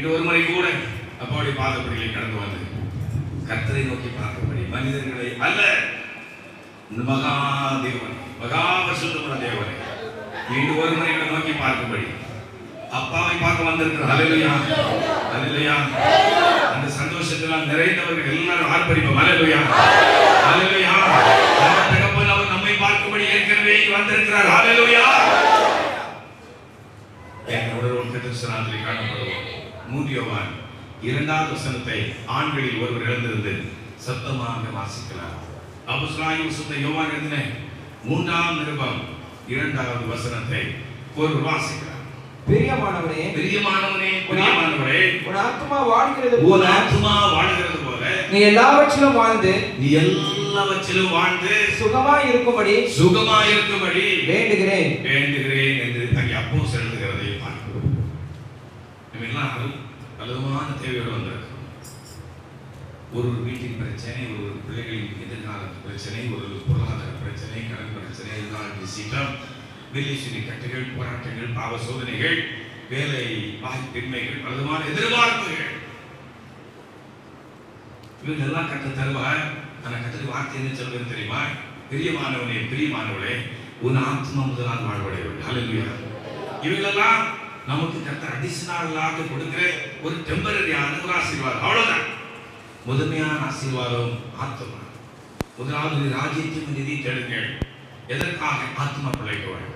ஒரு முறை கூட அப்பாவுடைய பாதப்படிகளை கடந்து வந்து கர்த்தரை நோக்கி பார்க்கும்படி, மனிதர்களை அல்ல, மகாதேவன் மகாபரிசுத்தமுள்ள தேவனை மீண்டும் ஒரு முறை நோக்கி பார்க்கும்படி அப்பாவை பார்க்க வந்திருக்கிறார். அல்லேலூயா, அல்லேலூயா. அந்த சந்தோஷத்தினால் நிறைந்தவர்கள் எல்லாரும் ஆர்ப்பரிப்போம். அல்லேலூயா, அல்லேலூயா. அந்த தகப்பன் அவர் நம்மை பார்க்கும்படி ஏற்கனவே வந்திருக்கிறார். அல்லேலூயா. கர்த்தர் காணப்படுவோம். 3 யோவான் 2வது வசனத்தை ஆண்களில் ஒருவர் எழுந்திருந்து சத்தமாக வாசிக்கலாம். அப்போஸ்தலனாகிய சுத்த யோவான் எழுதின 3ஆம் நிருபம் 2வது வசனத்தை ஒருவர் வாசிக்கலாம். பிரியமானவனே, பிரியமானவனே, பிரியமானவரே, உன் ஆத்துமா வாழ்கிறது போல, உன் ஆத்துமா வாழ்கிறது போல நீ எல்லாவற்றிலும் வாழ்ந்து, நீ எல்லாவற்றிலும் வாழ்ந்து சுகமாய் இருக்கும்படி வேண்டுகிறேன் என்று அங்கே அப்போஸ்தலர் எழுதுகிறதை பார்க்கிறோம். எல்லாரும் பலவிதமான தேவையோடு வந்திருக்கிறோம். ஒரு வீட்டின் பிரச்சனை, ஒரு பிள்ளைகளின் எதிர்கால பிரச்சனை, ஒரு பொருளாதார பிரச்சனை, கடன் பிரச்சனை, எதிர்கால சீற்றம், வெளிச்செடி கட்டுகள், போராட்டங்கள், பாவ சோதனைகள், வேலை வாய்ப்பின்மைகள், பலவிதமான எதிர்பார்ப்புகள், இவங்களெல்லாம் கற்று தருவார். ஆனால் கற்றுக்கு வார்த்தை என்ன சொல்வது தெரியுமா? பிரியமானவனே, பிரியமானவளே, உன் ஆத்மா முதலால் வாழ்வடையவள். அல்லேலூயா. இவங்களெல்லாம் நமக்கு கர்த்தர் அடிஷனலாக கொடுக்கிற ஒரு டெம்பரரியான ஒரு ஆசீர்வாதம், அவ்வளவுதான். முதன்மையான ஆசீர்வாதம் ஆத்மா. முதலாவது ராஜ்யத்தின் நிதி தேடுங்கள். எதற்காக? ஆத்மா பிழைக்க வேண்டும்.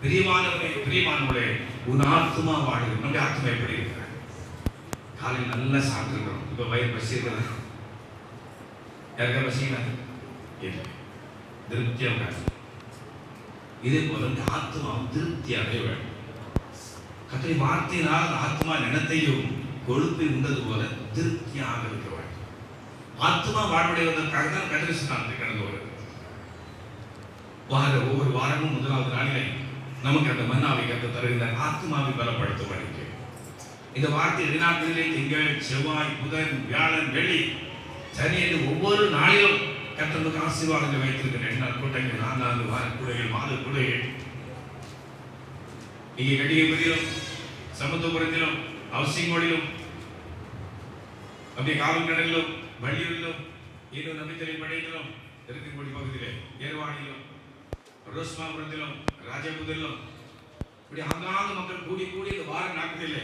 பிரியமானவனே, பிரியமானவளே, உன் ஆத்மா வாழ்கிறது. நம்முடைய ஆத்மா எப்படி இருக்கிற? காலையில் நல்லா சாப்பிட்டுருக்கிறோம், இப்ப வயிறு பசிக்கிறது. யாருக்கா பசிக்கிறாங்க? இல்லை, திருப்தியாக. இதே போல இந்த ஆத்மா திருப்தியாக வேண்டும். கர்த்தருடைய வார்த்தையினால் ஆத்மா நிலத்தையும் கொழுப்பை உண்டது போல திருப்தியாக இருக்க வேண்டும். ஆத்மா வாழ்வடைவதற்காக தான் கதிரஸ்தானத்தை கடந்து வருகிறது. ஒவ்வொரு வாரமும் முதலாவது நாளிலே நமக்கு அந்த மன்னாவை கர்த்தர் தருகின்ற ஆத்மாவை பலப்படுத்தும். இந்த வார்த்தை நாட்களிலே திங்கள், செவ்வாய், புதன், வியாழன், வெள்ளி, சனி என்று ஒவ்வொரு நாளிலும் கர்த்தருக்கு ஆசீர்வாதங்கள் வைத்திருக்கிற 2 நாள் கூட்டங்கள், 4 வார கூடைகள், மாத கூடைகள், இங்கே கடிகைபதியிலும், சமுத்திரபுரத்திலும், அவசியங்கோடிலும், அப்படியே காவல்கடலிலும், வள்ளியூரிலும், இன்னும் நம்பித்தலை படையிலும், திருக்கன்குடி பகுதியிலே, ஏர்வாடியிலும், ரோஸ்மாபுரத்திலும், ராஜபுதரிலும், இப்படி அங்காங்க மக்கள் கூடி இந்த வார நாட்களிலே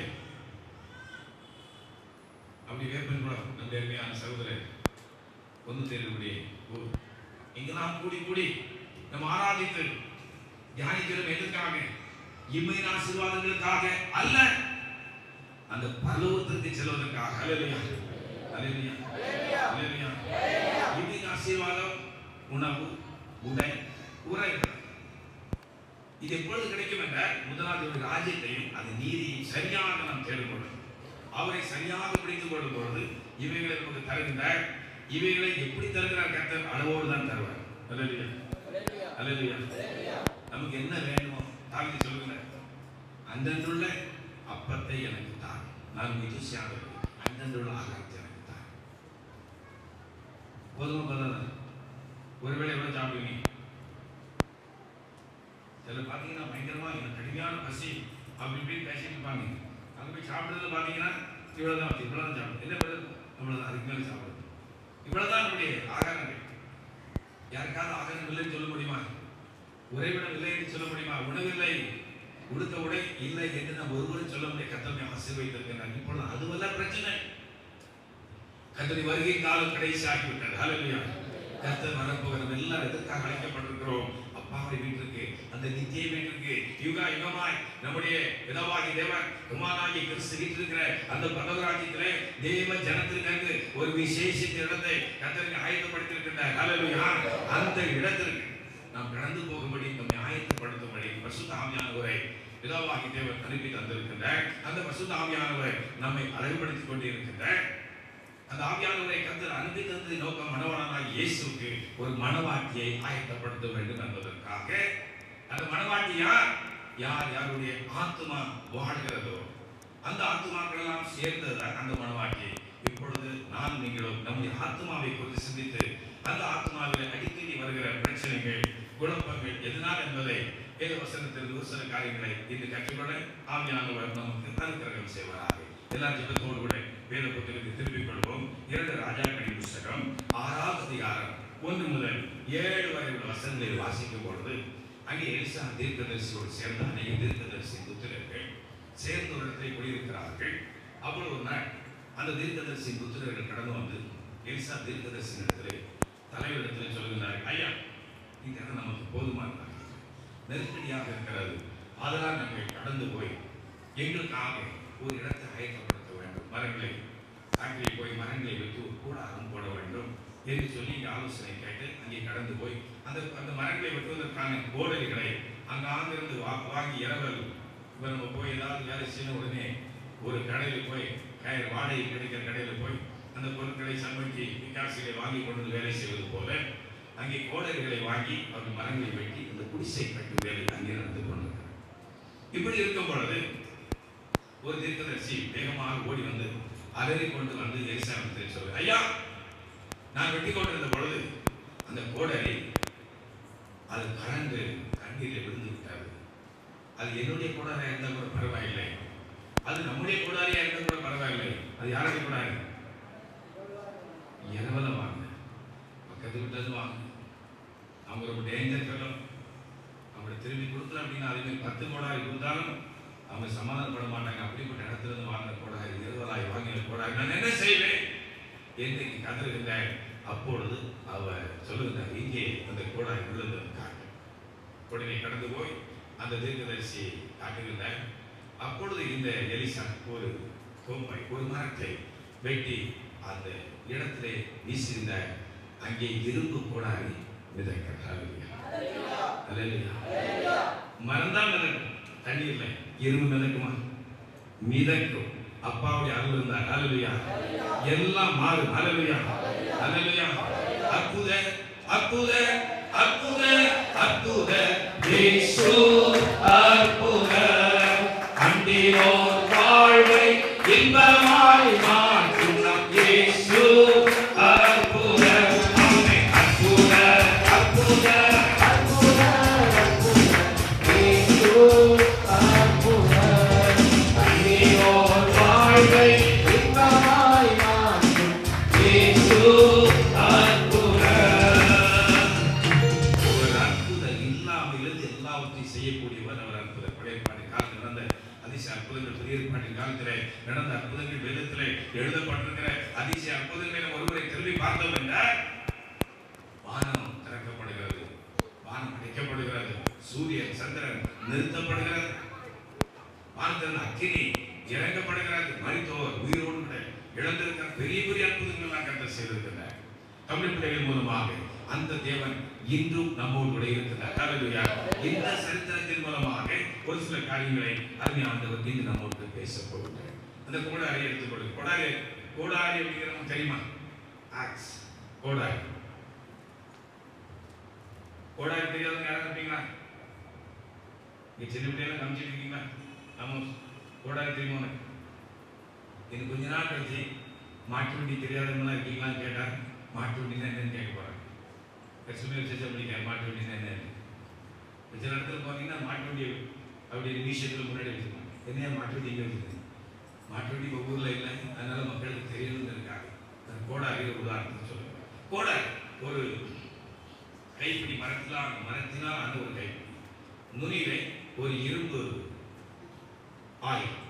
அப்படி வேப்பன் கூட நம்ம அருமையான சகோதரர் ஒன்று தேர்வுடைய ஊர், இங்கெல்லாம் கூடி நம்ம ஆராதித்து தியானிக்கிறோம். எதற்காக? இம்மையின் ஆசீர்வாதங்களுக்காக அல்ல, அந்த பரலோகத்திற்கு செல்வதற்காக. அல்லேலூயா, அல்லேலூயா, அல்லேலூயா. இம்மையின் ஆசீர்வாதம் உணவு, உடை, உரை. இது எப்பொழுது கிடைக்கும் என்றால் முதலாவது ராஜ்யத்தையும் அது நீதியும் சரியாக நாம் தேடும்போது, அவரை சரியாக பிடித்துக் கொள்ளும் பொழுது இவைகளை நமக்கு தருகின்றார். இவைகளை எப்படி தருகிறார்? கர்த்தர் அளவோடு தான் தருவார். அல்லேலூயா, அல்லேலூயா. நமக்கு என்ன வேணுமோ தாவீது சொல்லுகிறார், அந்தன்றுள்ள அப்பத்தை எனக்கு தான், நான் மிகுதியாக அந்தன்றுள்ள ஆகாரத்தை எனக்கு தான். போதுமா? போதாதா? ஒருவேளை எவ்வளவு சாப்பிடுவீங்க? சிலர் பார்த்தீங்கன்னா பயங்கரமா எனக்கு கடுமையான பசி அப்படி இப்படி பேசிட்டு இருப்பாங்க. அங்கே போய் சாப்பிடுறதுல பார்த்தீங்கன்னா இவ்வளவுதான் சாப்பிடும். என்ன பண்ணுறது? நம்மளது அதுக்கு மேலே சாப்பிடுது. இவ்வளவுதான் நம்முடைய ஆகாரங்கள். யாருக்காவது ஆகாரம் இல்லைன்னு சொல்ல முடியுமா? உறைவிடம் இல்லை என்று சொல்ல முடியுமா? உணவில்லை, உடுத்த உடை இல்லை என்று நம்ம ஒருவரும் சொல்ல முடியாது. கர்த்தரை ஆசீர்வதித்திருக்கிறார். இப்பொழுது அதுவல்ல பிரச்சனை. கர்த்தருடைய வருகை காலம் கடைசி ஆகிவிட்டது. அல்லேலூயா. கர்த்தர் வரப்போகிற எல்லாரும் எதற்காக அழைக்கப்பட்டிருக்கிறோம்? அப்பாவை வீட்டிற்கு, அந்த நித்திய வீட்டிற்கு, யுகா யுகமாய் நம்முடைய பிதாவாகிய தேவன் குமாரனாகிய கிறிஸ்து வீட்டிருக்கிற அந்த பரலோகராஜ்யத்திலே தேவ ஜனத்திற்கு ஒரு விசேஷ இடத்தை கர்த்தர் ஆயத்தப்படுத்தியிருக்கிறார். அல்லேலூயா. அந்த இடத்திற்கு நாம் கடந்து போகும்படி நம்மை ஆயத்தப்படுத்தும்படி பரிசுத்த ஆவியானவரை பிதாவாகிய தேவன் அனுப்பி தந்திருக்கின்றார். அந்த பரிசுத்த ஆவியானவர் நம்மை அழகுபடுத்திக் கொண்டிருக்கின்றார். அந்த ஆவியானவரை கர்த்தர் அனுப்பி தந்ததின் நோக்கம் மணவாளனாகிய இயேசுவுக்கு ஒரு மணவாட்டியை ஆயத்தப்படுத்த வேண்டும் என்பதற்காக. அந்த மணவாட்டி யார்? யார் யாருடைய ஆத்மா வாழ்கிறதோ அந்த ஆத்மாக்கள் எல்லாம் சேர்ந்ததுதான் அந்த மணவாட்டி. இப்பொழுது நான் நீங்களும் நம்முடைய ஆத்மாவை குறித்து சிந்தித்து அந்த ஆத்மாவில் அடிக்கடி வருகிற பிரச்சனைகள் குழப்பங்கள் எதனால் என்பதை வேத வசனத்தில் ஒரு சில காரியங்களை இன்று கற்றுக்கொள்ள ஆவியானவர் நமக்கு அனுக்கிரகம் செய்வாராக. எல்லா ஜெபத்தோடு கூட வேத புத்தகத்தை திருப்பிக் கொள்வோம். 2 ராஜாக்களின் புத்தகம் 6ஆம் அதிகாரம் 1 முதல் 7 வரை உள்ள வசனங்களை வாசிக்கும் பொழுது அங்கே எலிசா தீர்க்கதரிசியோடு சேர்ந்த அநேக தீர்க்கதரிசி புத்திரர்கள் சேர்ந்த ஒரு இடத்தை குடியிருக்கிறார்கள். அவ்வளவு ஒரு நாள் அந்த தீர்க்கதரிசி புத்திரர்கள் கடந்து வந்து எலிசா தீர்க்கதரிசி இடத்திலே தலைவரிடத்தில் சொல்லுகிறார்கள், ஐயா இந்த இடம் நமக்கு போதுமான நெருக்கடியாக இருக்கிறது, அதெல்லாம் நாங்கள் கடந்து போய் எங்களுக்காக ஒரு இடத்தை ஆயத்தப்படுத்த வேண்டும், மரங்களை காட்டில் போய் மரங்களை வைத்து ஒரு கூடாரம் போட வேண்டும் என்று சொல்லி ஆலோசனை கேட்டு அங்கே கடந்து போய் அந்த மரங்களை வெட்டுவதற்கான கோடலிகளை அங்கிருந்து வாங்கி இரவல் நம்ம போய் ஏதாவது வேலை செய்ய உடனே ஒரு கடையில் போய் வாடகை கிடைக்கிற கடையில் போய் அந்த பொருட்களை சமைச்சு விகாசிகளை வாங்கி கொண்டு வேலை செய்வது போல அங்கே கோடலிகளை வாங்கி அவர் மரங்களை வெட்டி இந்த குடிசை கட்டும் வேலை அங்கே நடந்து கொண்டிருக்கிறார். இப்படி இருக்கும் பொழுது ஒரு தீர்க்கதரிசி வேகமாக ஓடி வந்து அலறி கொண்டு வந்து எலிசாவிடத்தில் சொல்ல, ஐயா நான் வெட்டி கொண்டிருந்த பொழுது அந்த கோடரி அது கலந்து கண்ணீரில் விழுந்து விட்டாரு. அது என்னுடைய கோடாரியா இருந்தால் கூட பரவாயில்லை, அது நம்முடைய கோடாரியா இருந்தால் கூட பரவாயில்லை, அது யாருடைய கோடாரி? இரவல வாங்க, பக்கத்து விட்டது வாங்க, அவங்க ரொம்ப டேஞ்சர் fellow, அவங்களை திரும்பி கொடுக்கல அப்படின்னா அதே மாதிரி 10 கோடாரி கொடுத்தாலும் அவங்க சமாதானப்பட மாட்டாங்க. அப்படிப்பட்ட இடத்துல இருந்து வாங்கின கோடாரி, இரவலாய் வாங்கின கோடாரி நான் என்ன செய்வேன் என்று கதறுகின்றார். அப்பொழுது அவர் சொல்லுகிறார், இங்கே அந்த கோடாரி விழுந்தது காட்டு. உடனே கடந்து போய் அந்த தீர்க்கதரிசி காட்டுகின்றார். அப்பொழுது இந்த எலிசா ஒரு கோம்பை ஒரு மரத்தை வெட்டி அந்த இடத்திலே வீசியிருந்தார். அங்கே இரும்பு கோடாரி மிதக்கிறார். மறந்தால் மிதக்கும், தண்ணீர்ல இரும்பு மிதக்குமா? மிதக்கும். அப்பாவுடைய அருள் இருந்தார். ஹல்லேலூயா. எல்லாம் மாறும். ஹல்லேலூயா. ஹல்லேலூயா. அற்புத அற்புத அற்புத அற்புத இயேசு அற்புத அண்டினோர் வாழ்வை இன்பமாய் மாற்றும் நம் இயேசு அற்புத. ஆமென். அற்புத அற்புத அற்புத அற்புத இயேசு அற்புத அண்டினோர் வாழ்வை இன்பமாய் மாற்றும் இயேசு அற்புத. ஒரு அற்புத இல்லாமலிருந்து எல்லாவற்றையும் செய்யக்கூடியவர் அவர். அற்புத பழைய ஏற்பாட்டின் காலத்தில் நடந்த அதிசய அற்புதங்கள், புதிய ஏற்பாட்டின் காலத்திலே நடந்த அற்புதங்கள், வேதத்திலே எழுதப்பட்டிருக்கிற அதிசய அற்புதங்களை நம்ம ஒருவரை திரும்பி பார்த்தோம் என்றால் வானம் திறக்கப்படுகிறது, வானம் அடைக்கப்படுகிறது, சூரியன் சந்திரன் நிறுத்தப்படுகிறது, வானத்தின் அக்கினி இறங்கப்படுகிறது, மரித்தோர் உயிரோடு இழந்திருக்கிற பெரிய பெரிய அற்புதங்கள் கர்த்தர் செய்திருக்கிறார். தமிழ் பிள்ளைகள் மூலமாக அந்த தேவன் இன்றும் நம்மோடு கூட இருக்கிறார். ஹல்லேலூயா. இந்த சரித்திரத்தின் மூலமாக ஒரு சில காரியங்களை அருமையானவர் இன்று நம்மோடு பேச போகிறார். அந்த கோடாரி எடுத்துக்கொள்ளுங்க. கோடாரி அப்படிங்கிறவங்க தெரியுமா? ஆக்ஸ், கோடாரி. கோடாரி தெரியாதவங்க யாராவது இருப்பீங்களா? நீங்க சின்ன பிள்ளைலாம் காமிச்சிட்டு இருக்கீங்களா? நம்ம கோடாரி தெரியுமா? இது கொஞ்ச நாள் கழிச்சு மாட்டு வண்டி தெரியாதவங்களாம் இருக்கீங்களான்னு கேட்டால் மாட்டு வண்டினா என்னன்னு கேட்க போறாங்க. கஷ்டமே வச்சு படிக்க மாட்டு வண்டினா என்னன்னு சில இடத்துல போனீங்கன்னா மாட்டு வண்டி அப்படி விஷயத்துல முன்னாடி வச்சுருக்காங்க. என்னையா மாட்டு வண்டி இங்கே வச்சுருக்கேன்? மாட்டு வண்டி இப்போ ஊரில் இல்லை, அதனால மக்களுக்கு தெரியணும்னு இருக்காங்க. கோடாரி ஒரு உதாரணத்துக்கு சொல்லுங்க. கோடாரி ஒரு கைப்பிடி மரத்தினால் அந்த ஒரு கைப்பிடி நுனியிலே ஒரு இரும்பு ஆயுதம்,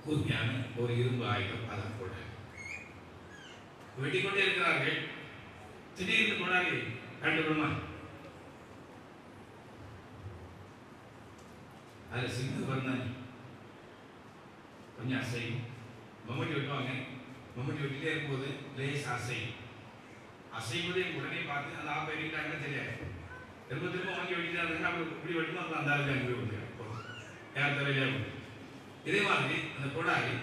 கூர்மையான ஒரு இரும்பு ஆயுதம், அதான் கோடாரி. வெட்டிக்கொண்டே இருக்கிறார்கள். திடீர்னு கோடாரி கண்டுபிடுமா? அதில் சிந்து பண்ணாங்க, கொஞ்சம் அசையும். மம்மட்டி வெட்டுவாங்க, மம்மட்டி வெட்டிலே இருக்கும்போது லேஸ் அசையும். அசைவதை உடனே பார்த்து அந்த ஆப்பை வெட்டிட்டாங்கன்னு தெரியாது. திரும்ப திரும்ப வாங்கி வெட்டிட்டாருன்னா அப்படி இப்படி வெட்டினா அப்புறம் அந்த ஆளுக்கு அங்கே போய் யார் தலையிலே. இதே மாதிரி அந்த கொடாரி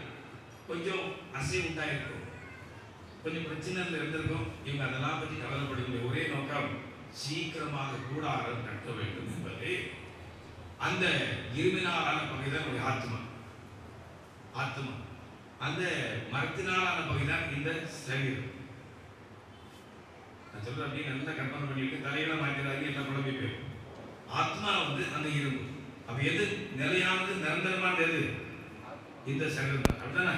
கொஞ்சம் அசை உண்டாயிருக்கும், கொஞ்சம் பிரச்சனை இருந்திருக்கும். இவங்க அதெல்லாம் பற்றி கவலைப்படக்கூடிய ஒரே நோக்கம் சீக்கிரமாக கூடாரம் கட்ட வேண்டும் என்பது. அந்த இரும்பினாலான பகுதிதான் நம்முடைய ஆத்மா. ஆத்மா அந்த மரத்தினாலான பகுதிதான் இந்த சரீரம். நான் சொல்றேன் அப்படின்னு நல்லா கற்பனை பண்ணிட்டு தலையெல்லாம் மாற்றிடாங்க, எல்லாம் குழம்பி போயிடும். ஆத்மா வந்து அந்த இரும்பு. அப்ப எது நிலையானது நிரந்தரமானது எது? இந்த சரீரம் தான். அப்படிதானே?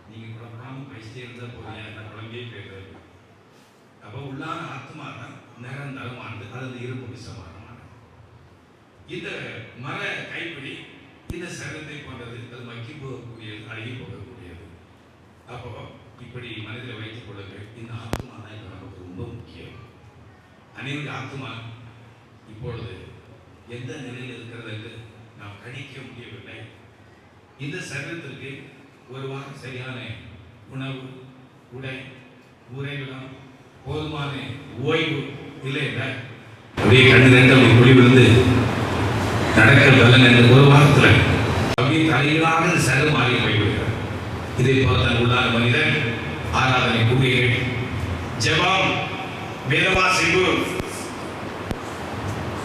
நீங்க குழப்பாம பேசிட்டே இருந்தா போறீங்க, என்ன குழம்பியே போயிடுறது. அப்ப உள்ளான ஆத்மா தான் நிரந்தரமானது, அது அந்த இரும்புக்கு சமானமானது. இந்த மர கைப்பிடி இந்த சரீரத்தை போன்றது, அது மக்கி போகக்கூடியது, அழுகி போகக்கூடியது. அப்போ இப்படி மனதில் வைத்துக் கொள்ளுங்கள், இந்த ஆத்மா தான் இப்போ நமக்கு ரொம்ப முக்கியம். அனைவருடைய ஆத்மா இப்பொழுது எந்த நிலையில் இருக்கிறது என்று நாம் கணிக்க முடியவில்லை. இந்த சரீரத்திற்கு ஒரு வாரம் சரியான உணவு, உடை, உறைவிடம், போதுமான ஓய்வு இல்லை என்றால் அப்படியே கண்டு ரெண்டு குழி விழுந்து நடக்க வல்லன் என்ற ஒரு வாரத்தில் அப்படியே தலையிலாக இந்த சரீரம் மாறி போய்விடுகிறார். இதே போல தான் உள்ளான மனிதன் ஆராதனை, கூறுகள், ஜெபம், வேதவாசிப்பு,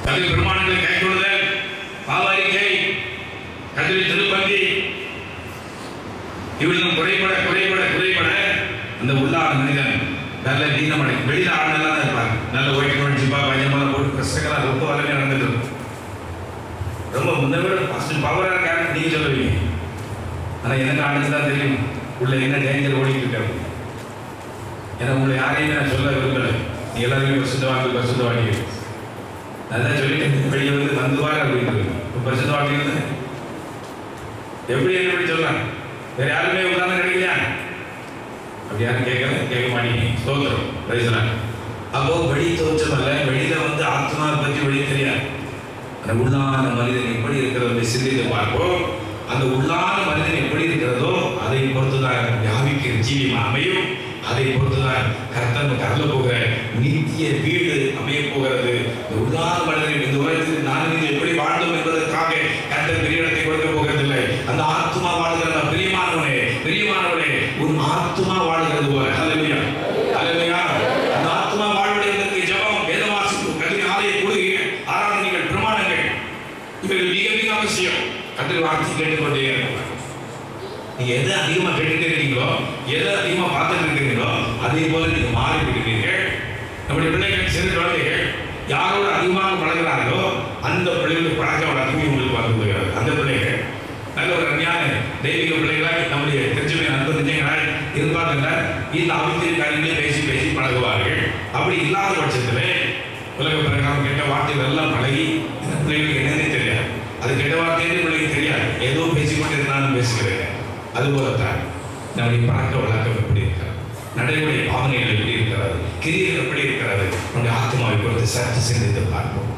கல்வி பிரமாணங்களை கைக்கொள்ளுதல், பாவரிக்கை, கல்வி திருப்பந்தி, இவர்களும் குறைபட அந்த உள்ளான மனிதன் நல்ல தீனமடை. வெளியில ஆளுநர் தான் இருப்பாங்க, நல்ல ஒயிட் நோட் ஜிப்பா பஞ்சமெல்லாம் போட்டு பிரசங்கரா ரொம்ப வல்லமையாக நடந்துட்டு இருக்கும். ரொம்ப முன்ன விட ஃபர்ஸ்ட் பவராக இருக்காரு நீங்க சொல்லுவீங்க. ஆனால் எனக்கு ஆளுக்கு தான் தெரியும் உள்ள என்ன டேஞ்சர் ஓடிட்டு இருக்காரு. ஏன்னா உங்களை யாரையுமே நான் சொல்ல விரும்பலை. நீ எல்லாருமே பரிசுத்த வாங்கி அதான் சொல்லிட்டு வெளியே வந்துவார் அப்படின்னு பரிசுத்த வாங்கி எப்படி சொல்லலாம்? வேற யாருமே உதாரணம் கிடைக்கலையா? அப்படி யாரும் கேட்க மாட்டீங்க. ஸ்தோத்திரம், பிரைஸ். அப்போ வெளி தோற்றம் அல்ல, வெளியில ஆத்மா பற்றி வெளியே தெரியாது. அந்த உள்ளான மனிதன் எப்படி இருக்கிறது சிந்தித்து பார்ப்போம். அந்த உள்ளான மனிதன் எப்படி இருக்கிறதோ அதை பொறுத்துதான் வியாபிக்கிற ஜீவியம் அமையும். அதை பொறுத்துதான் கர்த்தன் கருள போகிற நித்திய வீடு அமைய போகிறது. உள்ளான மனிதன் இந்த உலகத்தில் நான் நீங்கள் எப்படி வாழ்ந்தோம் என்பதற்காக கர்த்தர் பெரிய இடத்தை கொடுக்க போகிறதில்லை. அந்த ஆத்மா வாழ்கிற பிரியமானவனே உன் ஆத்மா வாழ்கிறது போல. ஹல்லேலூயா, ஹல்லேலூயா. அந்த ஆத்மா வாழ்வதற்கு ஜெபம், வேத வாசிப்பு, கல்வி, ஆலய கூடுகைகள், ஆராதனைகள், பிரமாணங்கள் இவைகள் மிக மிக அவசியம். கர்த்தர் வார்த்தை கேட்டுக்கொண்டே இருக்கிறார். நீங்க எதை அதிகமா கேட்டுட்டே இருக்கீங்களோ, எதை அதிகமா பார்த்துட்டு இருக்கிறீங்களோ அதே போல நீங்க மாறி விடுவீர்கள். நம்முடைய பிள்ளைகள், சிறு குழந்தைகள் யாரோட அதிகமாக பழகிறார்களோ அந்த பிள்ளைகளுக்கு பழக்க வழக்கம் உங்களுக்கு வந்து போகிறது. அந்த பிள்ளைகள் நல்ல ஒரு அருமையான தெய்வீக பிள்ளைகளாக நம்முடைய தெரிஞ்சுமை அன்பு நிஜங்களாக இருப்பார்கள். இந்த ஆவித்தின் காரியங்களே பேசி பழகுவார்கள். அப்படி இல்லாத பட்சத்தில் உலக பிரகாரம் கெட்ட வார்த்தைகள் எல்லாம் பழகி இந்த பிள்ளைகளுக்கு என்னன்னே தெரியாது. அது கெட்ட வார்த்தைன்னு பிள்ளைக்கு தெரியாது, ஏதோ பேசிக்கொண்டு இருந்தாலும் பேசுகிறேன். அதுபோலத்தான் நம்முடைய பழக்க வழக்கம் எப்படி இருக்கிறது, நடைமுறை பாவனைகள் எப்படி இருக்கிறது, கிரியைகள் எப்படி இருக்கிறது, நம்முடைய ஆத்மாவை குறித்து சற்று சிந்தித்து பார்ப்போம்.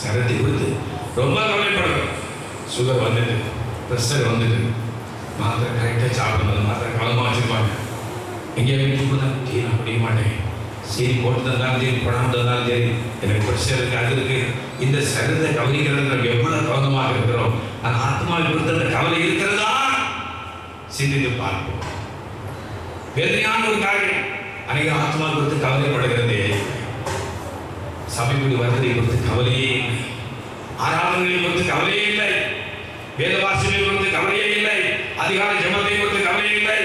சரத்தை குறித்து ரொம்ப கவலைப்படுறோம். சுகர் வந்துட்டு, ப்ரெஷர் வந்துட்டு, மாத்திரை கரெக்டாக சாப்பிடணும், மாத்திரை கவனமாக வச்சுருப்பாங்க. எங்கேயாவது வீட்டுக்கு தான் டீ நான் குடிக்க மாட்டேன், சரி போட்டு தந்தாலும் சரி பணம் தந்தாலும் சரி எனக்கு ப்ரெஷர் இருக்குது, அது இருக்குது. இந்த சரீரத்தை கவனிக்கிறது நம்ம எவ்வளோ கவனமாக இருக்கிறோம். அந்த ஆத்மாவை குறித்து அந்த கவலை இருக்கிறதா சிந்தித்து பார்ப்போம். வேதனையான ஒரு காரியம், அநேக ஆத்மா குறித்து கவலைப்படுகிறதே. சபைக்குடி வருவதை குறித்து கவலையே இல்லை, ஆராதனைகளை குறித்து கவலையே இல்லை, வேத வாசிப்பை குறித்து கவலையே இல்லை, அதிகாலை ஜெபத்தை குறித்து கவலையே இல்லை,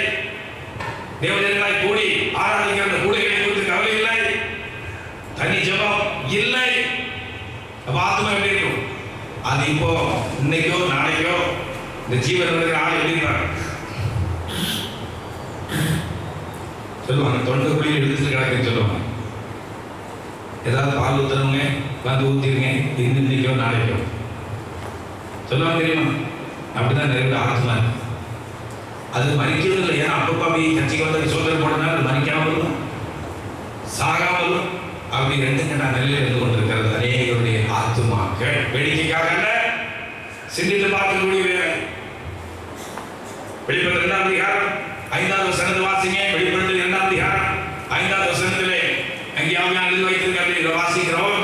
தேவஜனங்களாய் கூடி ஆராதிக்கிற அந்த கூடைகளை குறித்து கவலை இல்லை, தனி ஜெபம் இல்லை. அப்ப ஆத்மா எப்படி இருக்கும்? அது இப்போ இன்னைக்கோ நாளைக்கோ இந்த ஜீவன் இருக்கிற ஆள் எழுதிப்பாங்க சொல்லுவாங்க, தொண்டை குழியில் எடுத்துட்டு கிடக்குன்னு சொல்லுவாங்க. ஏதாவது பால் ஊத்துறவங்க வந்து ஊத்திருங்க, இன்னைக்கோ நாளைக்கோ சொல்லுவாங்க தெரியுமா? அப்படிதான் நிறைய ஆத்மா அது மறிக்கிறது இல்லை. ஏன்னா அப்பப்பா போய் கட்சிக்கு வந்து சோதனை போட்டனால மறிக்காமலும் சாகாமலும் அப்படி ரெண்டு கண்டா நிலையில் இருந்து கொண்டிருக்கிறது அநேகருடைய ஆத்மாக்கள். வேடிக்கைக்காக சிந்தித்து பார்க்கக்கூடிய வெளிப்படுத்த 2ஆம் அதிகாரம் 5வது வசனத்தை வாசிங்க. வெளிப்படுத்த 2ஆம் அதிகாரம் 5வது வசனத்திலே அங்கே ஆவியானவர் எழுதி வைத்திருக்கிறது, வாசிக்கிறோம்.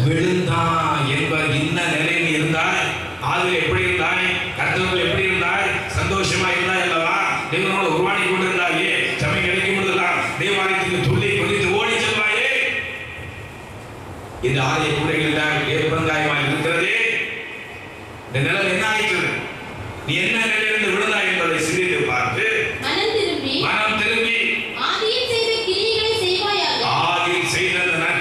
விழுந்தான் என்பர் இன்ன நிலையில் இருந்தாய், ஆதில் எப்படி இருந்தாய், கர்த்தர்கள் எப்படி இருந்தாய், சந்தோஷமா இருந்தாய் அல்லவா, தேவனோடு உருவாடி கொண்டிருந்தாயே, சபை கிடைக்கும் பொழுதெல்லாம் தேவாலயத்துக்கு துள்ளி குதித்து ஓடி செல்வாயே. இந்த ஆலய கூடைகள் ஏற்பங்காயமாக இருக்கிறதே, இந்த நிலம் என்ன ஆயிற்று? நீ என்ன நிலையிலிருந்து விழுந்தாய் என்பதை சிந்தித்து பார்த்து மனம் திரும்பி ஆதியில் செய்த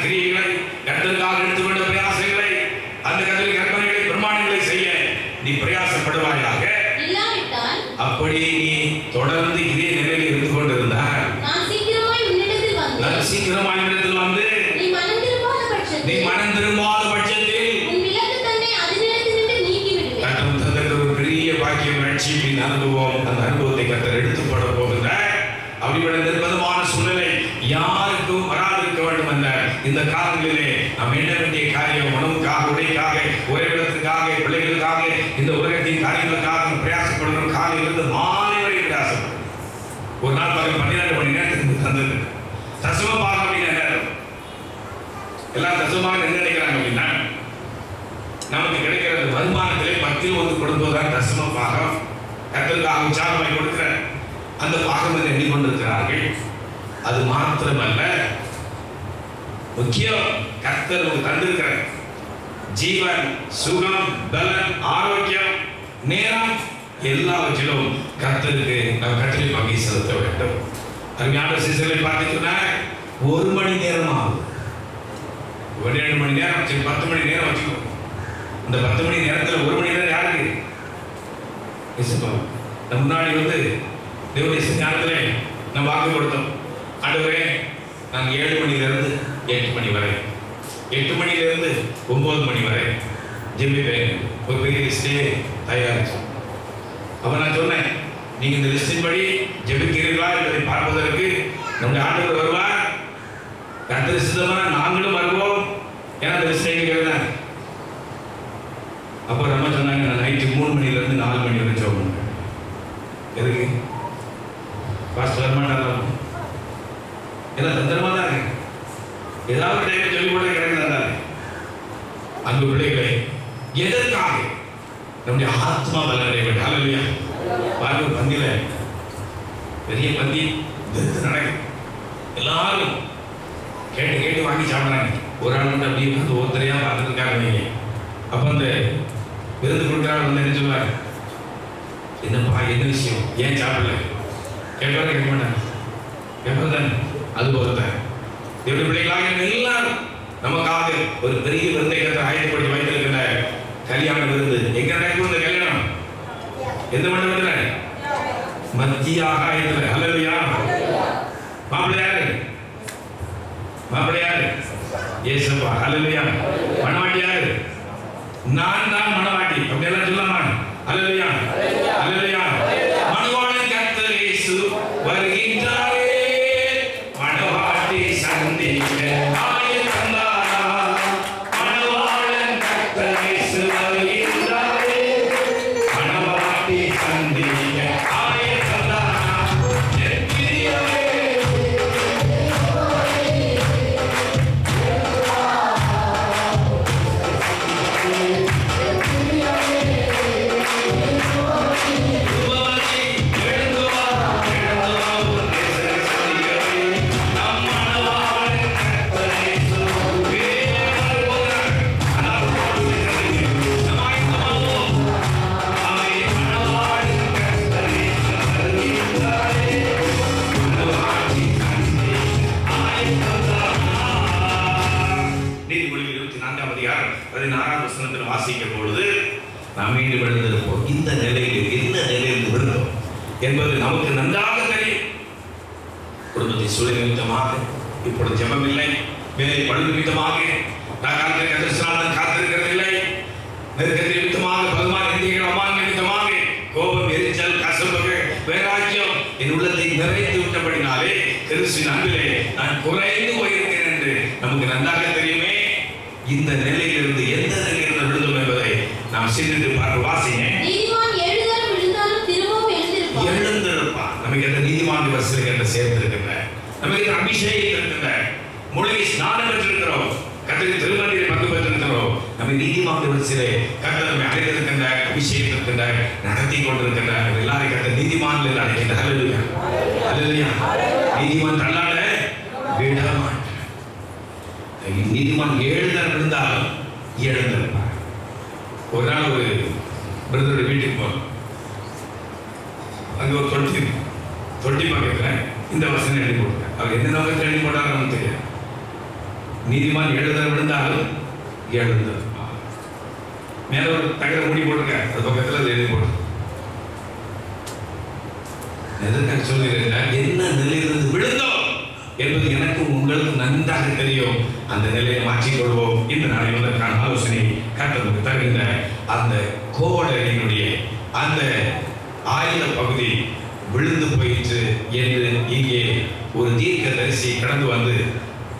கிரியைகளை, கர்த்தருக்காக எடுத்துக்கொண்ட பிரயாசங்களை, அந்த கர்த்தரின் கற்பனைகளை பிரமாணங்களை செய்ய நீ பிரயாசப்படுவாயாக. அப்படி நீ தொடர்ந்து இதே நிலையில் இருந்து கொண்டிருந்தால் நான் சீக்கிரமாய் உன்னிடத்தில் வந்து நீ மனம் திரும்பாத பட்சத்தில் கர்த்தர் தந்த ஒரு பெரிய பாக்கியம், ரட்சிப்பின் அனுபவம், அந்த அனுபவத்தை கர்த்தர் எடுத்துப்பட போகின்றார். அப்படிப்பட்ட நிர்பந்தமான சூழ்நிலை யாருக்கும் வராதிருக்க வேண்டும் என்ற இந்த காலங்களிலே நாம் எண்ண வேண்டிய காரியம், உணவுக்காக, உடைக்காக, உறைவிடத்துக்காக, பிள்ளைகளுக்காக, இந்த உலகத்தின் காரியங்களுக்காக பிரயாசப்படுகிற காலையிலிருந்து மாலை வரை பிரயாசப்படும். ஒரு நாள் பகல் 12 மணி நேரத்துக்கு தந்தது தசமபாகம் அப்படின்ற நேரம். எல்லாம் தசமபாகம் என்ன நினைக்கிறாங்க அப்படின்னா, நமக்கு கிடைக்கிற வருமானத்திலே 10 கொடுப்பதுதான் தசம பாகம். கர்த்தருக்காக உற்சாகமாய் கொடுக்கிற அந்த பாகம் என்று எண்ணிக்கொண்டிருக்கிறார்கள். அது மாத்திரமல்ல, முக்கியம் கர்த்தர் தந்திருக்கிற ஜீவன், சுகம், பலன், ஆரோக்கியம், நேரம் எல்லாவற்றிலும் கர்த்தருக்கு நாம் கர்த்தரை பங்கை செலுத்த வேண்டும். அருமையான சிசர்களை பார்த்தீங்கன்னா 1 மணி நேரம் ஆகும். 7 மணி நேரம், 10 மணி நேரம் வச்சுக்கோ. இந்த 10 மணி நேரத்தில் 1 மணி நேரம் யாருக்கு? நம்ம முன்னாடி தேவனுடைய ஞானத்திலே நம்ம வாக்கு கொடுத்தோம். ஆண்டவரே, நான் 7 மணியிலிருந்து 8 மணி வரை, 8 மணியிலிருந்து 9 மணி வரை ஜெபிப்பேன். ஒரு பெரிய லிஸ்டே தயாரிச்சோம். அப்ப நான் சொன்னேன், நீங்க இந்த லிஸ்டின் படி ஜெபிக்கிறீர்களா என்பதை பார்ப்பதற்கு நம்முடைய ஆண்டவர் வருவார். கர்த்தர் சித்தமா நாங்களும் வருவோம். ஏன்னா அந்த லிஸ்டை எழுதினேன். அப்போ நம்ம சொன்னாங்க, நான் நைட்டு 3 மணியிலிருந்து 4 மணி வரை ஜெபம் பண்ணுவேன். எதுக்கு? பாஸ்டர் வரமாட்டாங்க. எல்லாம் தந்திரமா தான் இருக்கு. ஏதாவது டைம் சொல்லி கூட கிடைக்கிறதா? அன்பு பிள்ளைகளை, எதற்காக? நம்முடைய ஆத்மா பலனை வேண்டும். ஹல்லேலூயா. பாருங்க, பந்தியில பெரிய பந்தி நடக்கும். எல்லாரும் கேட்டு கேட்டு வாங்கி சாப்பிட்றாங்க. ஒரு ஆள் மட்டும் அப்படியே வந்து ஒருத்தரையா பார்த்துருக்காங்க. அப்ப அந்த விருந்து கொடுக்குறாரு வந்து என்ன சொல்லுவார்? என்னப்பா, என்ன விஷயம், ஏன் சாப்பிடல? கேட்பாரு, கேட்க மாட்டாங்க. கேட்பதான் அது போதுதான். தேவனுடைய பிள்ளைகளாக எல்லாரும் நமக்காக ஒரு பெரிய விருந்தை ஆயத்தப்படி வைத்திருக்கின்ற கல்யாண விருந்து. எங்க நடக்கும் இந்த கல்யாணம்? எந்த மண்டபத்தில்? மத்திய ஆகாயத்தில். ஹல்லேலூயா. மாப்பிள்ளை யாரு? மாப்பிள்ளை யாரு? இயேசுப்பா. ஹல்லேலூயா. மணவாட்டி யாரு? நான் தான் மணவாட்டி. அப்படி எல்லாம் சொல்லலாமா? ஹல்லேலூயா. ஹல்லேலூயா. மணவாளன் கர்த்தர் இயேசு வருகின்றாரே, மணவாட்டி சந்திக்க ஆயத்தந்தாரா, மணவாளன் கர்த்தர் இயேசு வருகின்றாரே, மணவாட்டி சந்திக்க ஆயத்தந்தாரா. எத்திரியாவே வாசிக்கும் பொழுது நாம் மீண்டும் எழுந்திருப்போம். இந்த நிலையில் என்ன நிலையில் விழுந்தோம் என்பது நமக்கு நன்றாக தெரியும். குடும்பத்தை சூழல் நிமித்தமாக இப்பொழுது ஜெபம் இல்லை, வேலை பழு நிமித்தமாக காத்திருக்கிறதில்லை, நெருக்கடி நிமித்தமாக, பகவான் இந்தியர்கள் அம்மான் நிமித்தமாக கோபம், எரிச்சல், கசப்புகள், வைராக்கியம் என் உள்ளத்தை நிறைத்து விட்டபடினாலே கிறிஸ்துவின் அன்பிலே நான் குறைந்து போயிருக்கிறேன் என்று நமக்கு நன்றாக தெரியுமே. இந்த நிலையிலிருந்து எந்த நிலையிலிருந்து விழுந்தோம் என்பதை நாம் சிந்தித்து பார்க்க. வாசிங்க. நீதிமான் 7 தரம் விழுந்தாலும் திரும்பவும் எழுந்திருப்பான். நமக்கு எந்த நீதிமான் வசதிகள் சேர்த்திருக்கின்ற, நமக்கு அபிஷேகம் இருக்கின்ற, மூலிகை ஸ்நானம் பெற்றிருக்கிறோம், கர்த்தரின் திருமணத்தில் பங்கு பெற்றிருக்கிறோம். நம்ம நீதிமான் வரிசையிலே கர்த்தர் நம்மை அழைத்திருக்கின்ற அபிஷேகத்திற்கின்ற நடத்தி கொண்டிருக்கின்ற எல்லாரும் கர்த்தர் நீதிமான்கள் என்று அழைக்கின்ற. ஹல்லேலூயா ஹல்லேலூயா. நீதிமான் தள்ளாட விட மாட்டார். நீதிமான் எழுந்தர் விழுந்தாலும் எழுந்திருப்பார். ஒரு நாள் ஒரு பிரதரோட வீட்டுக்கு போறோம். அங்க ஒரு தொட்டி பக்கத்தில் இந்த வசனம் எழுதி போட்டார். அவர் எந்த நோக்கத்தில் எழுதி போட்டார் தெரியாது. நீதிமான் எழுந்தர் விழுந்தாலும் எழுந்திருப்பார். மேல ஒரு தகர மூடி போட்டிருக்க, அது பக்கத்தில் அது எழுதி போட்டு எதற்காக சொல்கிறேன், என்ன நிலையிலிருந்து விழுந்தோம் என்பது எனக்கும் உங்களுக்கும் நன்றாக தெரியும். அந்த நிலையை மாற்றிக்கொள்வோம். இந்த நாளை முதற்கான ஆலோசனை கர்த்தருக்கு தருகின்ற அந்த கோடலினுடைய அந்த ஆயுத பகுதி விழுந்து போயிற்று என்று இங்கே ஒரு தீர்க்கதரிசி கடந்து வந்து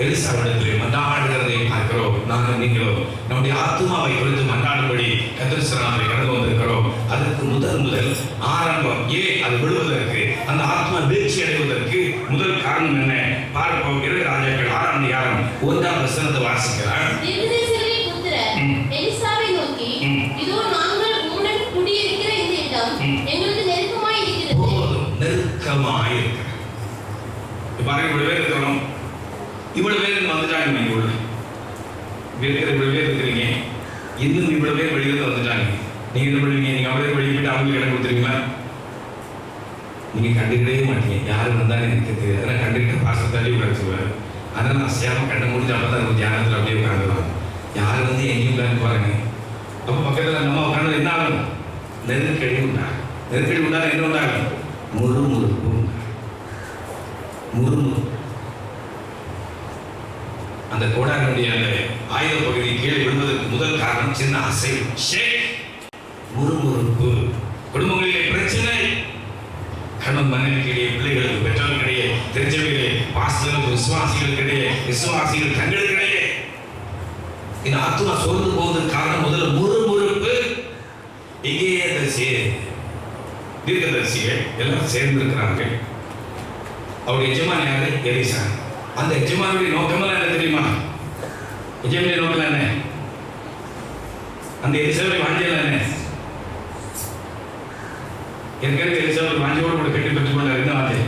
எலிசாவிடத்தில் மன்றாடுகிறதை பார்க்கிறோம். நானும் நீங்களும் நம்முடைய ஆத்மாவை குறித்து மன்றாடும்படி கர்த்தர் கடந்து வந்திருக்கிறோம். அதற்கு முதல் ஆரம்பம் அது விழுவதற்கு, அந்த ஆத்மா வீழ்ச்சி அடைவதற்கு முதல் காரணம் என்ன பார்ப்போம். 2 ராஜாக்கள் 6ஆம் அதிகாரம் 1ஆம் வசனத்தை வாசிக்கிறார். எலிசாவை நோக்கி, இதோ நாங்கள் உம்முடன் குடியிருக்கிற இந்த இடம் எங்களுக்கு நெருக்கமாய் இருக்கிறது. நெருக்கமாய் இருக்கிறது. பாருங்க, இவ்வளவு பேர் இருக்கிறோம். இவ்வளவு பேர் வந்துட்டாங்க. நீங்க இருக்கிற இவ்வளவு பேர் இருக்கிறீங்க. இன்னும் இவ்வளவு பேர் வெளியில வந்துட்டாங்க. நீங்க என்ன பண்ணுவீங்க? நீங்க அவ்வளவு பேர் வெளியே போயிட்டு அவங்களுக்கு இடம் கொடுத்துருவீங்களா? நீங்க கண்டுக்கிட்டே மாட்டீங்க. யாரு வந்தாலும் எனக்கு தெரியாது. அதெல்லாம் கண்டுக்கிட்ட பாசத்தை தள்ளி உட்காந்துருவாரு. அதனால நான் சேவை கண்ண முடிஞ்ச அப்பதான் தியானத்தில் அப்படியே உட்காந்துருவாங்க. யாரு வந்து எங்கேயும் உட்காந்து பாருங்க. அப்போ பக்கத்தில் நம்ம உட்காந்து என்ன ஆகும்? நெருக்கடி உண்டாகும். நெருக்கடி உண்டாக என்ன உண்டாகும்? முறுமுறுப்பு உண்டாகும். முறுமுறுப்பு. அந்த கோடானுடைய அந்த ஆயுத பகுதி கீழே விழுவதற்கு முதல் காரணம் சின்ன அசைவு, முறுமுறுப்பு. குடும்பங்களிலே பிரச்சனை, கணவன் மனைவிக்கிடையே, பிள்ளைகளுக்கு பெற்றோர்களிடையே, தெரிஞ்சவர்களே, பாஸ்டர்களுக்கு விசுவாசிகளுக்கிடையே, விசுவாசிகள் தங்களுக்கிடையே இந்த ஆத்மா சோர்ந்து போவதற்கு காரணம் முதல்ல முறுமுறுப்பு. இங்கேயே தீர்க்கதரிசிகள் எல்லாம் சேர்ந்திருக்கிறாங்க. அவருடைய எஜமான் யாரு? எலிசா. அந்த எஜமானுடைய நோக்கமெல்லாம் என்ன தெரியுமா? எஜமானுடைய நோக்கம் என்ன? அந்த எலிசாவுடைய வாஞ்சியெல்லாம் என்ன? ஏற்கனவே எலிசாவுடைய வாஞ்சியோடு கூட கட்டி பெற்றுக் கொண்டார். என்ன வாஞ்சி?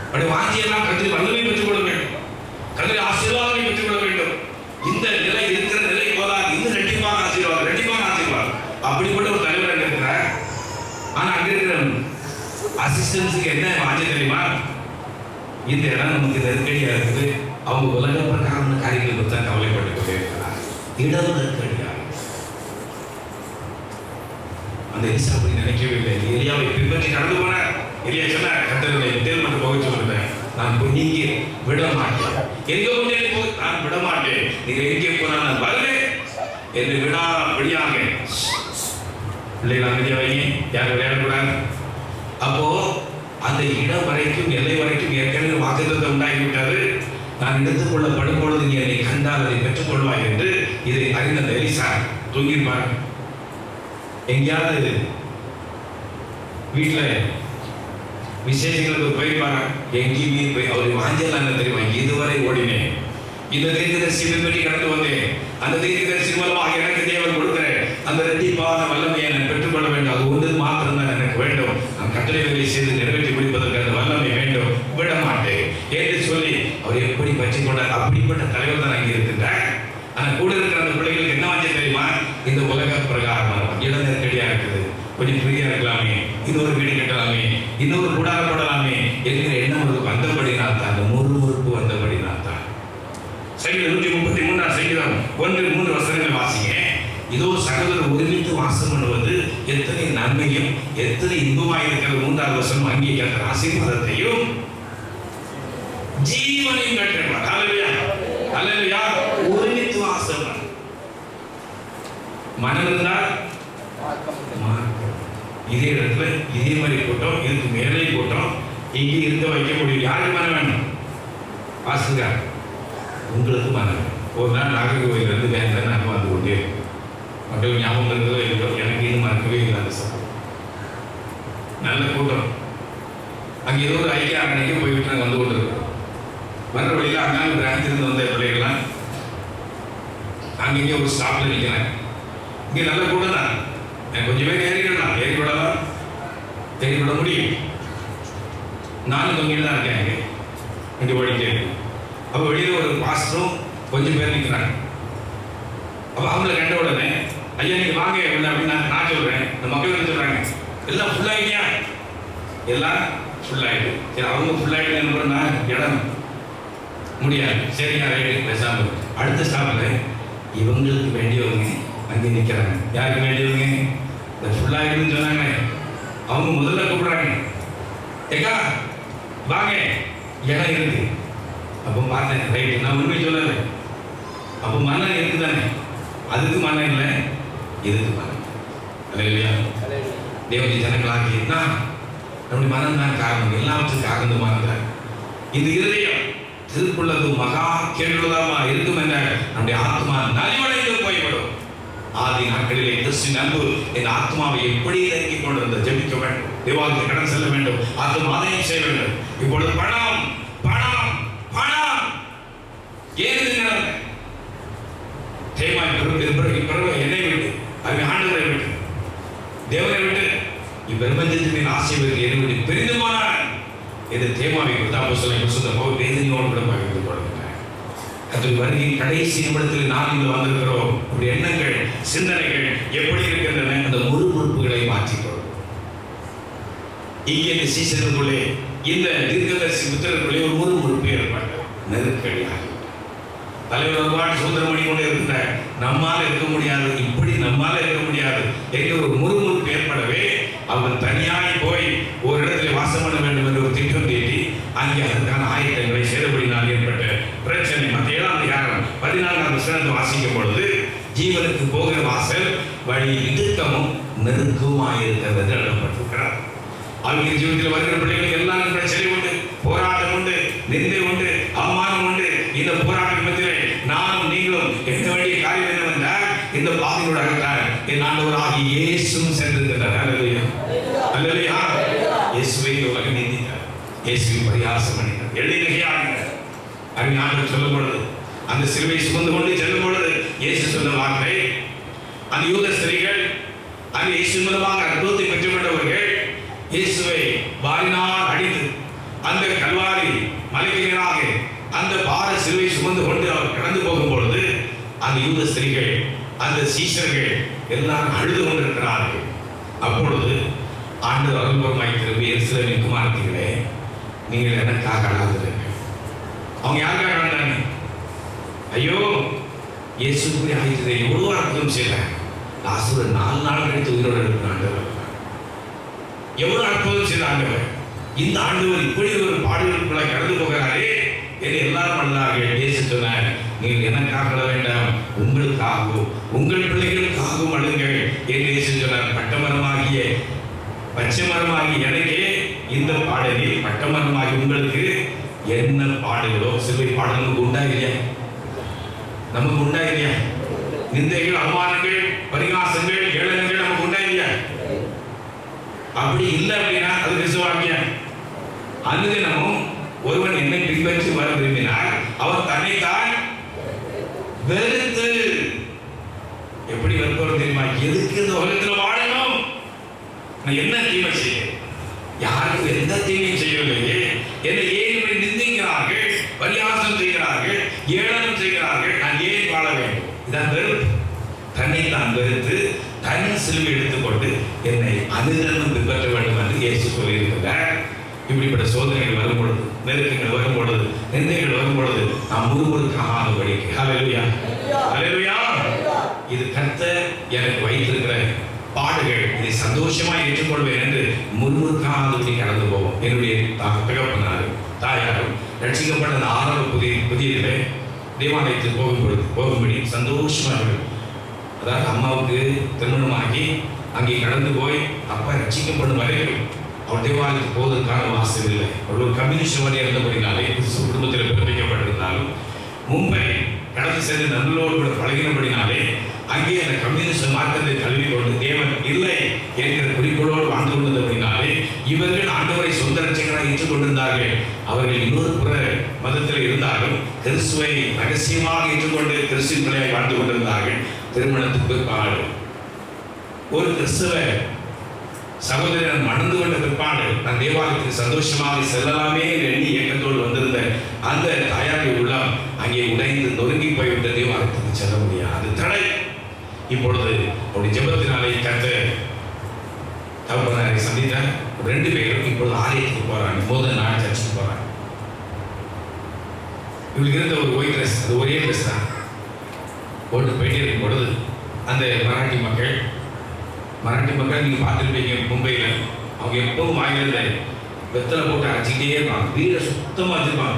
அப்படி வாஞ்சியெல்லாம் கட்டி வல்லமை பெற்றுக் கொள்ள வேண்டும். கல்வி ஆசீர்வாதத்தை பெற்றுக் கொள்ள வேண்டும். இந்த நிலை இருக்கிற நிலை போதாது. இன்னும் ரெட்டிப்பான ஆசீர்வாதம். அப்படிப்பட்ட ஒரு தலைவர் இருக்கிறார். ஆனா அங்க இருக்கிற அசிஸ்டன்ஸுக்கு என்ன வாஞ்சி தெரியுமா? இந்த இடம் நமக்கு நெருக்கடியா இருக்குது. அவங்க உலக பிரகாரம் காரியங்கள் பற்றி கவலைப்பட்டு கொண்டே இருக்கிறார். இடம் நெருக்கடியா. அந்த எலிசா அப்படி நினைக்கவே இல்லை. எலியாவை பின்பற்றி கடந்து போனார். எலியா சொன்னார், கர்த்தரை தேல் மட்டும் போக சொல்லுறேன், நான் நீங்க விட மாட்டேன். எங்க கொண்டே நான் விட மாட்டேன். நீங்க எங்கே போனால் நான் வருவேன் என்று விடியாக பிள்ளைகள் அமைதியா வைங்க, யாரும் விளையாடக்கூடாது. அப்போ அந்த இடம் வரைக்கும், எல்லை வரைக்கும் ஏற்கனவே வாக்குத்தத்தம் உண்டாகிவிட்டாரு. நான் எடுத்துக்கொள்ளப்படும் பொழுது நீ என்னை கண்டால் அதை பெற்றுக்கொள்வாய் என்று இதை அறிந்த அந்த எலிசா தூங்கிருப்பார். எங்கேயாவது வீட்டில் விசேஷங்களுக்கு போயிருப்பாங்க. எங்கேயுமே போய் அவருடைய வாஞ்சல் என்ன தெரியுமா? இதுவரை ஓடினேன், இந்த தீர்க்கதரிசி பின்பற்றி கடந்து வந்தேன். அந்த தீர்க்கதரிசி மூலமாக எனக்கு தேவன் கொடுக்கிற அந்த இரட்டிப்பான வல்லமையை நான் பெற்றுக்கொள்ள வேண்டும். அது ஒன்று மாத்திரம்தான் எனக்கு வேண்டும். நான் கட்டளை வேலை செய்து நிறைவேற்றி முடிப்பதற்கு அந்த வல்லமை வேண்டும், விட மாட்டேன் என்று சொல்லி அவர் எப்படி பற்றிக் கொண்டார். அப்படிப்பட்ட தலைவர் தான் அங்கே இருக்கின்றார். ஆனால் கூட இருக்கிற அந்த பிள்ளைகளுக்கு என்ன வாஞ்சல் தெரியுமா? இந்த உலக பிரகாரம் இடம் நெருக்கடியா இருக்குது, கொஞ்சம் ஃப்ரீயா இருக்கலாமே, இன்னொரு வீடு கட்டலாமே, இன்னொரு கூடாரம் போடலாமே என்கிற எண்ணம் அவருக்கு வந்தபடினால் தான், அந்த முறுமுறுப்பு வந்தபடினால் தான். சங்கீதம் 133 சங்கீதம் 1-3 வசனங்கள் வாசிங்க. இதோ சகோதரர் ஒருமித்து வாசம் பண்ணுவது எத்தனை நன்மையும் எத்தனை இன்பமாய் இருக்கிற 3ஆவது வசனம் அங்கே கர்த்தர் ஆசீர்வாதத்தையும் ஜீவனையும் கட்டுகிறார். ஹல்லேலூயா ஹல்லேலூயா. ஒருமித்து வாசம் மனம் இருந்தால் இதே இடத்துல இதே மாதிரி கூட்டம், இதுக்கு மேலே கூட்டம் இங்கே இருக்க வைக்க முடியும். யாருக்கு மனம் வேணும்? வாசுங்க, உங்களுக்கு மனம். ஒரு நாள் நாகர்கோவிலிருந்து வேண்டாம் நாங்கள் வந்து கொண்டே மக்கள் ஞாபகம் இருக்கிறதோ இல்லையோ, எனக்கு இது மறக்கவே இல்லை. அந்த சம்பவம் நல்ல கூட்டம். அங்கே ஏதோ ஒரு ஐக்கிய அரணைக்கு போய்விட்டு நாங்கள் வந்து கொண்டு இருக்கோம். வர்ற வழியில் அங்காங்க கிராமத்திலிருந்து வந்த பிள்ளைகள்லாம் அங்கங்கே ஒரு ஸ்டாப்ல நிற்கிறேன். இங்கே நல்ல கூட தான், எனக்கு கொஞ்சம் பேர் ஏறிவிடலாம், ஏறிவிட முடியும். நானும் தொங்கிட்டு தான் இருக்கேன். இங்கே ஓடிட்டே இருக்கு. அப்போ வெளியில் ஒரு பாஸ்டரும் கொஞ்சம் பேர் நிற்கிறாங்க. அப்போ அவங்கள கண்ட உடனே ஐயா நீங்கள் வாங்க இல்லை அப்படின்னு நான் சொல்கிறேன். இந்த மக்கள் என்ன சொல்கிறாங்க, எல்லாம் ஃபுல்லாகிட்டியா? எல்லாம் ஃபுல்லாகிட்டு. சரி, அவங்க ஃபுல்லாகிட்டு இடம் முடியாது. சரிங்க, ரைட்டு, பேசாமல். அடுத்த ஸ்டாப்பில் இவங்களுக்கு வேண்டியவங்க அங்கே நிற்கிறாங்க. யாருக்கு வேண்டியவங்க? இந்த ஃபுல்லாகிடுன்னு சொன்னாங்க. அவங்க முதல்ல கூப்பிடுறாங்க, ஏக்கா வாங்க இடம் இருக்கு. அப்போ பார்த்தேன், ரைட்டு, நான் உண்மை சொல்லலை. அப்போ மனம் இருக்கு தானே, அதுக்கு மனம் இல்லை, இதுக்கு மனம். அல்ல இல்லையா? தேவதி ஜனங்களாகினா நம்முடைய மனம் தான் காரணம், எல்லாவற்றுக்கும் காரணம் மனம் தான். இந்த இருதயம் திருக்குள்ளது மகா கேள்விதாமா இருக்கும் என்ற நம்முடைய ஆத்மா நலிவடைந்து போய்விடும். ஆதி நாட்களிலே கிறிஸ்துவின் அன்பு என் ஆத்மாவை எப்படி இறங்கிக் கொண்டிருந்த ஜெபிக்க வேண்டும், தேவாலயத்துக்கு கடன் செல்ல வேண்டும், ஆத்மா ஆதாயம் செய்ய வேண்டும். இப்பொழுது பணம் பணம் பணம் ஏதுங்க தேவாய் பிறகு என்னை விட்டு அது ஆண்டவரை விட்டு தேவனை விட்டு இப்பிரபஞ்சத்தின் ஆசை விட்டு என்னை விட்டு பெரிதுமான இது தேமாவை கொடுத்தா சொல்ல வேதனையோடு கூட பகிர்ந்து கொள்கிறேன். கர்த்தருடைய வருகையின் கடைசி நிமிடத்தில் நாம் இங்கு வந்திருக்கிறோம். அப்படி எண்ணங்கள் சிந்தனைகள் எப்படி இருக்கின்றன, அந்த முறுமுறுப்புகளை மாற்றிக்கொள்ளும். இங்கே இந்த சீசனுக்குள்ளே இந்த தீர்க்கதரிசி புத்தகத்துக்குள்ளே ஒரு முறுமுறுப்பு ஏற்பட்டது, நெருக்கடியாக. தலைவர் ஒருபாடு சுதந்திரம் பண்ணி கொண்டு இருக்கின்ற நம்மால் இருக்க முடியாது, இப்படி நம்மால் இருக்க முடியாது என்ற ஒரு முறுமுறுப்பு ஏற்படவே அவன் தனியாய் போய் ஒரு இடத்துல வாசம் பண்ண வேண்டும் என்று ஒரு திட்டம் தீட்டி அங்கே அதற்கான ஆயத்தங்களை செய்தபடினால் ஏற்பட்ட பிரச்சனை. மற்ற 7ஆம் அதிகாரம் 14ஆம் வசனத்தை வாசிக்கும் பொழுது ஜீவனுக்கு போகிற வாசல் வழி இடுக்கமும் நெருக்கமாயிருக்கிறது என்று எழுதப்பட்டிருக்கிறார். அவங்க ஜீவத்தில் வருகிற பிள்ளைகளுக்கு எல்லாம் பிரச்சனை உண்டு, போராட்டம் உண்டு, நிந்தை உண்டு, அவமானம் உண்டு. இந்த போராட்டம் மத்தியிலே நானும் நீங்களும் எண்ண வேண்டிய காரியம் என்னவென்றால் இந்த பாதையோடாகத்தான் என் ஆண்டவராகிய இயேசுவும் சென்றிருக்கிறார். அல்லேலூயா, அல்லேலூயா. இயேசுவை உலகம் நீதித்தார், இயேசுவின் பரியாசம் பண்ணினார், எளிமையாகினார். அங்கே ஆண்டவர் சொல்லும் பொழுது அந்த சிலுவை சுமந்து கொண்டு செல்லும் பொழுது இயேசு சொன்ன வார்த்தை, அந்த யூத ஸ்திரீகள் அந்த இயேசு மூலமாக அற்புதத்தை பெற்றுக்கொண்டவர்கள் இயேசுவை வாரினால் அடித்து அந்த கல்வாரி மலைக்கு நேராக அந்த பார சிலுவை சுமந்து கொண்டு அவர் கடந்து போகும் பொழுது அந்த யூத ஸ்திரீகள் அந்த சீஷர்கள் எல்லாரும் அழுது கொண்டிருக்கிறார்கள். அப்பொழுது ஆண்டவர் அருள்புறமாய் திரும்பி எருசலேமின் குமாரத்திகளே, நீங்கள் எனக்காக அழாதிருங்கள். அவங்க யாருக்காக அழாண்டாங்க? ஐயோ இயேசுக்குரிய ஆயிரத்தை எவ்வளோ அற்புதம் செய்யறாங்க. லாசரு 4 நாள் கழித்து உயிரோடு இருக்கிற ஆண்டவர் எவ்வளவு அற்புதம் செய்த ஆண்டவர். இந்த ஆண்டவர் இப்படி ஒரு பாடுகளுக்குள்ள கடந்து போகிறாரே என்று எல்லாரும் அழுதார்கள். இயேசு சொன்னார், நீங்கள் எனக்காக அழ வேண்டாம், உங்களுக்காகவும் உங்கள் பிள்ளைகளுக்காகவும் அழுங்கள் என்று இயேசு சொன்னார். பட்டமரமாகிய பச்சை மரமாகிய எனக்கே இந்த பாடலில் பட்டமரமாகி உங்களுக்கு என்ன பாடுகளோ சிலுவை பாடல் நமக்கு உண்டா இல்லையா? நமக்கு உண்டா இல்லையா? நிந்தைகள், அவமானங்கள், பரிகாசங்கள், ஏளனங்கள் நமக்கு உண்டா இல்லையா? அப்படி இல்லை அப்படின்னா அது விசுவாக்கியம். அனுதினமும் ஒருவன் என்னை பின்பற்றி வர விரும்பினார் அவர் தன்னைத்தான் வெறுத்து, எப்படி வெறுப்பவர் தெரியுமா? எதுக்கு இந்த உலகத்தில் வாழணும்? நான் என்ன தீமை செய்ய, யாருக்கு எந்த தீமையும் செய்யவில்லையே, என்னை ஏன் இப்படி நிந்திக்கிறார்கள், பரியாசம் செய்கிறார்கள், ஏளனம் செய்கிறார்கள், நான் ஏன் வாழ வேண்டும்? இதான் வெறுப்பு. தன்னைத்தான் வெறுத்து தனி சிலுவை எடுத்துக்கொண்டு என்னை அனுதினமும் பின்பற்ற வேண்டும் என்று இயேசு சொல்லியிருக்கிறார். இப்படிப்பட்ட சோதனைகள் வரும்பொழுது, நெருக்கங்கள் வரும்பொழுது, நிந்தைகள் வரும்பொழுது நாம் முறுமுறுக்காதபடி ஹல்லேலூயா, ஹல்லேலூயா. இது கர்த்தர் எனக்கு வைத்திருக்கிற பாடுகள், இதை சந்தோஷமாக ஏற்றுக்கொள்வேன் என்று முறுமுறுக்காதபடி கடந்து போவோம். என்னுடைய தகப்பனாரும் தாயாரும் ரட்சிக்கப்பட்ட அந்த ஆரம்ப புதியதிலே தேவாலயத்தில் போகும்படி சந்தோஷமாக, அதாவது அம்மாவுக்கு திருமணமாகி அங்கே கடந்து போய் அப்பா ரட்சிக்கப்படும் வரைக்கும் அவர் தேவாலயத்துக்கு போவதற்கான வாசல் இல்லை. அவர் ஒரு கம்யூனிஸ்ட் வழியாக இருந்தபடினாலே, குடும்பத்தில் பிறப்பிக்கப்பட்டிருந்தாலும் மும்பை கடந்து சென்று நண்பர்களோடு கூட பழகினபடினாலே அங்கே அந்த கம்யூனிஸ்ட் மார்க்கத்தை தழுவி கொண்டு தேவன் இல்லை என்கிற குறிக்கோளோடு வாழ்ந்து கொண்டபடினாலே இவர்கள் ஆண்டவரை சொந்த ரட்சகராக ஏற்றுக்கொண்டிருந்தார்கள். அவர்கள் இன்னொரு புற மதத்தில் இருந்தாலும் கிறிஸ்துவை ரகசியமாக ஏற்றுக்கொண்டு கிறிஸ்துவின் பிள்ளையை வாழ்ந்து கொண்டிருந்தார்கள். திருமணத்துக்கு பிற்பாடு ஒரு கிறிஸ்துவ சகோதரன் மணந்து கொண்ட பிற்பாடு நான் தேவாலயத்துக்கு சந்தோஷமாக செல்லலாமே எண்ணி இயக்கத்தோடு வந்திருந்த அந்த தாயாருடைய உள்ளம் அங்கே உடைந்து நொறுங்கி போய்விட்ட தேவாலயத்துக்கு செல்ல முடியாது தடை. இப்பொழுது அவருடைய ஜெபத்தினாலே கர்த்தர் தகப்பனாரை சந்தித்தார். 2 பேரும் இப்பொழுது ஆலயத்துக்கு போறாங்க. முதல் நாள் சர்ச்சுக்கு போறாங்க. இவங்களுக்கு இருந்த ஒரு ஒயிட் ட்ரெஸ், அது ஒரே ட்ரெஸ் தான் போட்டு போயிட்டே இருக்கும் பொழுது அந்த மராட்டி மக்கள் நீங்க பார்த்துருப்பீங்க மும்பையில், அவங்க எப்பவும் வாங்கியிருந்த வெத்தலை போட்டு அரைச்சிக்கிட்டே இருப்பாங்க. வீடை சுத்தமாக வச்சிருப்பாங்க.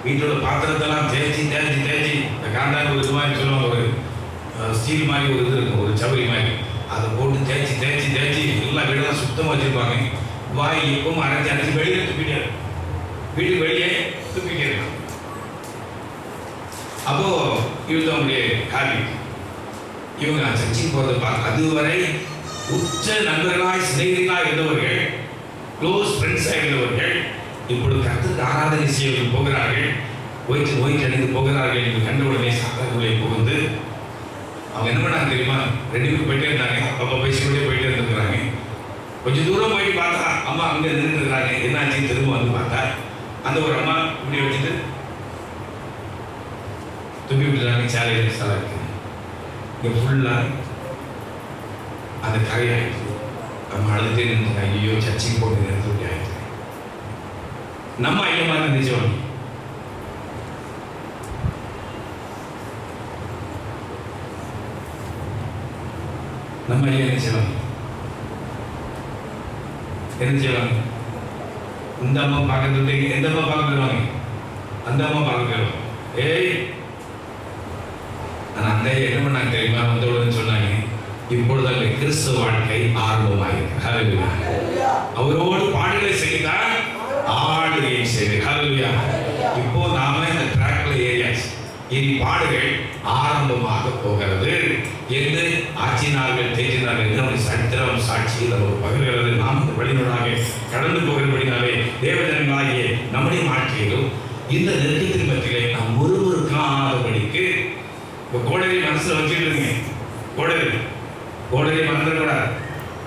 வீட்டோட பாத்திரத்தெல்லாம் தேய்ச்சி இந்த காண்டாங்க ஒரு இது மாதிரி சொல்லுவாங்க, ஒரு ஸ்டீல் மாதிரி ஒரு இது இருக்கும், ஒரு சவரி மாதிரி, அதை போட்டு தேய்ச்சி எல்லா வீடெல்லாம் சுத்தமாக வச்சிருப்பாங்க. வாய் எப்பவும் அரைச்சி வெளியே துப்பிட்டே வீட்டுக்கு வெளியே துப்பிட்டே இருக்காங்க. அப்போ இவங்க அவங்களுடைய ஹாபிட். இவங்க சர்ச்சைக்கு போகிறத பார்க்க அதுவரை உச்ச நண்பர்களாய் சிநேகிதர்களாய் இருந்தவர்கள், க்ளோஸ் ஃப்ரெண்ட்ஸாக இருந்தவர்கள், இப்பொழுது கர்த்தருக்கு ஆராதனை செய்ய போகிறார்கள். ஒயிட் அணிந்து போகிறார்கள் என்று கண்ட உடனே சாத்தானுக்குள்ளே புகுந்து அவங்க என்ன பண்ணாங்க தெரியுமா? 2 பேரும் போயிட்டே இருந்தாங்க. அப்பா பேசிக்கிட்டே போயிட்டே இருந்துக்கிறாங்க. கொஞ்சம் தூரம் போயிட்டு பார்த்தா அம்மா அங்கே நின்றுருக்கிறாங்க. என்னாச்சு திரும்ப வந்து பார்த்தா அந்த ஒரு அம்மா இப்படி வச்சுட்டு துப்பி விட்டுறாங்க. சேலையில் ஸ்தலம் இருக்குது. இங்கே ஃபுல்லாக அந்த கரையாயிடுச்சு. நம்ம அழுதே நின்று ஐயோ சர்ச்சைக்கு போட்டு நிறுத்தி ஆயிடுச்சு. நம்ம ஐயமாக இருந்துச்சு. நம்ம ஐயா என்ன செய்வாங்க? இந்த அம்மா பார்க்கறது எந்த அம்மா பார்க்க போயிடுவாங்க? அந்த அம்மா பார்க்க போயிடுவாங்க. ஆனால் அந்த ஐயா என்ன பண்ணாங்க தெரியுமா? வந்தவுடனே சொன்னாங்க, இப்பொழுது அந்த கிறிஸ்துவ வாழ்க்கை ஆரம்பமாயிருக்கு. அவரோடு பாடலை செய்தால் ஆளுகையை செய்து. இப்போ நாம இந்த டிராக்ல ஏறியாச்சு. இனி பாடுகள் ஆரம்பமாக போகிறது என்று ஆட்சியினார்கள் தேற்றினார்கள் என்று சரித்திரம் சாட்சி நமக்கு பகிர்கிறது. நாம் இந்த வழிநூலாக கடந்து போகிறபடினாலே தேவஜனங்களாகிய நம்முடைய வாழ்க்கையிலும் இந்த நெருக்கத்தின் மத்தியிலே நாம் ஒருவருக்காதபடிக்கு இப்போ கோடரி மனசில் வச்சுக்கிட்டுருங்க. கோடரி மறந்துடக்கூடாது.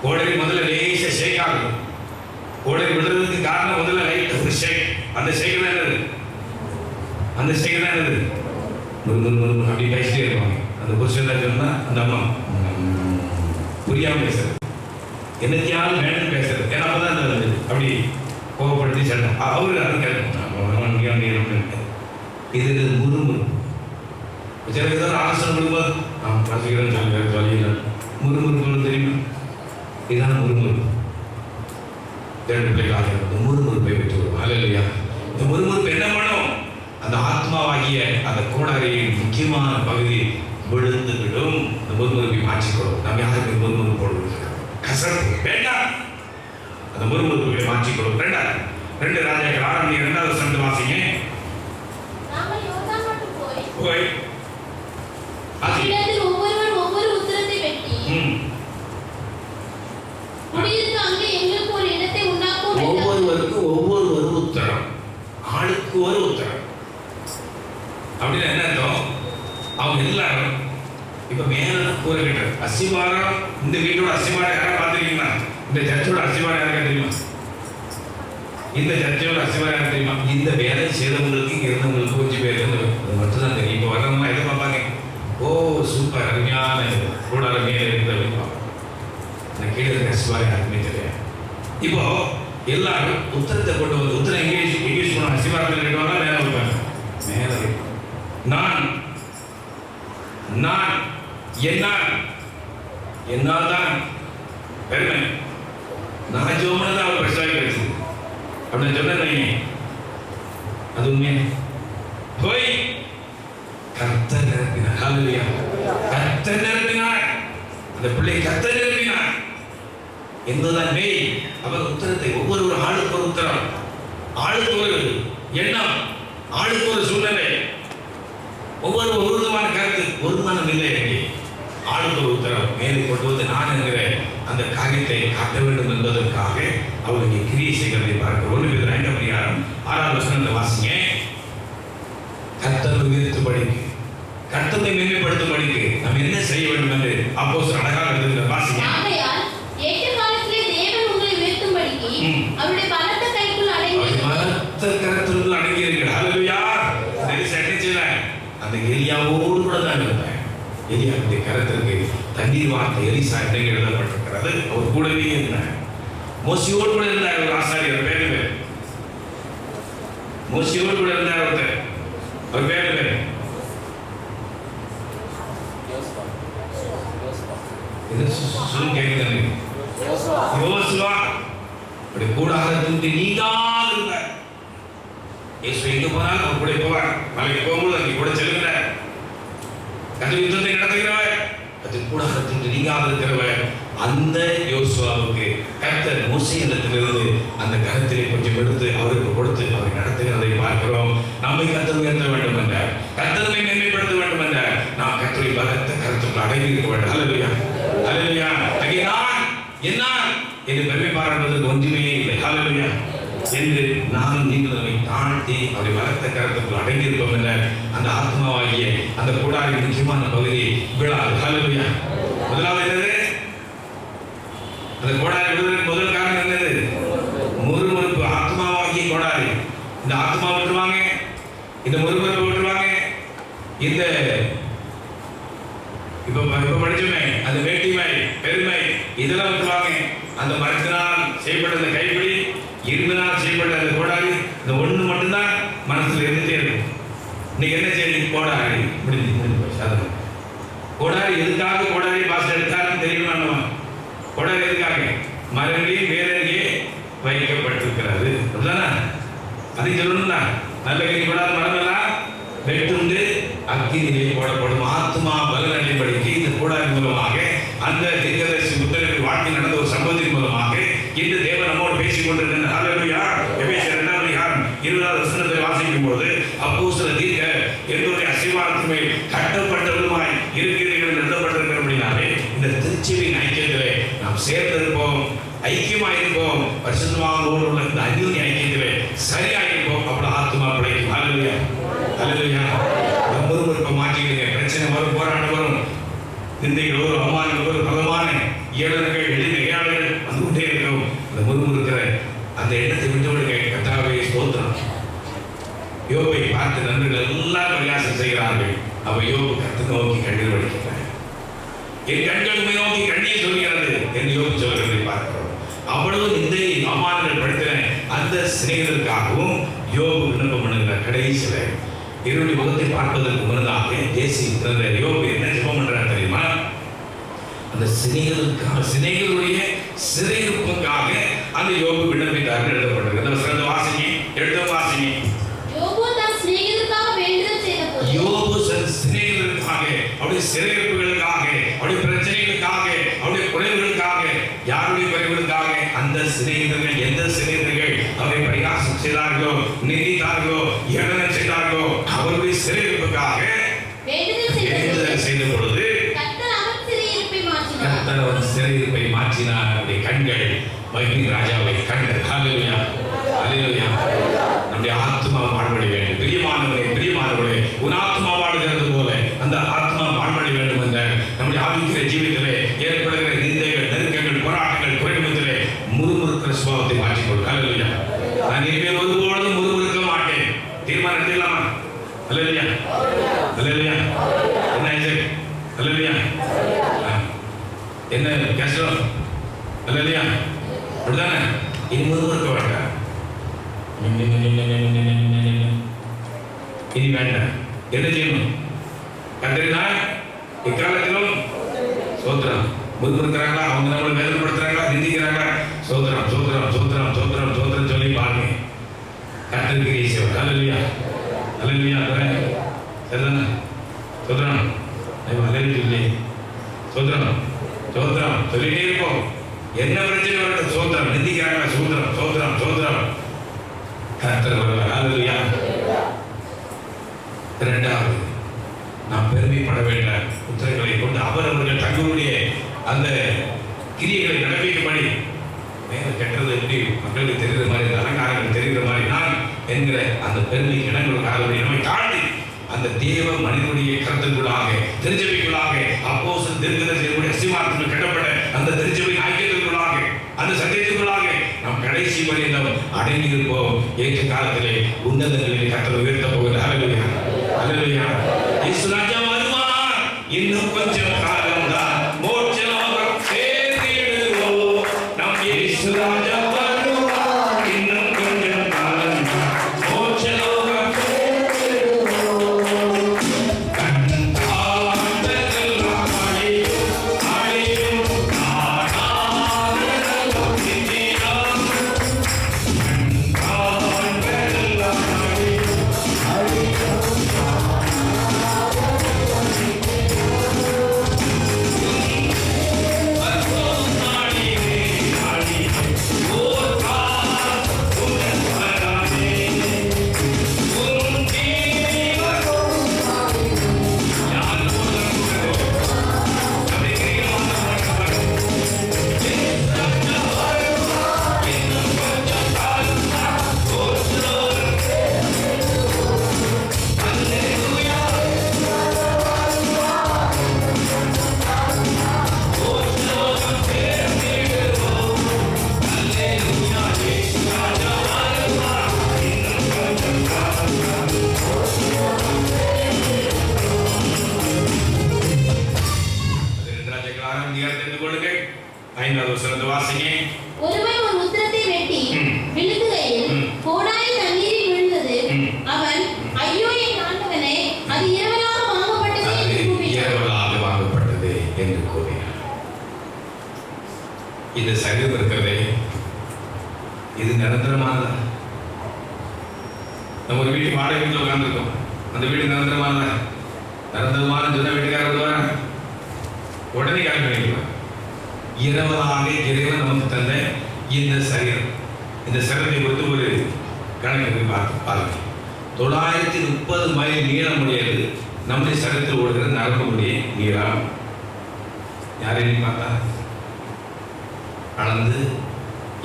கோடரி முதல்ல லேசாக ஷேக் ஆகுது. கோடரி விடுறதுக்கு காரணம் முதல்ல லைட் ஒரு ஷேக். அந்த ஷேக் தான் என்னது? அப்படி பேசிட்டே இருப்பாங்க. அந்த புருஷன் சொன்னா அந்த அம்மா புரியாமல் பேசுறது, என்னத்தையாவது வேணும்னு பேசுறது. ஏன்னா அப்பதான் அந்த அப்படி கோவப்படுத்தி சண்டை அவரு அது இது முறுமுறுப்பு. சிலருக்கு தான் ஆலோசனை கொடுக்கும்போது நான் பசிக்கிறேன்னு சொல்லுங்க வழியில் முறுமுறுப்பு தெரியுமா? இதுதான் முறுமுறுப்பு. 2 பிள்ளைகள் ஆகிறது முறுமுறுப்பை பெற்று வரும். அல்லையா? இந்த முறுமுறுப்பு என்ன பண்ணும்? அந்த ஆத்மாவாகிய அந்த கோடாரியின் முக்கியமான பகுதி விழுந்து விடும். இந்த முறுமுறுப்பை மாற்றிக்கொள்ளும். நம்ம யாருக்கு முறுமுறுப்பு போடுவது கசப்பு வேண்டாம். அந்த முறுமுறுப்புகளை மாற்றிக்கொள்ளும். 2 ராஜாக்கள் 6:2 வசனத்தை வாசிங்க. போய் ஒவ்வொரு உத்தரத்தை வெட்டி குடியிருக்க அங்கே எங்களுக்கு ஒரு இடத்தை உண்டாக்கும். ஒவ்வொருவருக்கும் ஒவ்வொரு உத்தரம், ஆளுக்கு ஒரு உத்தரம். அப்படின்னு என்ன அர்த்தம்? அவங்க எல்லாரும் இப்ப மேல கூற கேட்டார் அசிவாரம். இந்த வீட்டோட அசிவாரம் யாரா பார்த்துருக்கீங்களா? இந்த சர்ச்சோட அசிவாரம் யாருக்கா தெரியுமா? இந்த சர்ச்சோட அசிவாரம் யாரும் தெரியுமா? இந்த வேலை செய்தவங்களுக்கு இங்க இருந்தவங்களுக்கு கொஞ்சம் பேர் அது மட்டும் தான் தெரியும். இப்போ வரவங்க எதை பார்ப்பாங்க? ஓ சூப்பர் அருமையான கூடார மேல இருந்த கீழே இருக்க அசிவாரம் யாருக்குமே தெரியாது. இப்போ எல்லாரும் உத்தரத்தை கொண்டு வந்து உத்தரம் இங்கிலீஷ் பண்ணுவாங்க. அசிவாரத்தில் கேட்டுவாங்க மேல வைப்பாங்க. மேல வைப்பாங்க. நான் என்னால் தான் பெருமை. நான் ஜோமனதான் அவர் பெருசாக கிடைச்சது அப்படின்னு சொன்னீங்க. அது உண்மையா? போய் கர்த்தர் நிரப்பினார். ஹல்லேலூயா. கர்த்தர் நிரப்பினார். அந்த பிள்ளை கர்த்தர் நிரப்பினார் என்பதுதான் மெய். அவர் உத்தரத்தை ஒவ்வொரு ஆளுக்கு ஒரு உத்தரம், ஆளுக்கு ஒரு எண்ணம், ஆளுக்கு ஒரு சூழ்நிலை, ஒவ்வொரு விதமான கருத்து, ஒரு மனம் இல்லை. ஆளுக்கு ஒரு உத்தரவு மேலே கொண்டு வந்து நான் என்கிற அந்த காரியத்தை காட்ட வேண்டும் என்பதற்காக அவருக்கு கிரியை செய்கிறதை பார்க்கிறோம். 1 Peter 5:6 வாசிங்க. கர்த்தரை உயர்த்தும்படிக்கு, கர்த்தரை மேன்மைப்படுத்தும்படிக்கு நாம் என்ன செய்ய வேண்டும் என்று அப்போஸ்தலர் அழகாக எழுதுகிறார். வாசிங்க. ஆகையால் ஏற்ற காலத்திலே தேவன் உங்களை உயர்த்தும்படிக்கு அவருடைய பலத்த கைக்குள் அடங்கியிருக்கிறார். ஹல்லேலூயா. அந்த எலியாவோடு கூட தான் இருந்தார். எலியாவுடைய கரத்திற்கு தண்ணீர் வார்த்தை எலிசா என்று எழுதப்பட்டிருக்கிறது. அவர் கூடவே இருந்தார். மோசையோடு கூட இருந்தார். ஒரு ஆசாரியர் பேரு மோசையோடு கூட இருந்தார். அவர் பேரு யோசுவா. அப்படி கூடாரத்திற்கு நீங்காது இருந்தார். இயேசு எங்க போனாலும் அவர் கூட போவார். மலைக்கு போகும்போது அங்கே கூட செல்கிறார். கர்த்தர் யுத்தத்தை நடத்துகிறவர், கர்த்தர் கூடாரத்திற்கு நீங்காது இருக்கிறவர். அந்த யோசுவாவுக்கு கர்த்தர் மோசேயிடத்திலிருந்து அந்த கரத்திலே கொஞ்சம் எடுத்து அவருக்கு கொடுத்து அவரை நடத்துகிறதை பார்க்கிறோம். நம்மை கர்த்தர் உயர்த்த வேண்டும் என்றார், கர்த்தரை மேன்மைப்படுத்த வேண்டும் என்றார். நாம் கர்த்தரை பலத்த கருத்துக்கள் அடங்கி இருக்க வேண்டும். ஹல்லேலூயா, ஹல்லேலூயா. அங்கே நான் என்ன என்று பெருமை பாராட்டுவதற்கு ஒன்றுமே இல்லை. ஹல்லேலூயா என்று நானும் நீங்கள் நம்மை தாழ்த்தி அவரை பலத்த கருத்துக்கள் அடங்கி இருப்போம் என்ற அந்த ஆத்மாவாகிய அந்த கூடாரின் முக்கியமான பகுதி விழாது. ஹல்லேலூயா. முதலாவது என்னது? அந்த கோடாரி விடுவதற்கு முதல் காரணம் என்னது? முறுமுறுப்பு. ஆத்மாவாகிய கோடாரி. இந்த ஆத்மா விட்டுருவாங்க, இந்த முறுமுறுப்பை விட்டுருவாங்க. இந்த இப்ப படிச்சுமே அந்த வேட்டிமை, பெருமை இதெல்லாம் விட்டுருவாங்க. அந்த மரத்தினால் செய்யப்பட்ட அந்த கைப்பிடி, இரும்பினால் செய்யப்பட்ட அந்த கோடாரி, இந்த ஒண்ணு மட்டும்தான் மனசுல இருந்துட்டே இருக்கும். இன்னைக்கு என்ன செய்யுது? கோடாரி முடிஞ்சு சாதனை. கோடாரி எதுக்காக கோடாரி பாசம் எடுத்தாலும் தெரியுமா? கோடாரி எதுக்காக? மரங்களில் வேறே வைக்கப்பட்டிருக்கிறது. அப்படிதானே? அதையும் சொல்லணும்னா நல்ல கை போடாத மரம் எல்லாம் வெட்டுண்டு அக்கினியிலே போடப்படும். ஆத்மா பலனடைபடிக்கு இந்த கூடாரி மூலமாக அந்த தீர்க்கதரிசி புத்தகத்தில் வாழ்க்கை நடந்த ஒரு சம்பவத்தின் மூலமாக இன்று தேவன் நம்மோடு பேசிக் கொண்டிருக்கிறார். ஹல்லேலூயா. எபேசியர் 2:20 வாசிக்கும் போது அப்போஸ்தலர் தீர்க்க என்னுடைய அசிவாரத்தின் மேல் கட்டப்பட்டவருமாய் இருக்கிறீர்கள் என்று எழுதப்பட்டிருக்கிறபடினாலே இந்த திருச்சபையின் ஐக்கியத்திலே நாம் சேர்ந்திருப்போம், ஐக்கியமாயிருப்போம். பரிசுத்தவான்களோடு உள்ள இந்த அந்யோன்ய ஐக்கியத்திலே சரியாயிருப்போம். அப்படி ஆத்மா பிழைக்கும். ஹல்லேலூயா, ஹல்லேலூயா. முறுமுறுப்பை மாற்றிக்கிறீங்க. பிரச்சனை வரும், போராட்டம் வரும், நிந்தைகள் வரும், அவமானங்கள் வரும், பலமான ஏழர்கள் எளிமையாளர்கள் வந்து கொண்டே இருக்கும். அந்த முறுமுறுக்கிற அந்த எண்ணத்தை விட்டு விடுங்க. கர்த்தாவே ஸ்தோத்திரம். யோபை பார்த்து நண்பர்கள் எல்லாம் பரியாசம் செய்கிறார்கள். அவ யோபு கர்த்தரை நோக்கி கண்ணீர் வடிக்கிறார். என் கண்கள் உம்மை நோக்கி கண்ணீர் சொல்கிறது என்று யோபு சொல்கிறதை பார்க்கிறோம். அவ்வளவு நிந்தை அவமானங்கள் படுத்தின அந்த சிநேகிதருக்காகவும் யோபு விண்ணப்பம் பண்ணுகிறார். கடைசியில இருவருடைய முகத்தை பார்ப்பதற்கு முன்னதாக யோபு என்ன ஜெபம் பண்றார் தெரியுமா? அந்த சிநேகிதருடைய சிறையிருப்புக்காக அந்த யோபு விண்ணப்பித்தார்கள் எழுதப்பட்டிருக்கிறது. சிறந்த வாசிங்க, எழுத வாசிங்க. யோபு சிநேகிதருக்காக, அவருடைய சிறையிருப்புகளுக்காக, அவருடைய பிரச்சனைகளுக்காக, அவருடைய குறைவுகளுக்காக, யாருடைய குறைவுகளுக்காக? அந்த சிநேகிதர்கள் எந்த சிநேகிதர்கள் அவரை பரிகாசம் செய்தார்களோ, நிந்தித்தார்களோ, ஏளனம் செய்தார்களோ, அவருடைய சிறையிருப்புக்காக வேண்டுதல் செய்த பொழுது கர்த்தர் அவர் சிறையிருப்பை மாற்றினார். அவருடைய கண்கள் வைப்பின் ராஜாவை கண்டது. ஹல்லேலூயா, ஹல்லேலூயா. நம்முடைய ஆத்மா வாழ்வடைய வேண்டும். பிரியமானவர்களே, உன் ஆத்மா வாழ்கிறது போல அந்த ஆத்மா வாழ்வடைய வேண்டும் என்ற நம்முடைய ஆவிக்கிற ஜீவிதத்திலே ஏற்படுகிற நிந்தைகள், நெருக்கங்கள், போராட்டங்கள், குறைவுகளிலே முறுமுறுக்கிற சுபாவத்தை மாற்றிக்கொள். ஹல்லேலூயா. நான் இனிமேல் ஒருபொழுதும் முறுமுறுக்க மாட்டேன். தீர்மானம் எடுத்துக்கலாமா? ஹல்லேலூயா, ஹல்லேலூயா. என்ன ஆச்சு? ஹல்லேலூயா. என்ன கஷ்டம்? ஹல்லேலூயா. அப்படிதானே? இனி முறுமுறுக்க வேண்டாம். இனி வேண்டாம். என்ன செய்யணும்? கர்த்தரினால் எக்காலத்திலும் சோத்திரம். முறுமுறுக்கிறாங்களா? அவங்க நம்மளை வேதனைப்படுத்துறாங்களா? நிந்திக்கிறாங்களா? சோத்திரம், சோத்திரம், சோத்திரம், சோத்திரம், சோத்திரம் சொல்லி பாருங்க. கர்த்தருக்கு ஈஸியா. ஹல்லேலூயா, ஹல்லேலூயா. சரிதானே? சோத்திரம். ஹல்லேலூயா. சோத்திரம், சோத்திரம் சொல்லிட்டே இருப்போம். என்ன பிரச்சனை வரட்டும் சோத்திரம். நிந்திக்கிறாங்களா? சோத்திரம், சோத்திரம், சோத்திரம். கர்த்தர் வருவார். ஹல்லேலூயா. இரண்டாவது, நாம் பெருமைப்பட வேண்ட புத்தகங்களை கொண்டு அவரவர்கள் தங்களுடைய அந்த கிரியைகளை நடப்பிக்கும்படி மேல கெட்டது எப்படி மக்களுக்கு தெரிகிற மாதிரி, இந்த அலங்காரங்கள் தெரிகிற மாதிரி நான் என்கிற அந்த பெருமை இடங்களுக்காக நம்மை தாண்டி அந்த தேவ மனிதனுடைய கருத்துக்குள்ளாக திருச்சபைக்குள்ளாக அப்போஸ்தலர் தீர்க்கதரிசிகளுடைய அஸ்திவாரத்தில் கட்டப்பட்ட அந்த திருச்சபை ஐக்கியத்திற்குள்ளாக அந்த சத்தியத்துக்குள்ளாக நாம் கடைசி வரையிலும் அடங்கி இருப்போம். ஏற்ற காலத்திலே உன்னதங்களில் கர்த்தர் உயர்த்த போகிற ஹல்லேலூயா ஹல்லேலூயா. இயேசு ராஜா வருவார், இன்னும் கொஞ்சம் காலம் தான் மோட்ச லோகம் சேர்ந்திடுவோம். நம் இயேசு ராஜா வருவார், இன்னும் கொஞ்சம் காலம் தான் மோட்ச லோகம் சேர்ந்திடுவோம். கண்காண்டதெல்லாம் அழியும், அழியும், காணாததெல்லாம் நித்தியம். கண்காண்டதெல்லாம் அழியும், அழியும், ஐந்தாவது வசனத்தை வாசிங்க. ஒருவன் ஒரு உத்திரத்தை வெட்டி விழுங்குகையில் கோடாரி தண்ணீரில் விழுந்தது. அவன், ஐயோ என் ஆண்டவனே, அது இரவலாக வாங்கப்பட்டது என்று கூறினான். இரவலாக வாங்கப்பட்டது என்று கூறினார். இந்த சரீரம் இருக்கிறதே, இது நிரந்தரமானதா? நம்ம ஒரு வீட்டு வாடகை வீட்டில் உட்கார்ந்துருக்கோம். அந்த வீடு நிரந்தரமானதா? நிரந்தரமான சொன்ன வீட்டுக்காரர் விடுவாரா? உடனே காரணம் பண்ணிடுவார். இரவலாக இறைவன் நமக்கு தந்த இந்த சரீரம், இந்த சரீரத்தை குறித்து ஒரு கணக்கு பாருங்க. 930 மைல் நீளமுடையது நம்முடைய சரீரத்தில் ஓடுகிற நரம்புடைய நீளம். யாரையும் பார்த்தா அளந்து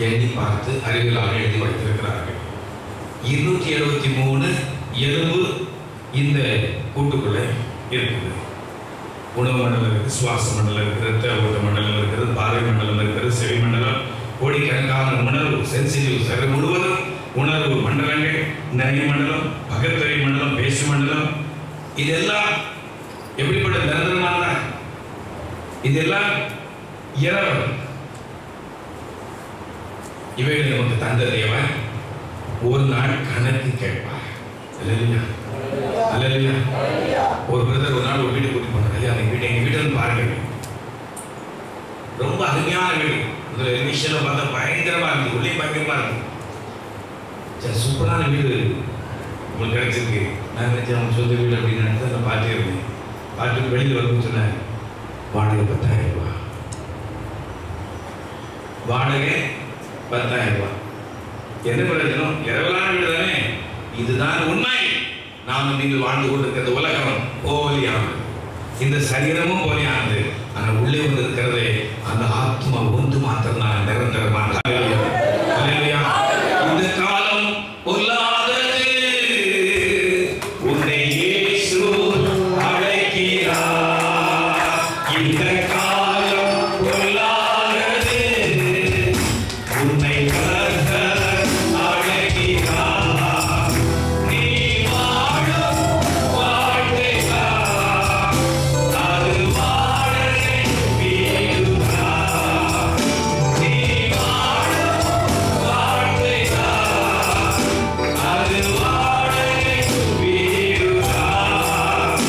எண்ணி பார்த்து அறிவியலாக எழுதி வைத்திருக்கிறார்கள். 273 எலும்பு இந்த கூட்டுக்குள்ளே இருக்குது. உணவு மண்டலம் இருக்குது, சுவாச மண்டலம் இருக்குது, ரத்த ஓட்ட மண்டலம் இருக்கிறது, பார்வை மண்டலம் இருக்கிறது, செவி மண்டலம், கோடிக்கணக்கான உணர்வு சென்சிட்டிவ் சரீரம் முழுவதும் உணர்வு மண்டலங்கள், நரம்பு மண்டலம், பகத்தறி மண்டலம், பேசு மண்டலம், இதெல்லாம் எப்படிப்பட்ட நிரந்தரமான, இதெல்லாம் இரவு. இவைகளை நமக்கு தந்த தேவன் ஒரு நாள் கணக்கு கேட்பார். அல்லேலூயா அல்லேலூயா. ஒரு பிரதர் ஒரு நாள் ஒரு வீடு கூட்டி போனார். ஐயா, எங்க வீட்டை வந்து பாருங்க, ரொம்ப அருமையான வீடு. முதல்ல விஷயம் பார்த்தா பயங்கரமா இருக்கு, உள்ளே பயங்கரமா இருக்கு. சரி, சூப்பரான வீடு உங்களுக்கு கிடைச்சிருக்கு. நான் நினைச்சேன் அவங்க சொந்த வீடு அப்படின்னு நினைச்சு நான் பார்த்துட்டு இருந்தேன். பார்த்துட்டு வெளியில் வரும்னு சொன்னேன், வாடகை 10,000 ரூபாய். வாடகை 10,000 ரூபாய். என்ன பிரயோஜனம்? இரவலான வீடு தானே. இதுதான் உண்மை. நாமும் நீங்கள் வாழ்ந்து கொண்டிருக்கிற உலகம் போலியானது, இந்த சரீரமும் போலியானது. ஆனால் உள்ளே வந்து இருக்கிறது அந்த ஆத்மா ஒன்று மாத்திரம் தான் நிரந்தரமான. இந்த காலம் பொல்லாதது, உன்னை இயேசு அழைக்கிறார். இந்த காலம் பொல்லாதது, உன்னை கர்த்தர் அழைக்கிறார். நீ வாழும் வாழ்க்கைதான், அது வாழை வீடுதான். நீ வாழும் வாழ்க்கைதான், அது வாழை வீடுதான்.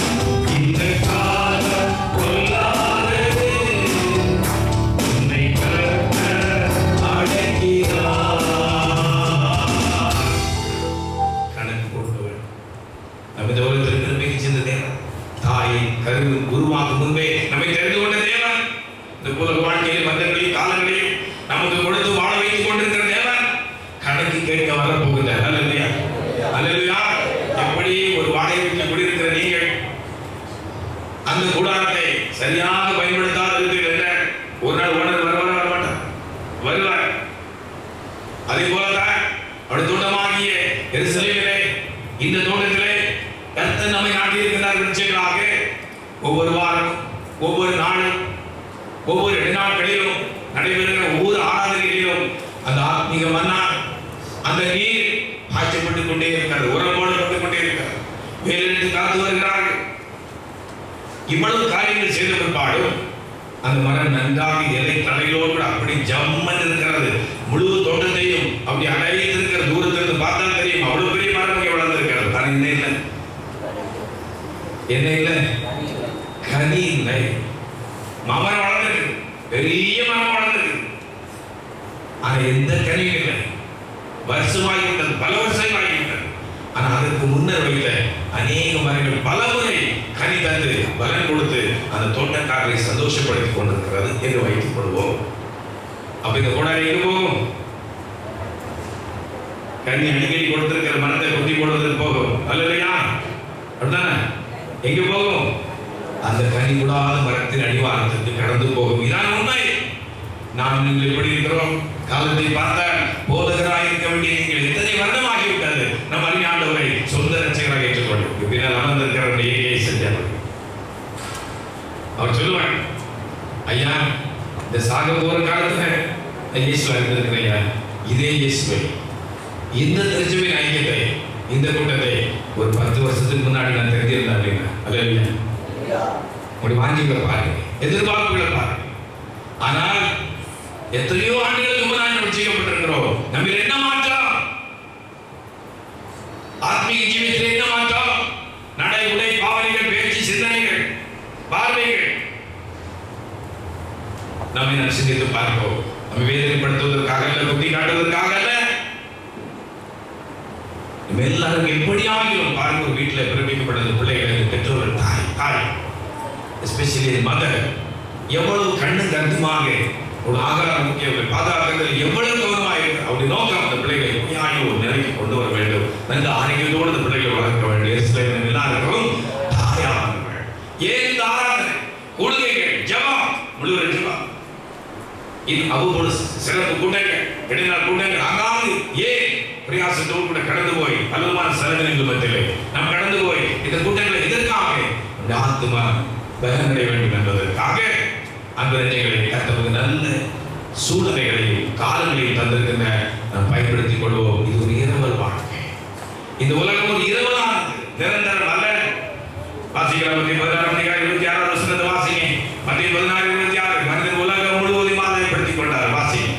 இந்த காலம் பொல்லாதது, உன்னை கர்த்தர் அழைக்கிறார். கணக்கு போட்டவன் நம்ம இந்த உலகத்தில் நிரம்பிக்கு சென்ற தேவன், தாயை கருவு உருவாக்கும் முன்பே நம்மை தெரிந்து கொண்ட தேவன், இந்த உலக வாழ்க்கையில் வந்தங்களையும் காலங்களையும் நமக்கு கொடுத்து வாழ வைத்துக் கொண்டிருக்கிற தேவன் கணக்கு கேட்க வரப்போகிறார். அல்லேலூயா அல்லேலூயா. எப்படி ஒரு வாடகை வீட்டில் குடியிருக்கிற நீங்கள் அந்த கூடாரத்தை சரியாக பயன்படுத்தாத இருக்கிறீர்கள், ஒரு நாள் ஓனர் வருவார், வரமாட்டார், வருவார். ஒவ்வொரு வாரம், ஒவ்வொரு நாளும், ஒவ்வொரு நாட்களிலும் நடைபெறுகிற ஒவ்வொரு ஆராதனைகளிலும் அந்த ஆத்மீக மன்னா, அந்த நீர் பாய்ச்சப்பட்டுக் கொண்டே இருக்கிறது, உரம் போடப்பட்டுக் கொண்டே இருக்கிறது. வேலிருந்து காத்து வருகிறார்கள். இவ்வளவு காரியங்கள் செய்த பிற்பாடும் அந்த மரம் நன்றாக இலை தலையோடு கூட அப்படி ஜம்மன் இருக்கிறது. முழு தோட்டத்தையும் அப்படி அடைத்திருக்கிற தூரத்திலிருந்து பார்த்தா தெரியும் அவ்வளவு பெரிய மரம் இங்கே வளர்ந்திருக்கிறது. ஆனா என்ன இல்லை, என்ன இல்லை, கனி இல்லை. மரம் வளர்ந்துருக்கு, பெரிய மரம் வளர்ந்துருக்கு, ஆனா எந்த கனியும் இல்லை. வருஷமாகிவிட்டது, பல வருஷம் ஆகிவிட்டது. ஆனா அதற்கு முன்னர் வைத்த அநேக மரங்கள் பல முறை கனி தந்து பலன் கொடுத்து அந்த தோட்டக்காரரை சந்தோஷப்படுத்திக் கொண்டிருக்கிறது என்று வைத்துக் கொள்வோம். அப்ப இந்த கோடாரி எங்க போகும்? கனி அடிக்கடி கொடுத்திருக்கிற மரத்தை கொத்தி போடுவதற்கு போகும் அல்லையா? அப்படித்தானே? எங்க போகும்? அந்த கனி கூடாத மரத்தின் அடிவாரத்திற்கு கடந்து போகும். இதான் உண்மை. நாம் நீங்கள் எப்படி இருக்கிறோம்? காலத்தை பார்த்தால் போதகராக இருக்க வேண்டிய நீங்கள் எத்தனை வருடமாகிவிட்டது நம் அறிஞாண்டவரை சொந்த ரட்சகராக ஏற்றுக்கொண்டு பின்னால் அமர்ந்திருக்கிறவருடைய ஏகையை செஞ்சார்கள். அவர் சொல்லுவாங்க, ஐயா இந்த சாக போற காலத்துல இயேசுவா இருந்திருக்கிற ஐயா, இதே இயேசுவை, இந்த திருச்சபையின் ஐக்கியத்தை, இந்த கூட்டத்தை ஒரு 10 வருஷத்துக்கு முன்னாடி நான் தெரிஞ்சிருந்தேன் அப்படின்னா அல்ல, அப்படி வாங்கிக்கிற பாருங்க, எதிர்பார்ப்புகளை பாருங்க. ஆனால் எத்தனையோ ஆண்டுகளுக்கு முன்னாடி ரட்சிக்கப்பட்டிருக்கிறோம். நம்ம என்ன மாற்றம்? ஆத்மீக ஜீவிதத்தில் என்ன மாற்றம்? நடை, உடை, பாவனைகள், பேச்சு, சிந்தனைகள், பார்வைகள். நம்மை நான் சிந்தித்து பார்ப்போம். நம்ம வேதனைப்படுத்துவதற்காக அல்ல, குத்தி காட்டுவதற்காக அல்ல. நம்ம எல்லாரும் எப்படியாகிலும் பாருங்க, ஒரு வீட்டில் பிறப்பிக்கப்பட்டது பிள்ளைகளுக்கு பெற்றோர்கள் தாய் எஸ்பெஷலி மதர் எவ்வளவு கண்ணு கருத்துமாக ஒரு ஆகாரம் முக்கியம் பாதுகாக்கிறது எவ்வளவு கவனமாக இருக்கு. அப்படி நோக்கம் அந்த பிள்ளைகளை எப்படியாக ஒரு நிலைக்கு கொண்டு வர வேண்டும், நல்ல ஆரோக்கியத்தோடு அந்த பிள்ளைகளை வளர்க்க வேண்டும். எல்லாருக்கும் தாயானவர்கள். ஏன் இந்த ஆராதனை, கொள்கைகள், ஜபம், முழு ஜபம், இது அவ்வளவு சிறப்பு கூட்டங்கள், இடைநாள் கூட்டங்கள் ஆங்காங்கு ஏன் பிரயாசத்தோடு கூட கடந்து போய் பலமான செலவினங்கள் மத்தியிலே நாம் கடந்து போய் இந்த கூட்டங்களை எதற்காக இந்த ஆத்மா பலனடைய வேண்டும் என்பதற்காக அந்த நிலைகளை கத்தவது நல்ல சூழ்நிலைகளையும் காலங்களையும் தந்திருக்கின்ற நாம் பயன்படுத்திக் கொள்வோம். இது ஒரு இரவல் வாழ்க்கை. இந்த உலகம் ஒரு இரவலானது, நிரந்தரம் அல்ல. வாசிக்கலாம் மத்திய 16:26 வசனத்தை வாசிங்க. மத்திய 16:26 மனிதன் உலகம் முழுவதும் ஆதாயப்படுத்திக் கொண்டார். வாசிங்க.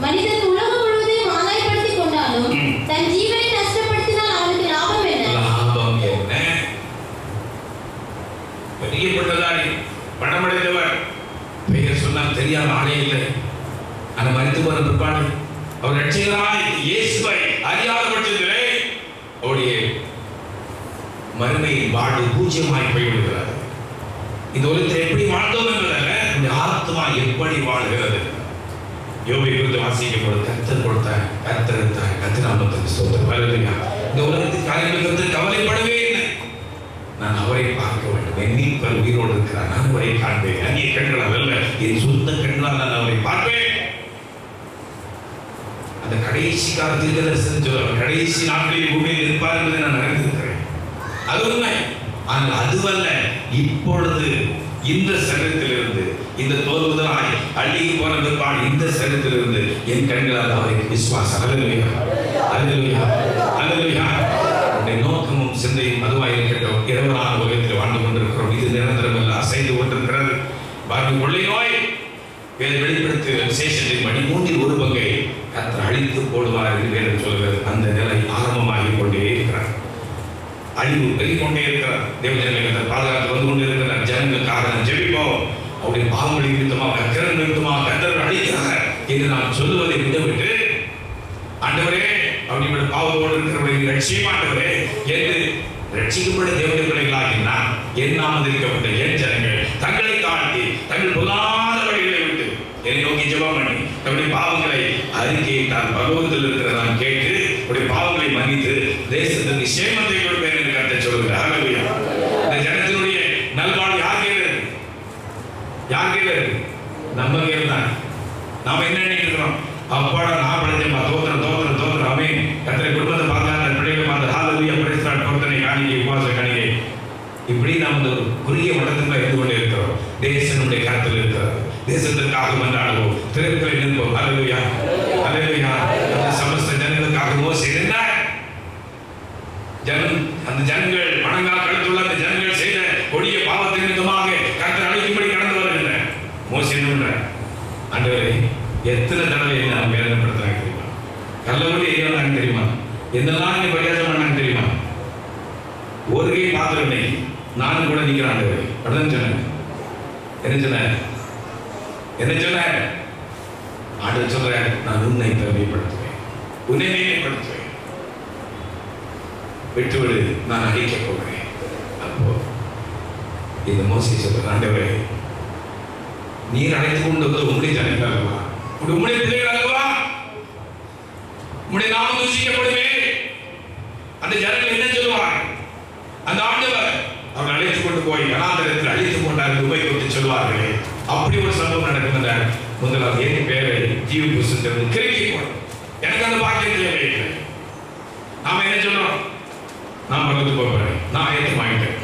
மனிதன் உலகம் முழுவதும் ஆதாயப்படுத்திக் கொண்டாலும் தன் ஜீவனை நஷ்டப்படுத்தினால் அவனுக்கு லாபம் என்ன? லாபம் என்ன? பெரிய பட்டதாரி, பணமடைந்தவர், பெயர் சொன்னால் தெரியாத ஆளே இல்லை. அந்த மரித்து போன பிற்பாடு அவர் ரட்சகராய் இயேசுவை அறியாத பட்சத்திலே அவருடைய மறுமையின் வாழ்வு பூஜ்யமாய் போய்விடுகிறார். இந்த உலகத்தில் எப்படி வாழ்ந்தோம் என்பதல்ல, இந்த ஆத்மா எப்படி வாழ்கிறது. யோபை குறித்து வாசிக்கும் போது கர்த்தர் கொடுத்தார், கர்த்தர் எடுத்தார், கர்த்தராமத்துக்கு ஸ்தோத்திரம். ஹல்லேலூயா. இந்த உலகத்தின் காரியங்களை குறித்து கவலைப்படவே இல்லை. நான் அவரை பார்க்க வேண்டும். என் மீட்பர் உயிரோடு இருக்கிறார், நான் அவரை காண்பேன். அந்நிய கண்களால் அல்ல, என் சொந்த கண்களால் நான் அவரை பார்ப்பேன். அந்த கடைசி காலத்தில் கடைசி நாட்களில் பூமியில் இருப்பார் என்பதை நான் அறிந்திருக்கிறேன். அது உண்மை. ஆனால் அதுவல்ல, இப்பொழுது இந்த சரீரத்திலிருந்து, இந்த தோல்வதாய் அள்ளிக்கு போன பிற்பாடு இந்த சரீரத்திலிருந்து என் கண்களால் அவரை விசுவாசம். ஹல்லேலூயா, ஹல்லேலூயா, ஹல்லேலூயா. நோக்கமும் சிந்தையும் அதுவாக இருக்கட்டும். இரவலான உலகத்தில் வாழ்ந்து கொண்டிருக்கிறோம். இது நிரந்தரம் அல்ல, அசைந்து கொண்டிருக்கிறது. பாருங்க, கொள்ளை நோய் வெளிப்படுத்திய விசேஷத்தின் படி 1/3 கர்த்தர் அழித்து போடுவார் என்று வேதம் சொல்கிறது. அந்த நிலை ஆரம்பமாகிக் கொண்டே இருக்கிறார். அழிவு பெருகிக் கொண்டே இருக்கிறார். தேவஜனங்களை பாதுகாத்து வந்து கொண்டே இருக்கிறார். ஜனங்களுக்காக நான் ஜெபிப்போம். அவருடைய பாவங்களை நிமித்தமாக, அக்கிரம நிமித்தமாக கர்த்தர் அழிக்கிறார் என்று நான் சொல்லுவதை விட்டுவிட்டு, ஆண்டவரே அப்படிப்பட்ட பாவத்தோடு இருக்கிறவர்களை ரட்சியமாண்டவரே என்று ரட்சிக்கப்பட்ட தேவனுடைய பிள்ளைகளாகினார். எண்ணாமதிக்கப்பட்ட என் ஜனங்கள் தங்களை தாழ்த்தி தங்கள் பொல்லாத வழிகளை விட்டு என்னை நோக்கி ஜெபம் பண்ணி தன்னுடைய பாவங்களை அறிக்கையிட்டால் பகவத்தில் இருக்கிற நான் கேட்டு உடைய பாவங்களை மன்னித்து தேசத்துக்கு சேமத்தை கொடுப்பேன் என்று கர்த்தர் சொல்கிறார். ஹல்லேலூயா. இந்த ஜனத்தினுடைய நல்வாழ்வு யார் கையில் இருக்கு? யார் கையில் இருக்கு? நம்ம கையில் தான். நாம என்ன நினைக்கிறோம்? அப்பாடா நான் படைச்சேன், தோத்திரம் தோத்திரம் தோத்திரம், ஆமென். கர்த்தரை குடும்பத்தை பார்த்தாங்க, பிள்ளைகளை பார்த்து ஹல்லேலூயா, பிரைஸ் தி லார்ட், பொருத்தனை காணிக்கை, உபவாச காணிக்கை, இப்படி நாம் இந்த ஒரு குறுகிய மட்டத்தில் இருந்து கொண்டே இருக்கிறோம். தேசம் நம்முடைய கருத்தில் இருக்கிறது. தேசத்திற்காக மன்றாடுவோம், திரைகளை நிற்போம். அல்லேலூயா, அல்லேலூயா. அந்த சமஸ்த ஜனங்களுக்காக மோசே இருந்தார். அந்த ஜனங்கள் மணங்கால் கழுத்துள்ள அந்த ஜனங்கள் செய்த கொடிய பாவத்தின் நிமித்தமாக கர்த்தர் அழைக்கும்படி கடந்து வருகின்ற மோசே என்ன பண்றார்? ஆண்டவரே, எத்தனை தடவை என்ன நாம் வேதனைப்படுத்துறாங்க தெரியுமா? கல்லவழி எரியாதாங்க தெரியுமா? என்னெல்லாம் நீ பரியாசம் பண்ணாங்க தெரியுமா? ஒரு கை பாத்திரமே நானும் கூட நிற்கிறேன் ஆண்டவரே. அப்படிதான் சொன்னேன். என்ன சொன்ன? ஆண்டவர் சொல்ற, நான் உன்னை பெருமைப்படுத்துவேன், உன்னை மேன்மைப்படுத்துவேன், விட்டுவிடு, நான் அடிக்க போகிறேன். அப்போ இந்த மோசே சொல்ற, ஆண்டவரே, நீர் அழைத்துக் கொண்டு வந்து உங்களுடைய ஜனங்கள் அல்லவா, உங்களுடைய பிள்ளைகள் அல்லவா, உங்களுடைய நாமம் தூசிக்கப்படுமே. அந்த ஜனங்கள் என்ன சொல்லுவார்? அந்த ஆண்டவர் அவர்கள் அழைத்துக் கொண்டு போய் அனாதரத்தில் அழைத்துக் கொண்டார் உபை கொண்டு சொல்வார்களே. அப்படி ஒரு சம்பவம் நடக்கின்ற முதலாவது என் பேரை ஜீவ புஸ்தகத்தில் கிறுக்கி போடும். எனக்கு அந்த பாக்கியம் தேவையில்லை. நாம என்ன சொல்றோம்? நான் பக்கத்து போகிறேன், நான் ஏற்றமாயிட்டேன்,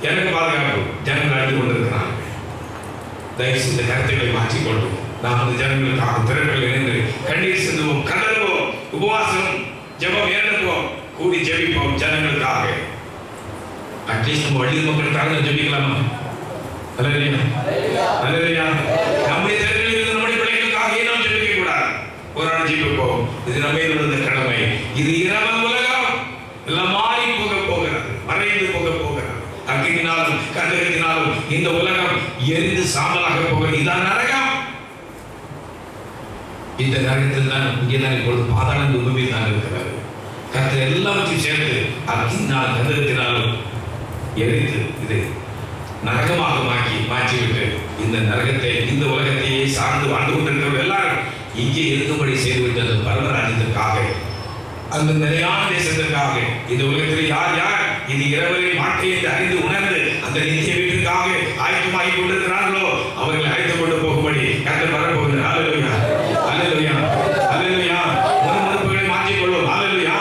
எனக்கு பாதுகாப்பு. ஜனங்கள் அழைத்து கொண்டிருக்கிறாங்க. தயவுசெய்து இந்த கருத்துக்களை மாற்றிக்கொண்டு நாம் அந்த ஜனங்களுக்காக திறன்கள் இணைந்து கண்ணீர் சிந்துவோம், கதறுவோம், உபவாசம் ஜெபம் ஏற்போம், கூடி ஜெபிப்போம் ஜனங்களுக்காக. அட்லீஸ்ட் நம்ம வள்ளி மக்களுக்காக ஜெபிக்கலாமா? அல்லேலூயா, அல்லேலூயா. நம்முடைய திறன்களில் இருந்து நம்முடைய பிள்ளைகளுக்காக ஏன் நாம் ஜெபிக்க கூடாது? ஒரு நாள் ஜெபிப்போம். இது நம்ம இருந்த கடமை. இது இரவு உலகம் எல்லாம் மாறி போகிறது, மறைந்து போகிறது. அக்கினாலும் கந்தகத்தினாலும் இந்த உலகம் எரிந்து சாம்பலாக போகிறது. இதான் நரகம். இந்த நரகத்தில் தான் இங்கே தான் இப்பொழுது பாதாள பூமியில் தான் இருக்கிறார். கர்த்தர் எல்லாவற்றையும் சேர்த்து அக்கினால் கந்தகத்தினாலும் எரித்து இது நரகமாக மாற்றிவிட்டு இந்த நரகத்தை, இந்த உலகத்தையே சார்ந்து வாழ்ந்து கொண்டிருக்கிறவர்கள் எல்லாரும் இங்கே இருக்கும்படி செய்துவிட்டு அந்த பரமராஜ்யத்திற்காக, அந்த நிலையான தேசத்திற்காக, இந்த உலகத்தில் யார் யார் இது இரவலின் வாழ்க்கை என்று அறிந்து உணர்ந்து அந்த நித்திய வீட்டுக்காக ஆயத்தமாகி கொண்டிருக்கிறார்களோ அவர்களை அழைத்துக் கொண்டு போகும்படி கர்த்தர் வரப்போகிறார். அல்லேலூயா, அல்லேலூயா, அல்லேலூயா. முறுமுறுப்புகளை மாற்றிக்கொள்வோம். அல்லேலூயா.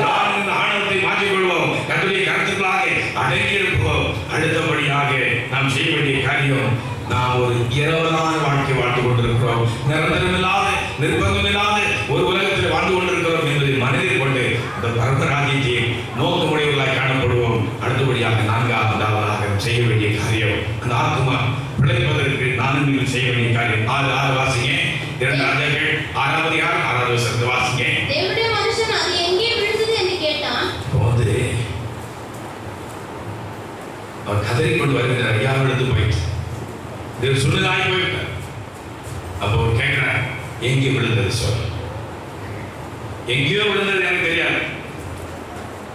நான் இந்த ஆணவத்தை மாற்றிக்கொள்வோம். கர்த்தருடைய கருத்துக்களாக அடங்கியிருப்போம். அடுத்தபடியாக நாம் செய்ய வேண்டிய காரியம், நாம் ஒரு இரவலான வாழ்க்கை வாழ்ந்து கொண்டிருக்கிறோம். நிரந்தரமில்லாத, நிர்பந்தமில்லாத ஒரு உலகத்தில் வாழ்ந்து கொண்டிருக்கிறோம் என்பதை மனதில் கொண்டு இந்த பரமராஜ்யத்தை நோக்கமுடையவர்களாய் காணப்படுவோம். அடுத்தபடியாக நான்காவதாக செய்ய வேண்டிய காரியம், அந்த ஆத்மா பிழைப்பதற்கு நானும் நீங்கள் செய்ய வேண்டிய காரியம். 6 வாசிங்க. 2 ராஜாக்கள் 6ஆம் அதிகாரம் 6வது வசனத்தை வாசிங்க. தேவனுடைய மனுஷன் அது எங்கே விழுந்தது என்று கேட்டான். போது அவர் கதறி கொண்டு வருகிறார். ஐயா விழுந்து போயிட்டு தேவ சொன்னதாகி போயிட்டார். அப்போ கேட்கிறார், எங்கே விழுந்தது சொல். எங்கேயோ விழுந்தது எனக்கு தெரியாது.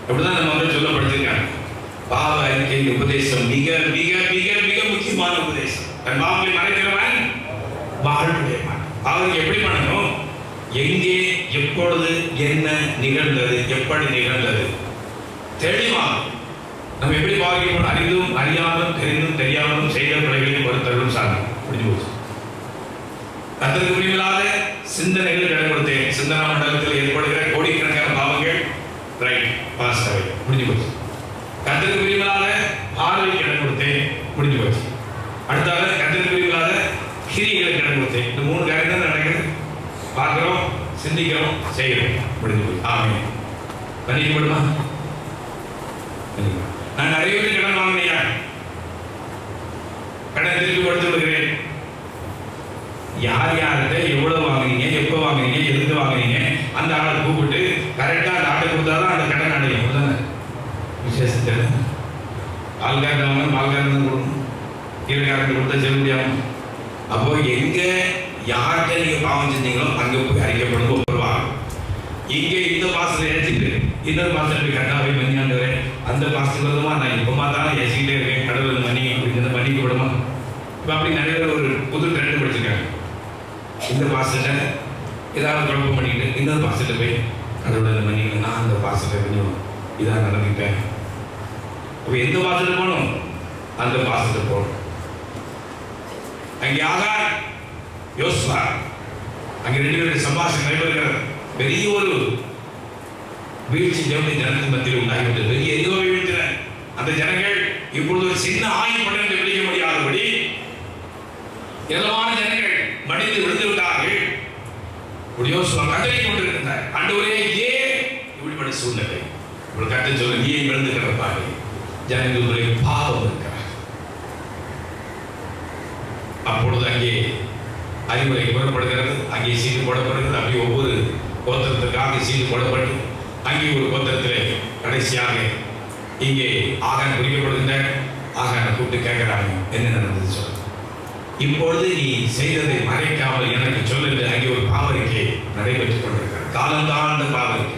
அப்படிதான் நம்ம வந்து சொல்லப்படுத்திருக்காங்க. பாவ அறிக்கை உபதேசம் மிக மிக மிக மிக முக்கியமான உபதேசம். தன் பாவங்களை மறைக்கிறவன் வாழ்வுடையவன். அவருக்கு எப்படி பண்ணணும்? எங்கே, எப்பொழுது, என்ன நிகழ்ந்தது, எப்படி நிகழ்ந்தது தெளிவாக. நம்ம எப்படி பாவிக்கப்படும்? அறிந்தும் அறியாமலும் தெரிந்தும் தெரியாமலும் செய்த பிள்ளைகளையும் பொறுத்தவர்களும் சார்ந்து முடிஞ்சு போச்சு. கர்த்தருக்கு பிரியமில்லாத சிந்தனைகள் இடம் கொடுத்தேன். சிந்தனா மண்டலத்தில் ஏற்படுகிற கோடிக்கணக்கான பாவங்கள் ரைட் பாஸ்ட் அவை முடிஞ்சு போச்சு. கர்த்தருக்கு பிரியமில்லாத பார்வைக்கு இடம் கொடுத்தேன், முடிஞ்சு போச்சு. அடுத்தாக கர்த்தருக்கு பிரியமில்லாத கிரியைகளுக்கு இடம் கொடுத்தேன். இந்த 3 காரியம் தான் நடக்குது. பார்க்கிறோம், சிந்திக்கிறோம், செய்கிறோம், முடிஞ்சு போச்சு. ஆமே. மன்னிக்கப்படுமா? நான் நிறைய பேர் கடன் வாங்கினியா, கடன் திருப்பி கொடுத்து விடுகிறேன். யார் யார்கிட்ட எவ்வளவு வாங்குறீங்க, எப்போ வாங்குறீங்க, எதுக்கு வாங்குறீங்க, அந்த ஆளை கூப்பிட்டு கரெக்டா அந்த ஆட்டை கொடுத்தாதான் அந்த கடன் அடையும். விசேஷத்தில் ஆள்காரன் வாங்க, பால்காரன் கொடுக்கணும், கீழ்காரன் கொடுத்தா செல்ல முடியாமல். அப்போ எங்க யார்கிட்ட நீங்க பாவம் செஞ்சீங்களோ அங்க போய் அறிக்கப்படும் ஒவ்வொருவாங்க. இங்கே இந்த பாசத்தை ஏற்றிட்டு இன்னொரு பாசத்தை கட்டாவே மன்னியாண்டவரே, அந்த பாசத்துக்கு வருமா நான் இப்பமா தான் ஏசிக்கிட்டே இருக்கேன், கடவுள் மன்னி அப்படிங்கிறத மன்னிக்கப்படுமா? இப்போ அப்படி நிறைய பேர் ஒரு புது ட்ரெண்ட் படிச்சிருக்காங்க. இந்த பாசத்தை ஏதாவது குழப்பம் பண்ணிக்கிட்டு இன்னொரு பாசத்தை போய் கடவுள் மன்னிக்கல, நான் அந்த பாசத்தை கொஞ்சம் இதாக நடந்துக்கிட்டேன். அப்போ எந்த பாசத்தை போகணும்? அந்த பாசத்தை போகணும். அங்கே ஆகார், யோசுவா, அங்கே 2 பேருடைய சம்பாஷணை நடைபெறுகிறது. பெரிய ஒரு வீழ்ச்சி தேவனுடைய ஜனத்தின் மத்தியில் உண்டாகிவிட்டது. பெரிய எரிகோவை வீழ்த்தின அந்த ஜனங்கள் இப்பொழுது ஒரு சின்ன ஆயுள் படம் விழிக்க முடியாதபடி ஏராளமான ஜனங்கள் மடிந்து விழுந்து விட்டார்கள். கதறி கொண்டிருக்கிறார். ஆண்டவரே, ஏன் இப்படிப்பட்ட சூழ்நிலை? ஒரு கதை சொல்ல, ஏன் விழுந்து கிடப்பார்கள்? ஜனங்களுடைய பாவம் இருக்கிறார். அப்பொழுது அங்கே அறிவுரை கூறப்படுகிறது. அங்கே சீட்டு போடப்படுகிறது. அப்படி ஒவ்வொரு கோத்திரத்திற்காக சீட்டு போடப்பட்டு அங்கே ஒரு கோத்திரத்திலே கடைசியாக இங்கே ஆகான் குறிக்கப்படுகின்ற ஆகானை கூப்பிட்டு கேட்கிறாங்க, என்ன நடந்தது சொல்ல. இப்பொழுது நீ செய்ததை மறைக்காமல் எனக்கு சொல்லுங்க. அங்கே ஒரு பாவரிக்கை நடைபெற்றுக் கொண்டிருக்கிறது. காலம் தாழ்ந்த பாவரிக்கை.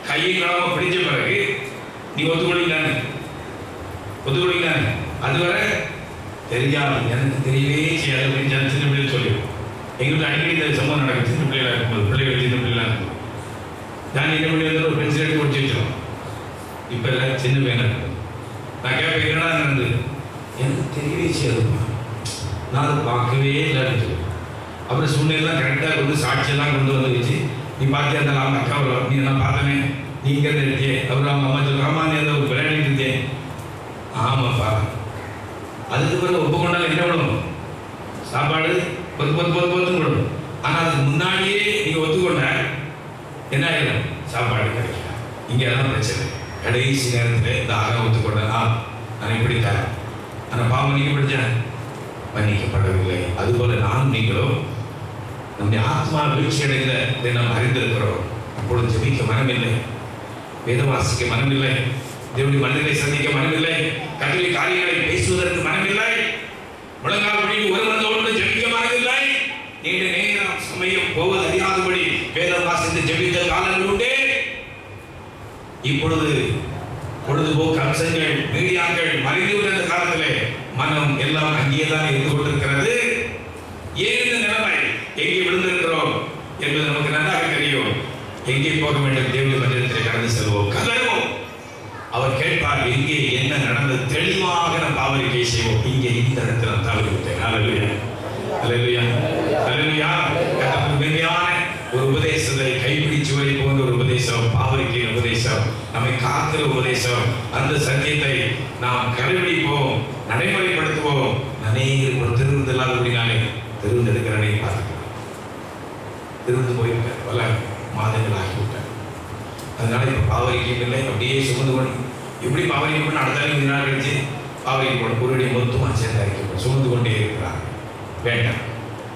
கையை காலமாக பிடிச்ச பிறகு நீ ஒத்துக்கொள்ளானே அதுவரை தெரியாது, எனக்கு தெரியவே செய்யாது அப்படின்னு சின்ன பிள்ளைகள் சொல்லிடும். எங்களுக்கு அடிக்கடி இந்த சம்பவம் நடக்கும். சின்ன பிள்ளைகளா இருக்கும்போது, பிள்ளைகள் சின்ன பிள்ளைகளா இருக்கும், நான் என்ன பண்ணி ஒரு பென்சில் எடுத்து ஒடிச்சு வச்சிடும். இப்போ எல்லாம் சின்ன பையனா இருக்கும். நான் கேட்பேன், என்னடா நடந்தது? எனக்கு தெரியவே செய்யாதுப்பா, நான் அதை பார்க்கவே இல்லைன்னு சொல்லி. அப்புறம் சூழ்நிலாம் கரெக்டாக கொண்டு சாட்சியெல்லாம் கொண்டு வந்து வச்சு, நீ பார்த்தியா இருந்தாலும் அவங்க அக்கா வரும், நீ நான் பார்த்தனே, நீ இங்கே இருந்து எடுத்தியே. அப்புறம் அவங்க அம்மா சொல்லுவாங்க, ஆமா நீ அந்த விளையாடிட்டு இருந்தேன். ஆமாப்பா. அதுக்கு பிறகு ஒப்புக்கொண்டாலும் என்ன விடணும்? சாப்பாடு பொத்துன்னு விடணும். ஆனால் அதுக்கு முன்னாடியே நீங்கள் ஒத்துக்கொண்ட என்ன ஆகிடும்? சாப்பாடு கிடைக்கல. இங்கே தான் பிரச்சனை. கடைசி நேரத்தில் இந்த ஆக ஒத்துக்கொண்டா நான் இப்படி தரேன், ஆனால் பாவம் மன்னிக்கப்பட்டேன், மன்னிக்கப்படவில்லை. அதுபோல நானும் நீங்களும் நம்முடைய ஆத்மா வீழ்ச்சி அடைந்த நாம் அறிந்திருக்கிறோம். அப்பொழுது ஜெபிக்க மனமில்லை, வேதம் வாசிக்க மனமில்லை, தேவனுடைய மனிதரை சந்திக்க மனமில்லை, கர்த்தருடைய காரியங்களை பேசுவதற்கு மனமில்லை, முழங்கால் படிக்கு ஒரு மனதோடு ஜெபிக்க மனமில்லை. நீண்ட நேரம் சமயம் போவது அறியாதபடி வேதம் வாசித்து ஜெபித்த காலங்கள் உண்டு. இப்பொழுது பொழுதுபோக்கு அம்சங்கள், மீடியாக்கள் மறைந்துவிட்ட காலத்திலே மனம் எல்லாம் அங்கேதான் இருந்து கொண்டிருக்கிறது. ஏன் இந்த நிலைமை? எங்கே விழுந்திருக்கிறோம் என்பது நமக்கு நன்றாக தெரியும். எங்கே போக வேண்டும்? தேவனுடைய மந்திரத்திலே கடந்து செல்வோம், கதறுவோம். அவர் கேட்பார், எங்கே என்ன நடந்தது? தெளிவாக நாம் பாவரிக்கை செய்வோம். இங்கே இந்த இடத்துல நான் தவறி விட்டேன். அல்லேலூயா, அல்லேலூயா, அல்லேலூயா. உண்மையான ஒரு உபதேசத்தை கைப்பிடிச்சு வரை போன்ற ஒரு உபதேசம், பாவரிக்கையின் உபதேசம், நம்மை காக்கிற உபதேசம். அந்த சத்தியத்தை நாம் கடைபிடிப்போம், நடைமுறைப்படுத்துவோம். அநேகர் திருவிழா இல்லாத அப்படின்னாலே திருவிழெடுக்கிறனே பார்த்துக்கலாம். திருந்து போயிருக்கேன், பல மாதங்கள் ஆகிவிட்டேன். அதனால இப்போ பாவரிக்கையும் இல்லை, அப்படியே சுமந்து கொண்டு எப்படி பாவரிக்கை பண்ண அடுத்த நாள் நாள் கழிச்சு பாவரிக்கை போட பொருளுடைய மொத்தமாக சேர்ந்து அறிக்கை சுமந்து கொண்டே இருக்கிறார். வேண்டாம்,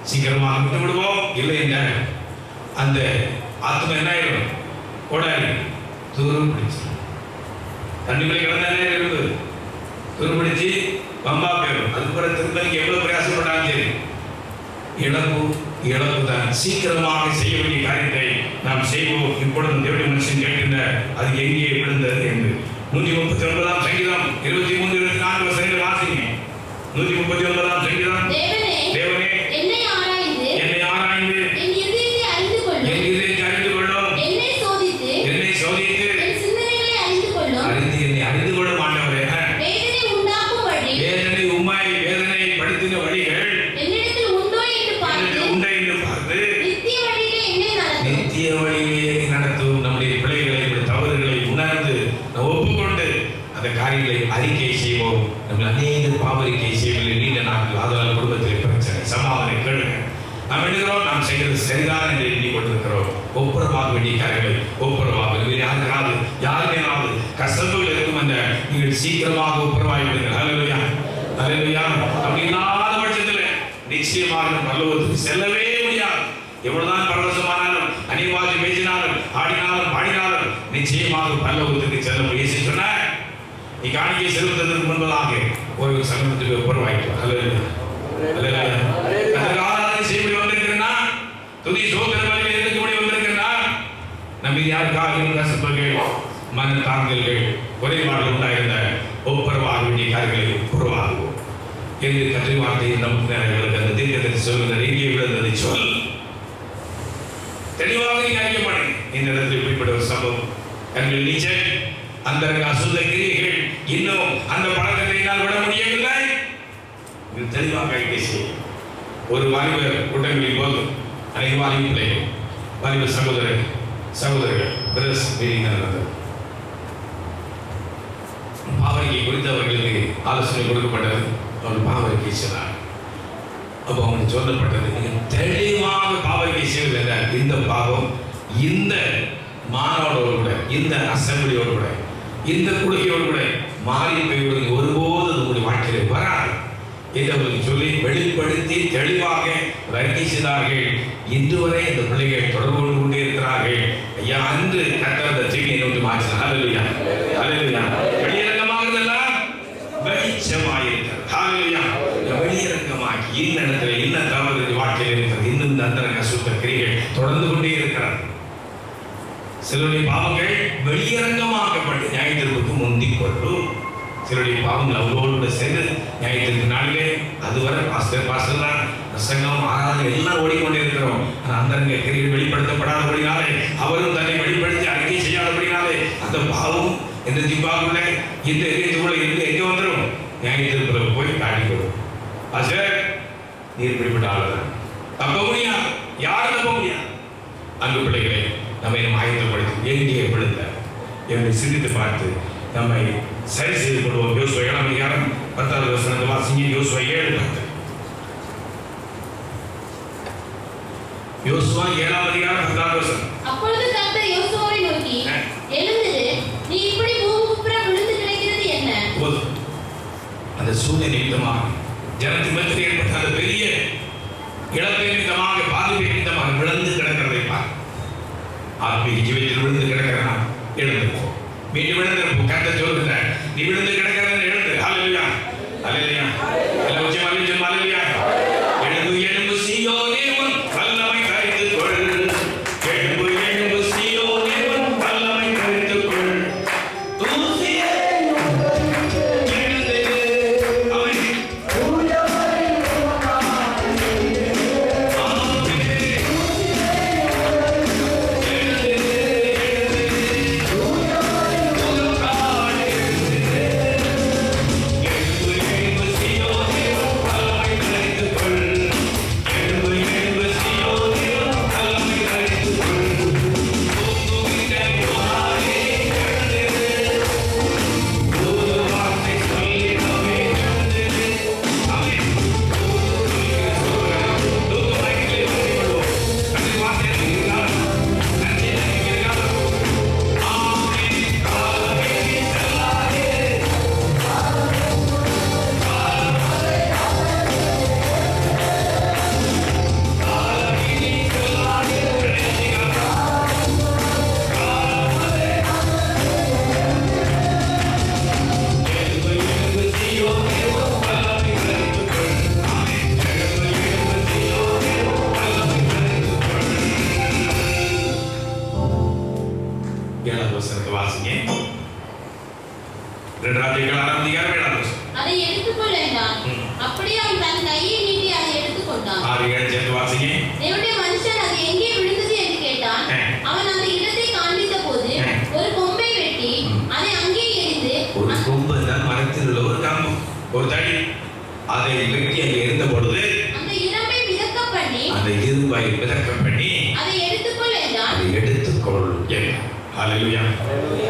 சீக்கிரமாக விட்டு விடுவோம். இல்லை என்ன அந்த ஆத்மா என்ன ஆயிடும்? கோடாரி தூரம் பிடிச்சு தண்ணிக்குள்ளே கிடந்தாலே இருந்து தூரம் பிடிச்சு பம்பா போயிடும். அதுக்கு பிறகு திரும்ப எவ்வளவு பிரயாசப்பட்டாலும் சரி இழப்பு தான். சீக்கிரமாக செய்ய வேண்டிய காரியத்தை நாம் செய்வோம். இப்பொழுது தேவனுடைய மனுஷன் கேட்கின்ற அது எங்கே விழுந்தது என்று 139 சங்கீதம் 23 24 வசனங்கள் வாசிங்க. 139 சங்கீதம். தேவனே என்னை ஆராய்ந்து என் இதயத்தை அறிந்து கொள்ளும். என்னை சோதித்து என் சிந்தனைகளை அறிந்து கொள்ளும். ஆண்டவரே, வேதனை உண்டாக்கும் வழி, வேதனை படுத்தின வழிகள் என்னிடத்தில் உண்டோ என்று பார்த்து நித்திய வழியிலே நடத்தும். நம்முடைய பிள்ளைகளை, தவறுகளை உணர்ந்து ஒப்புக்கொண்டு அந்த காரியங்களை அறிக்கை செய்வோம். நம்ம அநேக பாவரிக்கை செய்வதில் நீண்ட நாட்கள், அதனால் குடும்பத்தில் பிரச்சனை, சமாதான கேளுங்க. நாம் எண்ணுகிறோம் நாம் செய்கிறது சரிதான் என்று எண்ணிக்கொண்டிருக்கிறோம். ஒப்புரமாக வேண்டிய காரியங்களை ஒப்புரமாக யாருமேனாவது கஷ்டங்கள் இருக்கும் என்ற நீங்கள் சீக்கிரமாக ஒப்புரவாகி விடுங்கள். அல்லேலூயா, அல்லேலூயா. அப்படி இல்லாத பட்சத்தில் நிச்சயமாக பரலோகத்துக்கு செல்லவே முடியாது. எவ்வளவுதான் பரவசமானாலும், அணிவாதி பேசினாலும், ஆடினாலும் பாடினாலும் நிச்சயமாக பரலோகத்துக்கு செல்ல முடியும் சொன்னார். நீ காணிக்கை செலுத்துவதற்கு முன்பதாக ஒரு சமூகத்துக்கு ஒப்புரவாயிட்டு ஆராதனை செய்ய வந்திருக்கிறா, துதி சோதனை எதுக்கு முடி வந்திருக்கிறா. நம்ம யாருக்காக கசப்புகள், மன தாங்கல்கள், குறைபாடுகள் உண்டாயிருந்த ஒப்புரவாக வேண்டிய காரியங்களை ஒப்புரவாகுவோம் என்று கற்றை வார்த்தையை நமக்கு அந்த தீர்க்கதரிசி சொல்லுகிற எங்கே விழுந்ததை சொல். தெளிவாக நீங்க அறிக்கை பண்ணுங்க. இந்த இடத்துல இப்படிப்பட்ட ஒரு சம்பவம், கண்கள் நீச்சல், அந்த அசுத்த கிரியைகள், இன்னும் அந்த பழக்கத்தை நான் விட முடியவில்லை. இது தெளிவாக அறிக்கை செய்யும். ஒரு வாலிபர் கூட்டங்களின் போது அனைத்து வாலிப பிள்ளைகள், வாலிப சகோதரர்கள் பிரதர்ஸ் மீட்டிங் நடந்தது. பாவரிக்கை குறித்து அவர்களுக்கு ஆலோசனை கொடுக்கப்பட்டது. அவர்கள் பாவரிக்கை செய்தார். அப்போ அவங்களுக்கு சொல்லப்பட்டது, நீங்கள் தெளிவாக பாவரிக்கை செய்வதில்லை. இந்த பாவம் இந்த மாநாடோடு கூட, இந்த அசம்பிளியோடு கூட, இந்த குழுகையோடு கூட மாறி போய்விடுவது ஒருபோது உங்களுடைய வாழ்க்கையில வராது என்று அவர்களுக்கு சொல்லி வெளிப்படுத்தி தெளிவாக அறிக்கை செய்தார்கள். இன்று வரை இந்த பிள்ளைகள் தொடர்பு கொண்டே இருக்கிறார்கள். ஐயா, அன்று கர்த்தர் அந்த தீமையை நோக்கி மாற்றினார். ஹல்லேலூயா, ஹல்லேலூயா. வெளியரங்கமாகதெல்லாம் வெளிச்சமாயிருக்கிறது. ஹல்லேலூயா. வெளியரங்கமாகி இந்த இடத்துல என்ன தவறு வாழ்க்கையில் இருக்கிறது, இன்னும் இந்த அந்தரங்க சுத்த கிரிகள் தொடர்ந்து கொண்டே இருக்கிறார். சிலருடைய பாவங்கள் வெளியரங்கமாக்கப்பட்டு நியாயத்தீர்ப்புக்கு முந்திக் கொள்ளும். சிலருடைய பாவங்கள் அவரோடு சேர்ந்து நியாயத்தீர்ப்பு நாளிலே அதுவரை பாஸ்டர் தான் பிரசங்கம் ஆராதனை எல்லாம் ஓடிக்கொண்டே இருக்கிறோம். அந்தரங்க கிரிகள் வெளிப்படுத்தப்படாதபடினாலே, அவரும் தன்னை வெளிப்படுத்தி அறிக்கை செய்யாதபடினாலே அந்த பாவம் இந்த ஜிம்பாவுல இந்த எரியுள்ள இருந்து எங்கே வந்துடும்? நியாயத்தீர்ப்புல போய் காட்டிக்கொள்ளும். பாஸ்டர், நீர் பிடிப்பட்ட ஆளுதான் தப்ப முடியாது, யாரும் தப்ப முடியாது. அன்பு பிள்ளைகளை, நம்மை ஆயத்தப்படுத்தி எங்கே விழுந்த என்று சிந்தித்து பார்த்து நம்மை சரி செய்து கொள்வோம். யோசுவா 7ஆம் அதிகாரம் 10வது வசனத்தை வாசிங்க. யோசுவா 7:10. யோசுவா 7ஆம் அதிகாரம் 10வது வசனம். அப்பொழுது கர்த்தர் யோசுவாவை நோக்கி, எழுந்திரு, நீ இப்படி பூமிக்குப்புற விழுந்து கிடக்கிறது என்ன? போதும். அந்த சூழ்நிலை நிமித்தமாக, ஜனத்தின் மத்தியில் ஏற்பட்ட அந்த பெரிய இழப்பை நிமித்தமாக, பாதிப்பை நிமித்தமாக விழுந்து கிடக்கிறதை பார். ஆத்மீக ஜீவியத்தில் விழுந்து கிடக்கிறான், எழுந்து மீண்டும் விழுந்து கர்த்தர் சொல்லுகிறார், நீ விழுந்து கிடக்கிறது எழுந்து. ஹல்லேலூயா, ஹல்லேலூயா. எல்லாம் உச்சமா சொல்லுங்க, ஹல்லேலூயா. எழுந்து எழுந்து சீயோனே, உன் வல்லமை தரித்துக் கொள். எழுந்து எழுந்து சீயோனே, உன் வல்லமை தரித்துக் கொள். தூசியே எழுந்து அவன் அதை எடுத்துக்கொள் என்றான். அப்படியே அவன் தன் கையை நீட்டி அதை எடுத்துக்கொண்டான். தேவனுடைய மனுஷன் அது எங்கே விழுந்தது என்று கேட்டான். அவன் அந்த இடத்தை காண்பித்த போது ஒரு கொம்பை வெட்டி அதை அங்கே எரிந்து, ஒரு கொம்பு தான் மரத்தில் உள்ள ஒரு கம்பு, ஒரு தடி, அதை வெட்டி அங்கே எரிந்த பொழுது அந்த இரும்பை மிதக்க பண்ணி, அந்த இரும்பை மிதக்க பண்ணி அதை எடுத்துக்கொள் என்றான். அதை எடுத்துக்கொள் என்றான். ஹல்லேலூயா,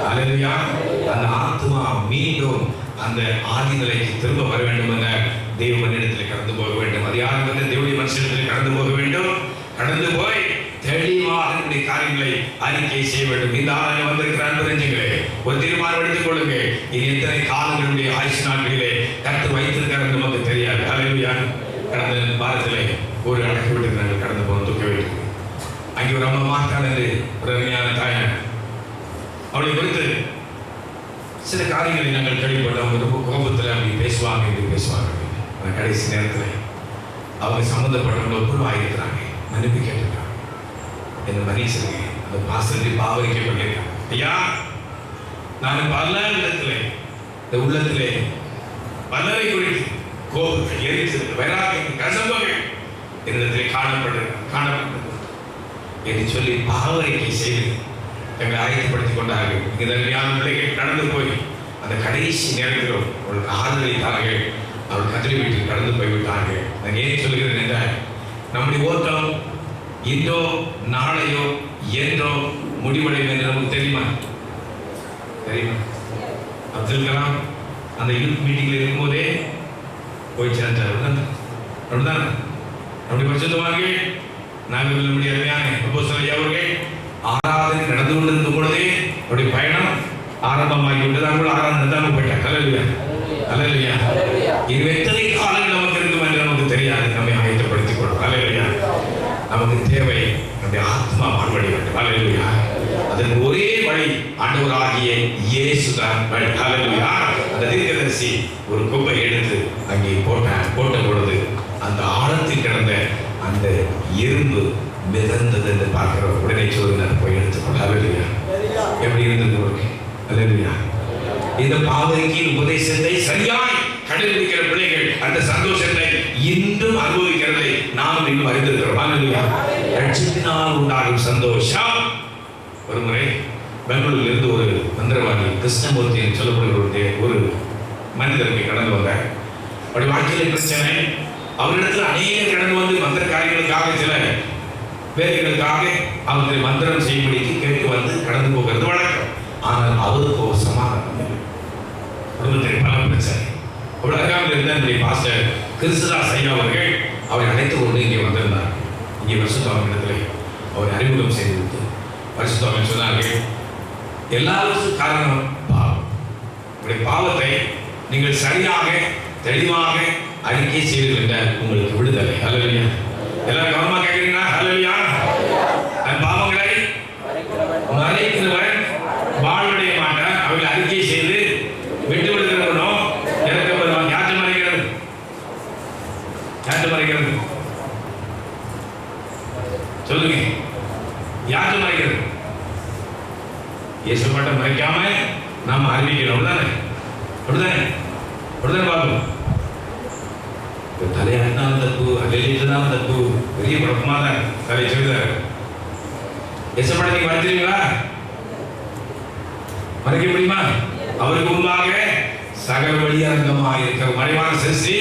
ஹல்லேலூயா. அந்த ஆத்மா மீண்டும் அந்த ஆதி நிலைக்கு திரும்ப வர வேண்டும் என தேவனிடத்தில் கடந்து போக வேண்டும். அது யாரும் வந்து தேவனுடைய மனுஷனிடத்தில் கடந்து போக வேண்டும். கடந்து போய் தெளிவாக நம்முடைய காரியங்களை அறிக்கை செய்ய வேண்டும். இந்த ஆளுநர் வந்திருக்கிற அன்புங்களே, ஒரு தீர்மானம் எடுத்துக் கொள்ளுங்க. இது எத்தனை காலங்களுடைய ஆயுஷ் நாட்களிலே கர்த்தர் வைத்திருக்கிறார் நமக்கு தெரியாது. ஹல்லேலூயா. கடந்த வாரத்திலே ஒரு அடக்கி விட்டு நாங்கள் கடந்து போன தூக்க வேண்டும். அங்கே ஒரு அம்மா மாட்டாள் என்று ஒரு அருமையான தாயார், அவளை குறித்து சில காரியங்களை நாங்கள் கேள்விப்பட்டோம். அவங்க ரொம்ப கோபத்தில் அப்படி பேசுவாங்க, இப்படி பேசுவாங்க. ஆனால் கடைசி நேரத்தில் அவங்க சம்மந்தப்பட்டவங்க ஒப்புரவாயிருக்கிறாங்க, மன்னிப்பு கேட்டிருக்காங்க. என்ன மன்னிச்சிருங்க. அந்த பாசத்தை பாவரிக்கை பண்ணியிருக்காங்க. ஐயா, நான் பல இடத்துல இந்த உள்ளத்திலே பலரை குறித்து கோபங்கள், எரிச்சல், வைராகியம், கசப்புகள் என்னிடத்திலே காணப்பட்டது என்று சொல்லி பாவரிக்கை செய்து எங்களை ஆயத்தப்படுத்திக் கொண்டார்கள். இந்த பிள்ளைகள் கடந்து போய் அந்த கடைசி நேரத்தில் ஒரு ஆதரவைத்தார்கள். அவர்கள் கத்திரி வீட்டில் கடந்து போய்விட்டார்கள். நான் ஏன் சொல்கிறேன் என்றால், நம்முடைய ஓட்டம் இன்றோ நாளையோ என்றோ முடிவடையும் என்று நமக்கு தெரியுமா? அப்துல் கலாம் அந்த யூத் மீட்டிங்ல இருக்கும்போதே போய் சேர்ந்தார். அப்படிதானே? அப்படி பரிசுத்தவான்களே, நாங்கள் அருமையான அப்போஸ்தலர் அவர்கள் ஆராதனை நடந்து கொண்டிருந்த பொழுதே அவருடைய பயணம் ஆரம்பமாகி விட்டதாக ஆராதனை நடந்தாமல் போயிட்டார். ஹல்லேலூயா, ஹல்லேலூயா. இது எத்தனை காலங்கள் நமக்கு இருக்கும் என்று நமக்கு தெரியாது. நம்மை ஆயத்தப்படுத்திக் கொள்ளும். ஹல்லேலூயா. நமக்கு தேவை நம்முடைய ஆத்மா வாழ்வடை வேண்டும். ஹல்லேலூயா. அதற்கு ஒரே வழி ஆண்டவராகிய இயேசுதான் வழி. ஹல்லேலூயா. அந்த தீர்க்கதரிசி ஒரு குப்பை எடுத்து அங்கே போட்ட பொழுது அந்த ஆழத்தில் கிடந்த அந்த இரும்பு மிதந்தது என்று பார்க்கிறோம். உடனே சொல்லுங்க, போய் எடுத்துக்கொள்ள. ஹல்லேலூயா. எப்படி இருந்தது உங்களுக்கு? ஹல்லேலூயா. இந்த பாவனைக்கின் உபதேசத்தை சரியாய் கடைபிடிக்கிற பிள்ளைகள் அந்த சந்தோஷத்தை இன்றும் அனுபவிக்கிறதை நாம் இன்னும் அறிந்திருக்கிறோம். ஹல்லேலூயா. ரட்சிப்பினால் உண்டாகும் சந்தோஷம். ஒருமுறை பெங்களூரில் இருந்து ஒரு மந்திரவாதி கிருஷ்ணமூர்த்தி சொல்லப்படுகிற ஒரு மனிதருக்கு கடந்து வந்தார். அப்படி வாழ்க்கையில் பிரச்சனை, அவரிடத்தில் அநேக கடந்து வந்து மந்திர காரியங்களுக்காக சில வேலைகளுக்காக அவர்களை மந்திரம் செய்யும்படிக்கு கேட்டு வந்து கடந்து போகிறது வழக்கம். ஆனால் அவருக்கு ஒரு சமாதானம் இல்லை. குடும்பத்தில் பல பிரச்சனை. அப்படி அருகாமல் இருந்த என்னுடைய பாஸ்டர் கிறிஸ்துதாஸ் ஐயா அவர்கள் அவரை அழைத்து கொண்டு இங்கே வந்திருந்தார். இங்கே பரிசுத்தவான்களிடத்தில் அவரை அறிமுகம் செய்து விட்டு பரிசுத்தவான் சொன்னார்கள், எல்லாருக்கும் காரணம் பாவம். உங்களுடைய பாவத்தை நீங்கள் சரியாக தெளிவாக அறிக்கை செய்வீர்கள் என்றால் உங்களுக்கு விடுதலை. ஹல்லேலூயா. எல்லாரும் கவனமா கேட்கிறீங்களா? ஹல்லேலூயா. தன் பாவங்களை மறைக்கிறவன் வாழ்வடைய மாட்டான். அவர்களை அறிக்கை செய்து விட்டு விடுகிறவனும் இறக்கப்படுவான். யாற்று மறைக்கிறது? யாற்று மறைக்கிறது? சொல்லுங்க, யாற்று மறைக்கிறது? இயேசு மட்டும் மறைக்காம நாம அறிவிக்கிறோம். அப்படிதானே? அப்படிதானே? அப்படிதானே பார்க்கணும். தலையாட்டினாலும் தப்பு, அலையிட்டாலும் தப்பு, பெரிய குழப்பமா தான் தலை சொல்லுறாரு. எசப்பட நீங்க மறைச்சிருங்களா? மறைக்க முடியுமா? அவருக்கு முன்பாக சகல வெளியரங்கமாக இருக்கிற மறைவான சிருஷ்டி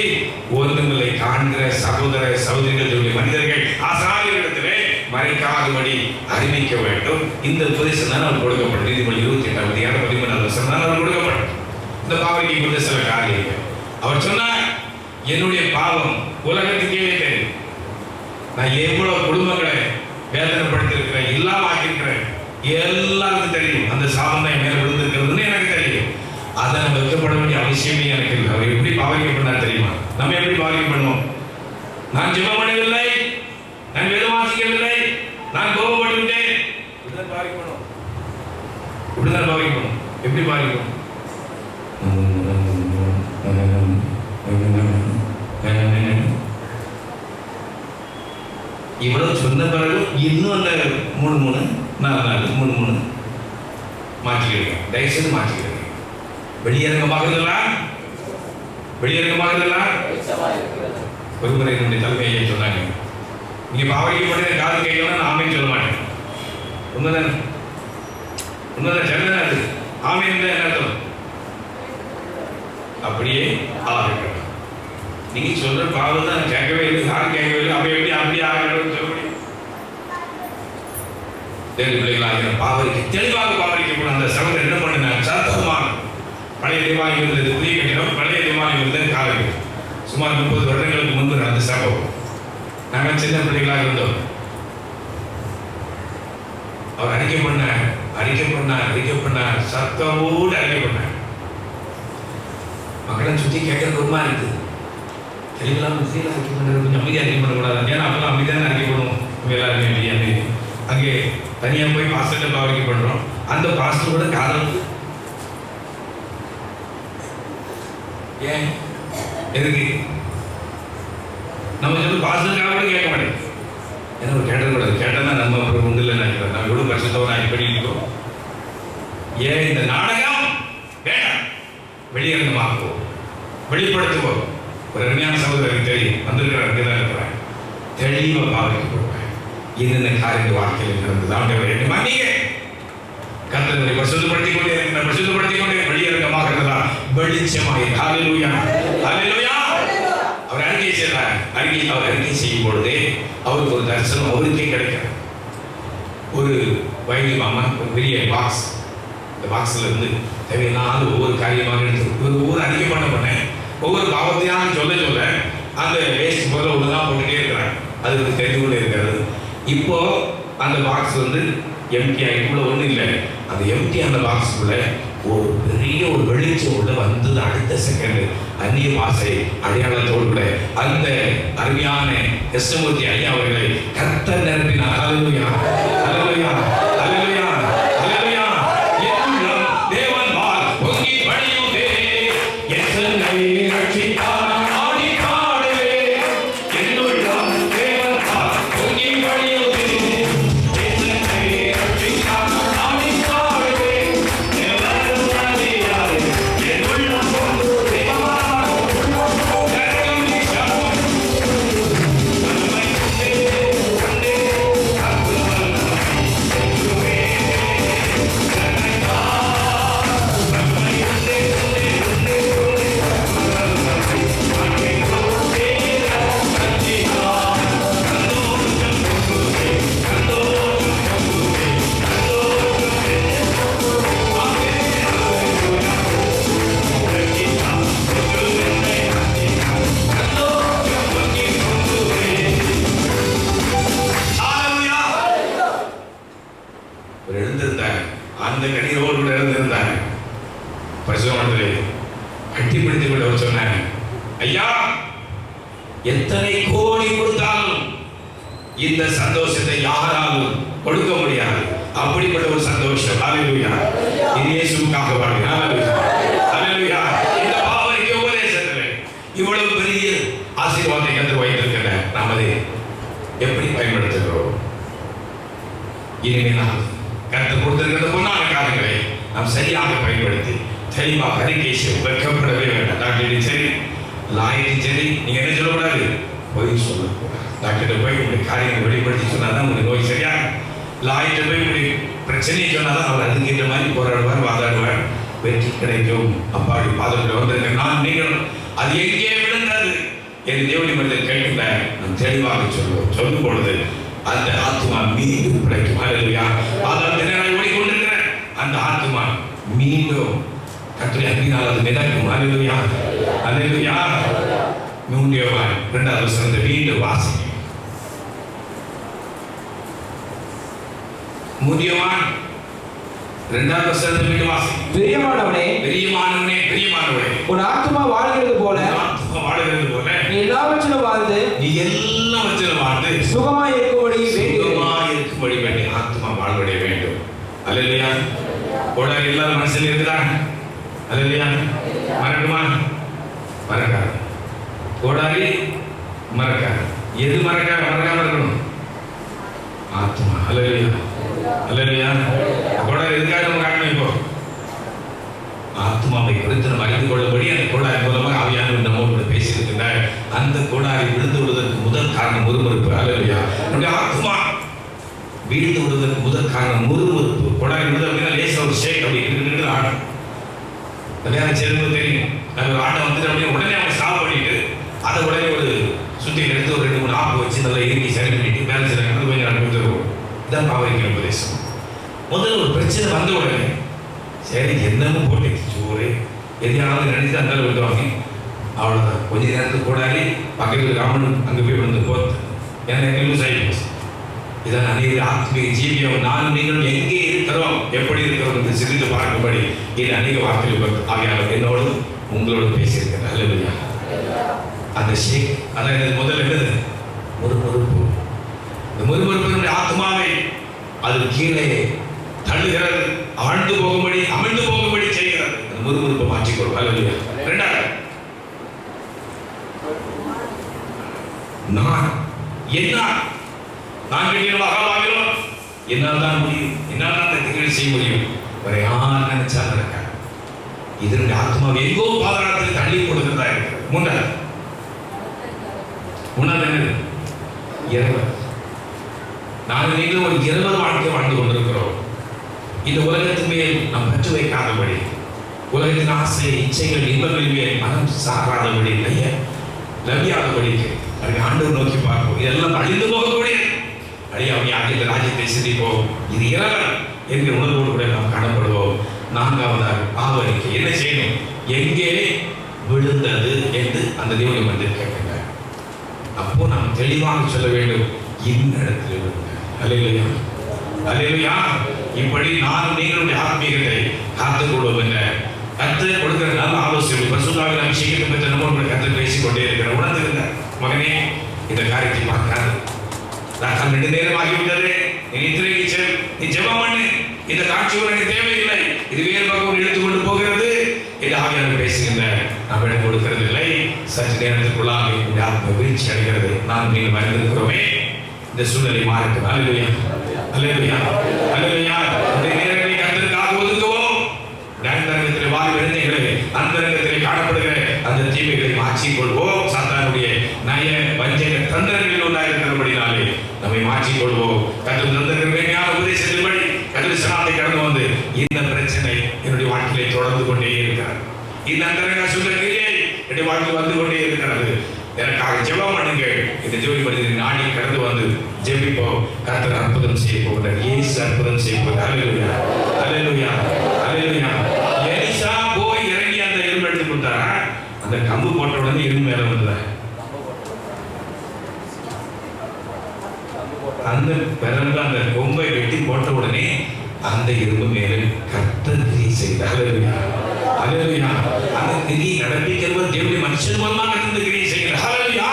ஒன்றுமில்லை காண்கிற சகோதர சகோதரிகள் மனிதர்கள் ஆசாரியர்களிடத்திலே மறைக்காதபடி அறிவிக்க வேண்டும். இந்த உபதேசம் தான் அவர் கொடுக்கப்படும். நீதிமொழி 28:13 அவர் கொடுக்கப்படும். இந்த பாவனைக்கு குறித்த சில காரியங்கள் அவர் சொன்னார், என்னுடைய பாவம் உலகத்துக்கே தெரியும். நான் எவ்வளவு குடும்பங்களை வேதனைப்படுத்திருக்கிறேன், இல்லாம ஆக்கியிருக்கிறேன், எல்லாருக்கும் தெரியும். அந்த சாபம் தான் மேல விழுந்திருக்கிறதுன்னு எனக்கு தெரியும். அதை நம்ம வைக்கப்பட வேண்டிய அவசியமே எனக்கு இல்லை. அவர் எப்படி பாவனை பண்ணார் தெரியுமா? நம்ம எப்படி பாவனை பண்ணுவோம்? நான் ஜெபம் பண்ணவில்லை, நான் வேதம் வாசிக்கவில்லை, நான் கோபப்பட்டு விட்டேன். இப்படிதான் பாவிக்கணும். இப்படிதான் பாவிக்கணும். எப்படி பாவிக்கணும்? இவ்வளவு சொன்ன பிறகு இன்னும் அந்த 3 4 மாற்றிக்கிறேன். தயவுசெய்து மாற்றிக்கிறேன். வெளியரங்கமாக இருக்கலாம், வெளியரங்கமாக இருக்கலாம். ஒருமுறை என்னுடைய தலைமையை சொன்னாங்க, நீங்க பாவனைக்கப்பட்ட காது கேட்கலாம், ஆமைன்னு சொல்ல மாட்டேன். உண்மைதான், உண்மைதான், சரிதான். அது ஆமைன்னு தான் என்ன அர்த்தம்? அப்படியே ஆகட்டும். நீங்க சொல்ற பாவம் தான் கேட்கவே இல்லை, யாரும் கேட்கவே இல்லை. அப்ப எப்படி அப்படி ஆகணும்னு சொல்ல முடியும்? தேர்வு பிள்ளைகளாக பாவரிக்கு தெளிவாக பாவரிக்கப்படும். அந்த சகோதரர் என்ன பண்ணினார்? சத்தமான பழைய தேவாலயம் இருந்தது, புதிய கட்டிடம். பழைய தேவாலயம் இருந்தது காலையில் சுமார் 30 வருடங்களுக்கு முன்பு நடந்த சம்பவம். நாங்கள் சின்ன பிள்ளைகளாக இருந்தோம். அவர் அறிக்கை பண்ணார், சத்தமோடு அறிக்கை பண்ணார். மக்களை சுற்றி கேட்க ரொம்ப இருக்குது. தெளிவெல்லாம் முஸ்லீம்லாம் அறிக்கை பண்ணுறது கொஞ்சம் அமைதியாக அறிக்கை பண்ணக்கூடாது. ஏன்னா அப்பெல்லாம் அமைதியான அறிக்கை பண்ணுவோம். எல்லாருமே அமைதி. அங்கே தனியாக போய் பாஸ்டர்கிட்ட பாவரிக்கை பண்ணுறோம். அந்த பாஸ்டர் கூட காதல். ஏன் எதுக்கு நம்ம சொல்லி பாஸ்டருக்காக கூட கேட்க மாட்டேன். ஏன்னா ஒரு கேட்டக்கூடாது. கேட்டோம்னா நம்ம அப்புறம் ஒன்றும் இல்லை நினைக்கிறோம். நம்ம எவ்வளோ பரிசுத்தவனாக இப்படி இருக்கோம். ஏன் இந்த நாடகம் வேண்டாம், வெளியரங்கமாக்குவோம், வெளிப்படுத்துவோம். ஒரு அருமையான சகோதரருக்கு தெரியும், வந்திருக்கிறார், அங்கே தான் இருக்கிறார். தெளிவாக பாவிக்கப்படுவேன். என்னென்ன காரியங்கள் வாழ்க்கையில் நடந்தது ஆண்டவரே என்னை மன்னிங்க. கர்த்தரை பரிசுத்தப்படுத்திக் கொண்டே வெளியரங்கமாக இருந்ததா வெளிச்சமாய். ஹல்லேலூயா, ஹல்லேலூயா. அவர் அறிக்கை செய்தார். அவர் அறிக்கை செய்யும் பொழுதே அவருக்கு ஒரு தரிசனம் அவருக்கே கிடைக்கிறது. ஒரு வயது மாமா ஒரு பெரிய பாக்ஸ் இந்த பாக்ஸ்ல இருந்து தேவையில்லாத ஒவ்வொரு காரியமாக எடுத்து ஒவ்வொரு அதிகமான பண்ணேன், ஒவ்வொரு பாவத்தையாக சொல்ல அந்த வேஸ்ட் முதல்ல ஒண்ணுதான் போட்டுட்டே இருக்கிறேன். அது வந்து தெரிந்து கொண்டே இருக்காது. இப்போ அந்த பாக்ஸ் வந்து எம்டி ஆகிக்குள்ள ஒன்றும் இல்லை. அந்த எம்டி அந்த பாக்ஸுக்குள்ள ஒரு பெரிய ஒரு வெளிச்சம் உள்ள வந்தது. அடுத்த செகண்ட் அந்நிய பாசை அடையாளத்தோடு கூட அந்த அருமையான கிருஷ்ணமூர்த்தி ஐயா அவர்களை கர்த்தர் நிரப்பினார். ஹல்லேலூயா, ஹல்லேலூயா, ஹல்லேலூயா, ஹல்லேலூயா. என்னுள்ளம் தேவன் பால் பொங்கி வழியுதே, என்னை ரட்சித்தார் ஆடி பாடுவே. என்னுள்ளம் தேவன் பால் பொங்கி வழியுதே, என்னை ரட்சித்தார் ஆடி பாடுவே. எவரும் அறியாதே என்னுள்ளம் பொங்குதே. எழுந்திருந்தாங்க, அந்த கண்ணீரோடு கூட எழுந்திருந்தாங்க. பரிசுத்தமானவர்களே, கட்டிப்பிடித்து கூட அவர் சொன்னாங்க, ஐயா எத்தனை கோடி கொடுத்தாலும் இந்த சந்தோஷத்தை யாராலும் கொடுக்க முடியாது. அப்படிப்பட்ட ஒரு சந்தோஷம். ஹல்லேலூயா. இது இயேசுவுக்காக பாடுங்க. ஹல்லேலூயா, ஹல்லேலூயா. இந்த பாவரிக்க உபதேசத்திலே இவ்வளவு பெரிய ஆசீர்வாதத்தை கர்த்தர் வைத்திருக்கிற நாம் அதை எப்படி பயன்படுத்துகிறோம்? இனிமேல் கர்த்தர் கொடுத்திருக்கிற பொன்னான காரியங்களை நாம் சரியாக பயன்படுத்தி தெளிவாக அறிக்கை வெட்கப்படவே வேண்டாம். டாக்டர் சரி, லாயரும் சரி, நீங்க என்ன சொல்லக்கூடாது? போய் சொல்லக்கூடாது. டாக்டர் போய் உங்களுடைய காரியங்களை வெளிப்படுத்தி சொன்னாதான் உங்களுடைய நோய் சரியா. லாயர்கிட்ட போய் உங்களுடைய பிரச்சனையை சொன்னாதான் அவர் அதுக்கேற்ற மாதிரி போராடுவார், வாதாடுவார், வெற்றி கிடைக்கும். அப்பாடி பாதத்தில் வந்திருக்க நான் நீங்கள் அது எங்கே விழுந்தது என்று தேவனுடைய மனிதர் கேட்கின்ற நாம் தெளிவாக சொல்லும் பொழுது அந்த ஆத்மா மீண்டும் பிழைக்கும். ஹல்லேலூயா. ஆதாரத்தினராய் ஓடிக்கொண்டிருக்கிற அந்த ஆத்மா மீண்டும் கர்த்தருடைய அன்பினால் அது மிதக்கும். ஹல்லேலூயா, ஹல்லேலூயா. 2வது வசனத்தை மீண்டும் வாசிங்க. முதியவான் 2வது வசனத்தை மீண்டும் வாசிங்க. பிரியமானவனே, பிரியமானவனே, பிரியமானவனே, உன் ஆத்துமா வாழ்கிறது போல வாழுகிறது போல நீ எல்லாவற்றிலும் வாழ்ந்து சுகமாய் இருக்கும்படி வேண்டி ஆத்மா வாழ்வடைய வேண்டும். அல்லேலூயா. கோடாரி எல்லாரும் மனசில் இருக்குதாங்க. அல்லேலூயா. மறக்குமா? மறக்காது. கோடாரி மறக்காது. எது மறக்காம இருக்கணும்? ஆத்மா. அல்லேலூயா, அல்லேலூயா. கோடாரி எதுக்காக நம்ம காட்டணும்? இப்போ ஆத்மாவை குறித்து நம்ம அறிந்து கொள்ளும்படி அந்த கோடாரி மூலமாக ஆவியானவர் நம்மோடு பேசியிருக்கின்றார். அந்த கோடாரி விழுந்து விடுவதற்கு முதல் காரணம் முறுமுறுப்பு. அல்லேலூயா. நம்முடைய ஆத்மா வீழ்ந்து விடுவதற்கு முதல் காரணம் முறுமுறுப்பு. கோடாரி விழுது அப்படின்னா லேசா ஒரு ஷேக் அப்படி இருக்கு ஆடும். கல்யாணம் சேரும்போது தெரியும், அது ஒரு ஆட்டம் வந்துட்டு அப்படியே உடனே அவங்க ஸ்டாப் பண்ணிட்டு அதை உடனே ஒரு சுத்தி எடுத்து ஒரு 2-3 ஆப்பு வச்சு நல்லா இறுக்கி சரி பண்ணிட்டு வேலை செய்யறாங்க. கொஞ்சம் நடந்து தருவோம். இதான் பாவரிக்கிற உபதேசம். முதல்ல ஒரு பிரச்சனை வந்த உடனே சரி என்னன்னு போட்டு சோறு எதையாவது நினைச்சு அந்த விடுவாங்க. அவ்வளோதான். கொஞ்ச நேரத்துக்கு கூடாது பக்கத்தில் ராமன் அங்கே போய் வந்து போத்து எனக்கு யூஸ் ஆகிடுச்சு. இதான் அநேக ஆத்மீக ஜீவியம் நானும் நீங்களும் எங்கே இருக்கிறோம், எப்படி இருக்கிறோம் என்று சிரித்து பார்க்கும்படி இது அநேக வார்த்தைகள் ஆகியாலும் என்னோடு உங்களோடு பேசியிருக்கிறேன். அல்லேலூயா. அந்த ஷேக் அதான் முதல்ல என்னது? முறுமுறுப்பு. இந்த முறுமுறுப்பு ஆத்மாவை அது கீழே தள்ளுகிறது, ஆழ்ந்து போகும்படி அமிழ்ந்து போகும்படி செய்கிறது. அந்த முறுமுறுப்பை மாற்றிக்கொள்ளும். அல்லேலூயா. 2வது நான் என்ன நான் மகாபாகியம் என்னால் தான் முடியும், என்னால் தான் தகுதிகள் செய்ய முடியும். வேற யார் நினைச்சா நடக்காது. இதனுடைய ஆத்மாவை எங்கோ பாதாளத்தில் தள்ளி கொடுக்கிறதா இருக்கிறது. 3வது என்னது? இரவு. நாங்கள் நீங்களும் ஒரு இரவு வாழ்க்கை வாழ்ந்து கொண்டிருக்கிறோம். இந்த உலகத்தின் மேல் நாம் பற்று வைக்காதபடி, உலகத்தின் ஆசை இச்சைகள் இன்பங்களின் மேல் மனம் சாராதபடி, லவியாதபடிக்கு ஆண்டவர் நோக்கி பார்ப்போம். இதெல்லாம் அழிந்து போகக்கூடிய அழியாமையாக இந்த ராஜ்யத்தை சிந்திப்போம். இது இரவல் என்கிற உணர்வோடு கூட நாம் காணப்படுவோம். நான்காவதாக ஆவரிக்கை. என்ன செய்யணும்? எங்கே விழுந்தது என்று அந்த தேவனை வந்து கேட்குங்க. அப்போ நாம் தெளிவாக சொல்ல வேண்டும், இந்த இடத்துல விழுங்க. அல்லேலூயா, அல்லேலூயா. இப்படி நானும் நீங்களுடைய ஆத்மீகத்தை காத்துக் கொள்வோம் என்ற கர்த்தர் கொடுக்கிற நல்ல ஆலோசனை பரிசுத்தாவின் அபிஷேகத்தை பற்றி நம்மளோட கர்த்தர் பேசிக்கொண்டே இருக்கிற உணர்ந்திருந்த மகனே, இந்த காரியத்தை பார்க்காது. நான் 2 நேரம் ஆகிவிட்டது, நீ நித்திரைக்கு செல், நீ ஜெபம் பண்ணு, இந்த காட்சி உனக்கு தேவையில்லை, இது வேறு பக்கம் எடுத்துக்கொண்டு போகிறது என்று ஆவியானவர் பேசுகின்ற நாம் இடம் கொடுக்கிறது இல்லை. சற்று நேரத்துக்குள்ளாக இந்த ஆத்ம வீழ்ச்சி அடைகிறது. நான் நீங்கள் மறந்திருக்கிறோமே, இந்த சூழ்நிலை மாறட்டும். அல்லேலூயா, அல்லேலூயா, அல்லேலூயா. இந்த நேரங்களை கர்த்தருக்காக ஒதுக்குவோம். அந்தரங்கத்தில் வாரி விழுந்தீங்களே, அந்தரங்கத்தில் காணப்படுகிற அந்த தீமைகளை மாற்றிக் கொள்வோம். சாத்தானுடைய நய வஞ்சக தந்திரங்களில் ஒன்றாயிருக்கிறபடினாலே நம்மை மாற்றிக் கொள்வோம். கர்த்தர் தந்திர மேன்மையான உபதேசத்தின்படி கர்த்தர் சனாத்தை கடந்து வந்து இந்த பிரச்சனை என்னுடைய வாழ்க்கையை தொடர்ந்து கொண்டே இருக்கிறார். இந்த அந்தரங்க சூழ்நிலையே என்னுடைய வாழ்க்கை வந்து கொண்டே இருக்கிறது. எனக்காக ஜெபம் பண்ணுங்கள். இந்த ஜெபம் பண்ணி நாடி கடந்து வந்து ஜெபிப்போம். கர்த்தர் அற்புதம் செய்ய போகிறார். இயேசு அற்புதம் செய்ய போகிறார். அல்லேலூயா, அல்லேலூயா, அல்லேலூயா. எலிசா போய் இறங்கி அந்த எறும்பு எடுத்து கொடுத்தாரா? அந்த கம்பு போட்ட உடனே எறும்பு மேல வந்ததா? அந்த பிறந்த அந்த கொம்பை வெட்டி போட்ட உடனே அந்த எறும்பு மேலே கர்த்தர் கிரியை செய்தார். அல்லேலூயா, அல்லேலூயா. அந்த கிரியை நடப்பிக்கிறவர் தேவனுடைய மனுஷன் மூலமாக இந்த கிரியை செய்கிறார். அல்லேலூயா.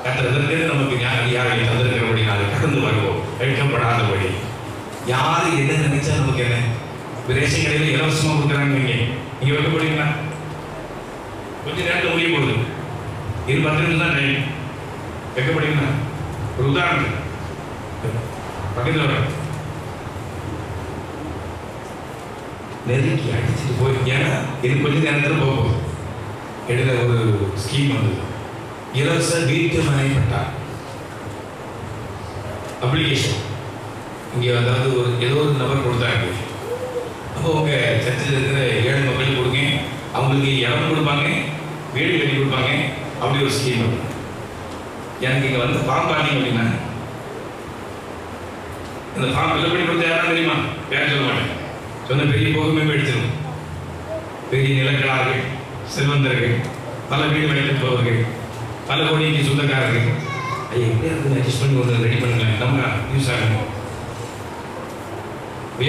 கர்த்தர் அதற்கு நமக்கு ஞானடியாக தந்திருக்கிறபடினாலே கடந்து வருவோம், வெட்கப்படாதபடி. யாரு என்ன நினைச்சா நமக்கு என்ன? ரேஷன் கடையில் இலவசமா கொடுக்குறாங்க, நீங்க வைக்க போறீங்களா? கொஞ்ச நேரத்தில் முடிய போகுது, 10 நிமிஷம் தான் டைம். வைக்க போறீங்களா? ஒரு உதாரணம் பக்கத்தில் வர நெருக்கி அடிச்சுட்டு போய், ஏன்னா இது கொஞ்ச நேரத்தில் போகும். இடையில ஒரு ஸ்கீம் வந்தது, இலவச வீட்டு மனை பட்டா அப்ளிகேஷன். இங்கே அதாவது ஏதோ ஒரு நபர் கொடுத்தாங்க. அப்போ உங்கள் சர்ச்சில் இருக்கிற 7 மக்கள் கொடுங்க, அவங்களுக்கு இடம் கொடுப்பாங்க, வீடு கட்டி கொடுப்பாங்க. அப்படி ஒரு ஸ்கீம். எனக்கு இங்கே வந்து ஃபார்ம் பார்த்தீங்க அப்படின்னா, இந்த ஃபார்ம் ஃபில் பண்ணி கொடுத்தா யாரும் தெரியுமா? பேர் சொல்ல மாட்டேன். சொன்ன பெரிய போகமே எடுத்துடும். பெரிய நிலக்களார்கள், செல்வந்தர்கள், பல வீடு வைத்திருப்பவர்கள், பல கோடிக்கு சொந்தக்காரர்கள். ஐயா எப்படியாவது அட்ஜஸ்ட் பண்ணி ஒன்று ரெடி பண்ணுங்களேன், நம்ம யூஸ் ஆகணும்.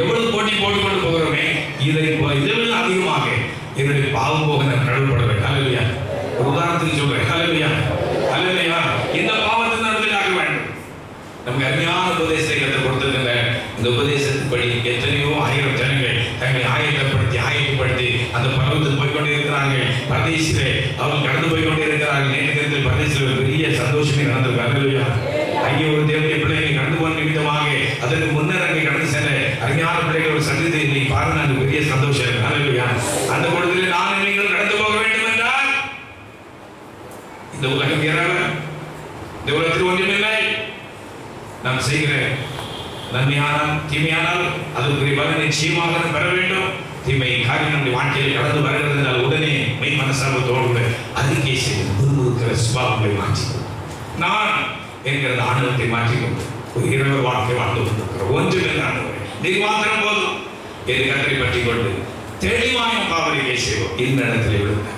எவ்வளவு போட்டி போட்டுக்கொண்டு போகிறோமே, இதை விட அதிகமாக என்னுடைய பாவம் போக நான் கடவுள்படுவேன். அல்லேலூயா. ஒரு உதாரணத்துக்கு சொல்றேன். அல்லேலூயா, அல்லேலூயா. இந்த பாவத்தை நடந்து ஆக வேண்டும். நமக்கு அருமையான உபதேசத்தை கற்றுக் கொடுத்திருக்கின்ற இந்த உபதேசத்தின்படி எத்தனையோ 1000 ஜனங்கள் தங்களை ஆயத்தப்படுத்தி அந்த பருவத்தில் போய்கொண்டே இருக்கிறார்கள். பரதேசிலே அவர்கள் கடந்து போய்கொண்டே இருக்கிறார்கள். நேற்று பரதேசில் ஒரு பெரிய சந்தோஷமே நடந்திருக்கு. அல்லேலூயா. அங்கே ஒரு தேவனுடைய பிள்ளைகளை கடந்து போன நிமித்தமாக அதற்கு முன்னர் அங்கே கடந்து சென்ற அருமையான பிள்ளைகள் சந்தித்து இன்னைக்கு பாருங்க, அந்த பெரிய சந்தோஷம். அல்லேலூயா. அந்த பொழுதில் நான் நீங்கள் கடந்து போக வேண்டும் என்றால் இந்த உலகம் ஏறாத, இந்த உலகத்தில் ஒன்றுமில்லை. நாம் செய்கிற நன்மையானால் தீமையானால் அதற்குரிய பலன் நிச்சயமாக பெற வேண்டும். தீமை காரியம் நம்முடைய வாழ்க்கையில் கடந்து வருகிறது என்றால் உடனே மெய் மனசாபத்தோடு அறிக்கை செய்து முறுமுறுக்கிற சுபாவங்களை மாற்றிக்கொண்டு நான் என்கிற ஆணவத்தை மாற்றிக்கொண்டு ஒரு இரவு வாழ்க்கை வாழ்ந்து கொண்டிருக்கிற ஒன்றுமில்லை. நிர்வாகம் போதும் என்று கட்டளை பற்றி கொண்டு தெளிவான பாவரிகை செய்வோம். இந்த இடத்துல விழுந்த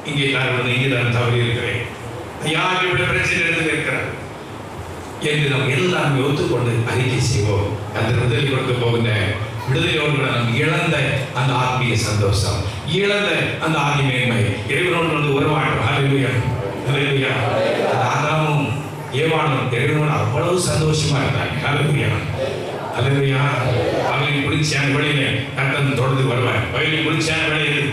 இங்கே நான் இங்கே தான் தவறி இருக்கிறேன், யார் இப்படி பிரச்சனை எடுத்து இருக்கிறார் என்று நாம் எல்லாருமே ஒத்துக்கொண்டு அறிக்கை செய்வோம். அந்த விடுதலை கொடுக்க போகின்ற விடுதலையோடு கூட நாம் இழந்த அந்த ஆத்மீக சந்தோஷம், இழந்த அந்த ஆதிமேன்மை, இறைவனோடு வந்து உறவாடும். அல்லேலூயா, அல்லேலூயா. ஆதாமும் ஏவாளும் இறைவனோடு அவ்வளவு சந்தோஷமா இருந்தாங்க. அல்லேலூயா, அல்லேலூயா. அவளின் குளிர்ச்சியான வேளையிலே கர்த்தர் தொடர்ந்து வருவார். வயலின் குளிர்ச்சியான வேளையில்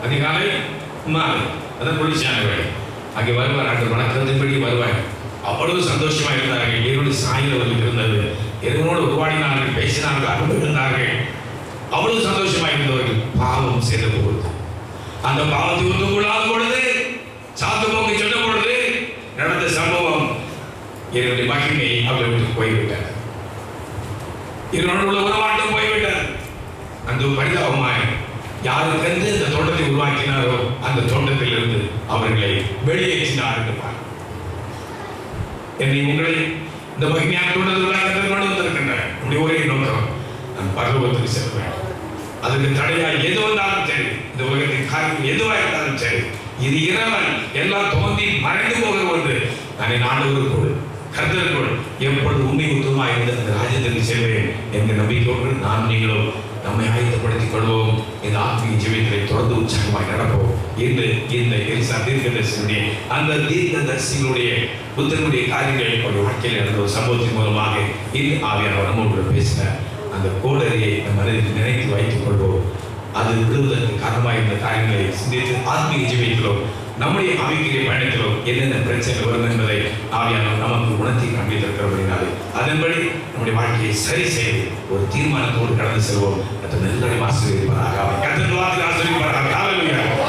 அதிகாலை மாலை அதான் குளிர்ச்சியான வேலை. அங்கே வருவார், அந்த வணக்கத்தின்படி வருவார். அவ்வளவு சந்தோஷமா இருந்தார்கள். இறைவனுடைய சாயல் அவர்கள் இருந்தது. இறைவனோடு உருவாடினார்கள், பேசினார்கள், அன்பு இருந்தார்கள். அவ்வளவு சந்தோஷமா இருந்தவர்கள் பாவம் செய்த பொழுது, அந்த பாவத்தை ஒத்துக்கொள்ளாத பொழுது, சாத்து போக்கு சொன்ன பொழுது நடந்த சம்பவம் இறைவனுடைய மகிமை அவர்கள் விட்டு போய்விட்டார். இறைவனோடு உள்ள உறவாட்டம் போய்விட்டார். அந்த பரிதாபமாய் யாருக்கென்று இந்த தோட்டத்தை உருவாக்கினாரோ அந்த தோட்டத்தில் இருந்து அவர்களை வெளியேற்றினார். என்னை உங்களை இந்த மகிமையான தோட்டத்தில் கொண்டு வந்திருக்கின்ற ஒரே நோக்கம் நான் பரலோகத்துக்கு செல்வேன். அதுக்கு தடையா எது வந்தாலும் சரி, இந்த உலகத்தின் காரியங்கள் எதுவாக இருந்தாலும் சரி, இது இறைவன் எல்லாம் தோன்றி மறைந்து போகிற ஒன்று. நான் ஆண்டவருக்குள் கர்த்தருக்குள் எப்பொழுது உண்மை உத்தமாக இருந்து அந்த ராஜ்யத்திற்கு செல்வேன் என்ற நம்பிக்கையோடு நான் நீங்களும் நம்மை ஆயத்தப்படுத்திக் கொள்வோம். இந்த ஆத்மீக ஜீவியத்தை தொடர்ந்து உற்சாகமாய் நடப்போம். இந்த எலிசா தீர்க்கதரிசியுடைய அந்த தீர்க்கதரிசிகளுடைய புத்தனுடைய காரியங்களை ஒரு வாழ்க்கையில் நடந்த ஒரு சம்பவத்தின் மூலமாக இந்த ஆவியானவர் நம்மோடு பேசின அந்த கோடரியை நம் மனதில் நினைத்து வைத்துக் கொள்வோம். அது விடுவதற்கு காரணமாக இருந்த காரியங்களை சிந்தித்து ஆத்மீக ஜீவியத்திலும் நம்முடைய ஆவிக்குரிய பயணத்திலும் என்னென்ன பிரச்சனைகள் வரும் என்பதை ஆவியானவர் நமக்கு உணர்த்தி காண்பித்திருக்கிறபடினாலே அதன்படி நம்முடைய வாழ்க்கையை சரி செய்து ஒரு தீர்மானத்தோடு கடந்து செல்வோம். நல்ல ஆசிரியர் ஆசிரியர்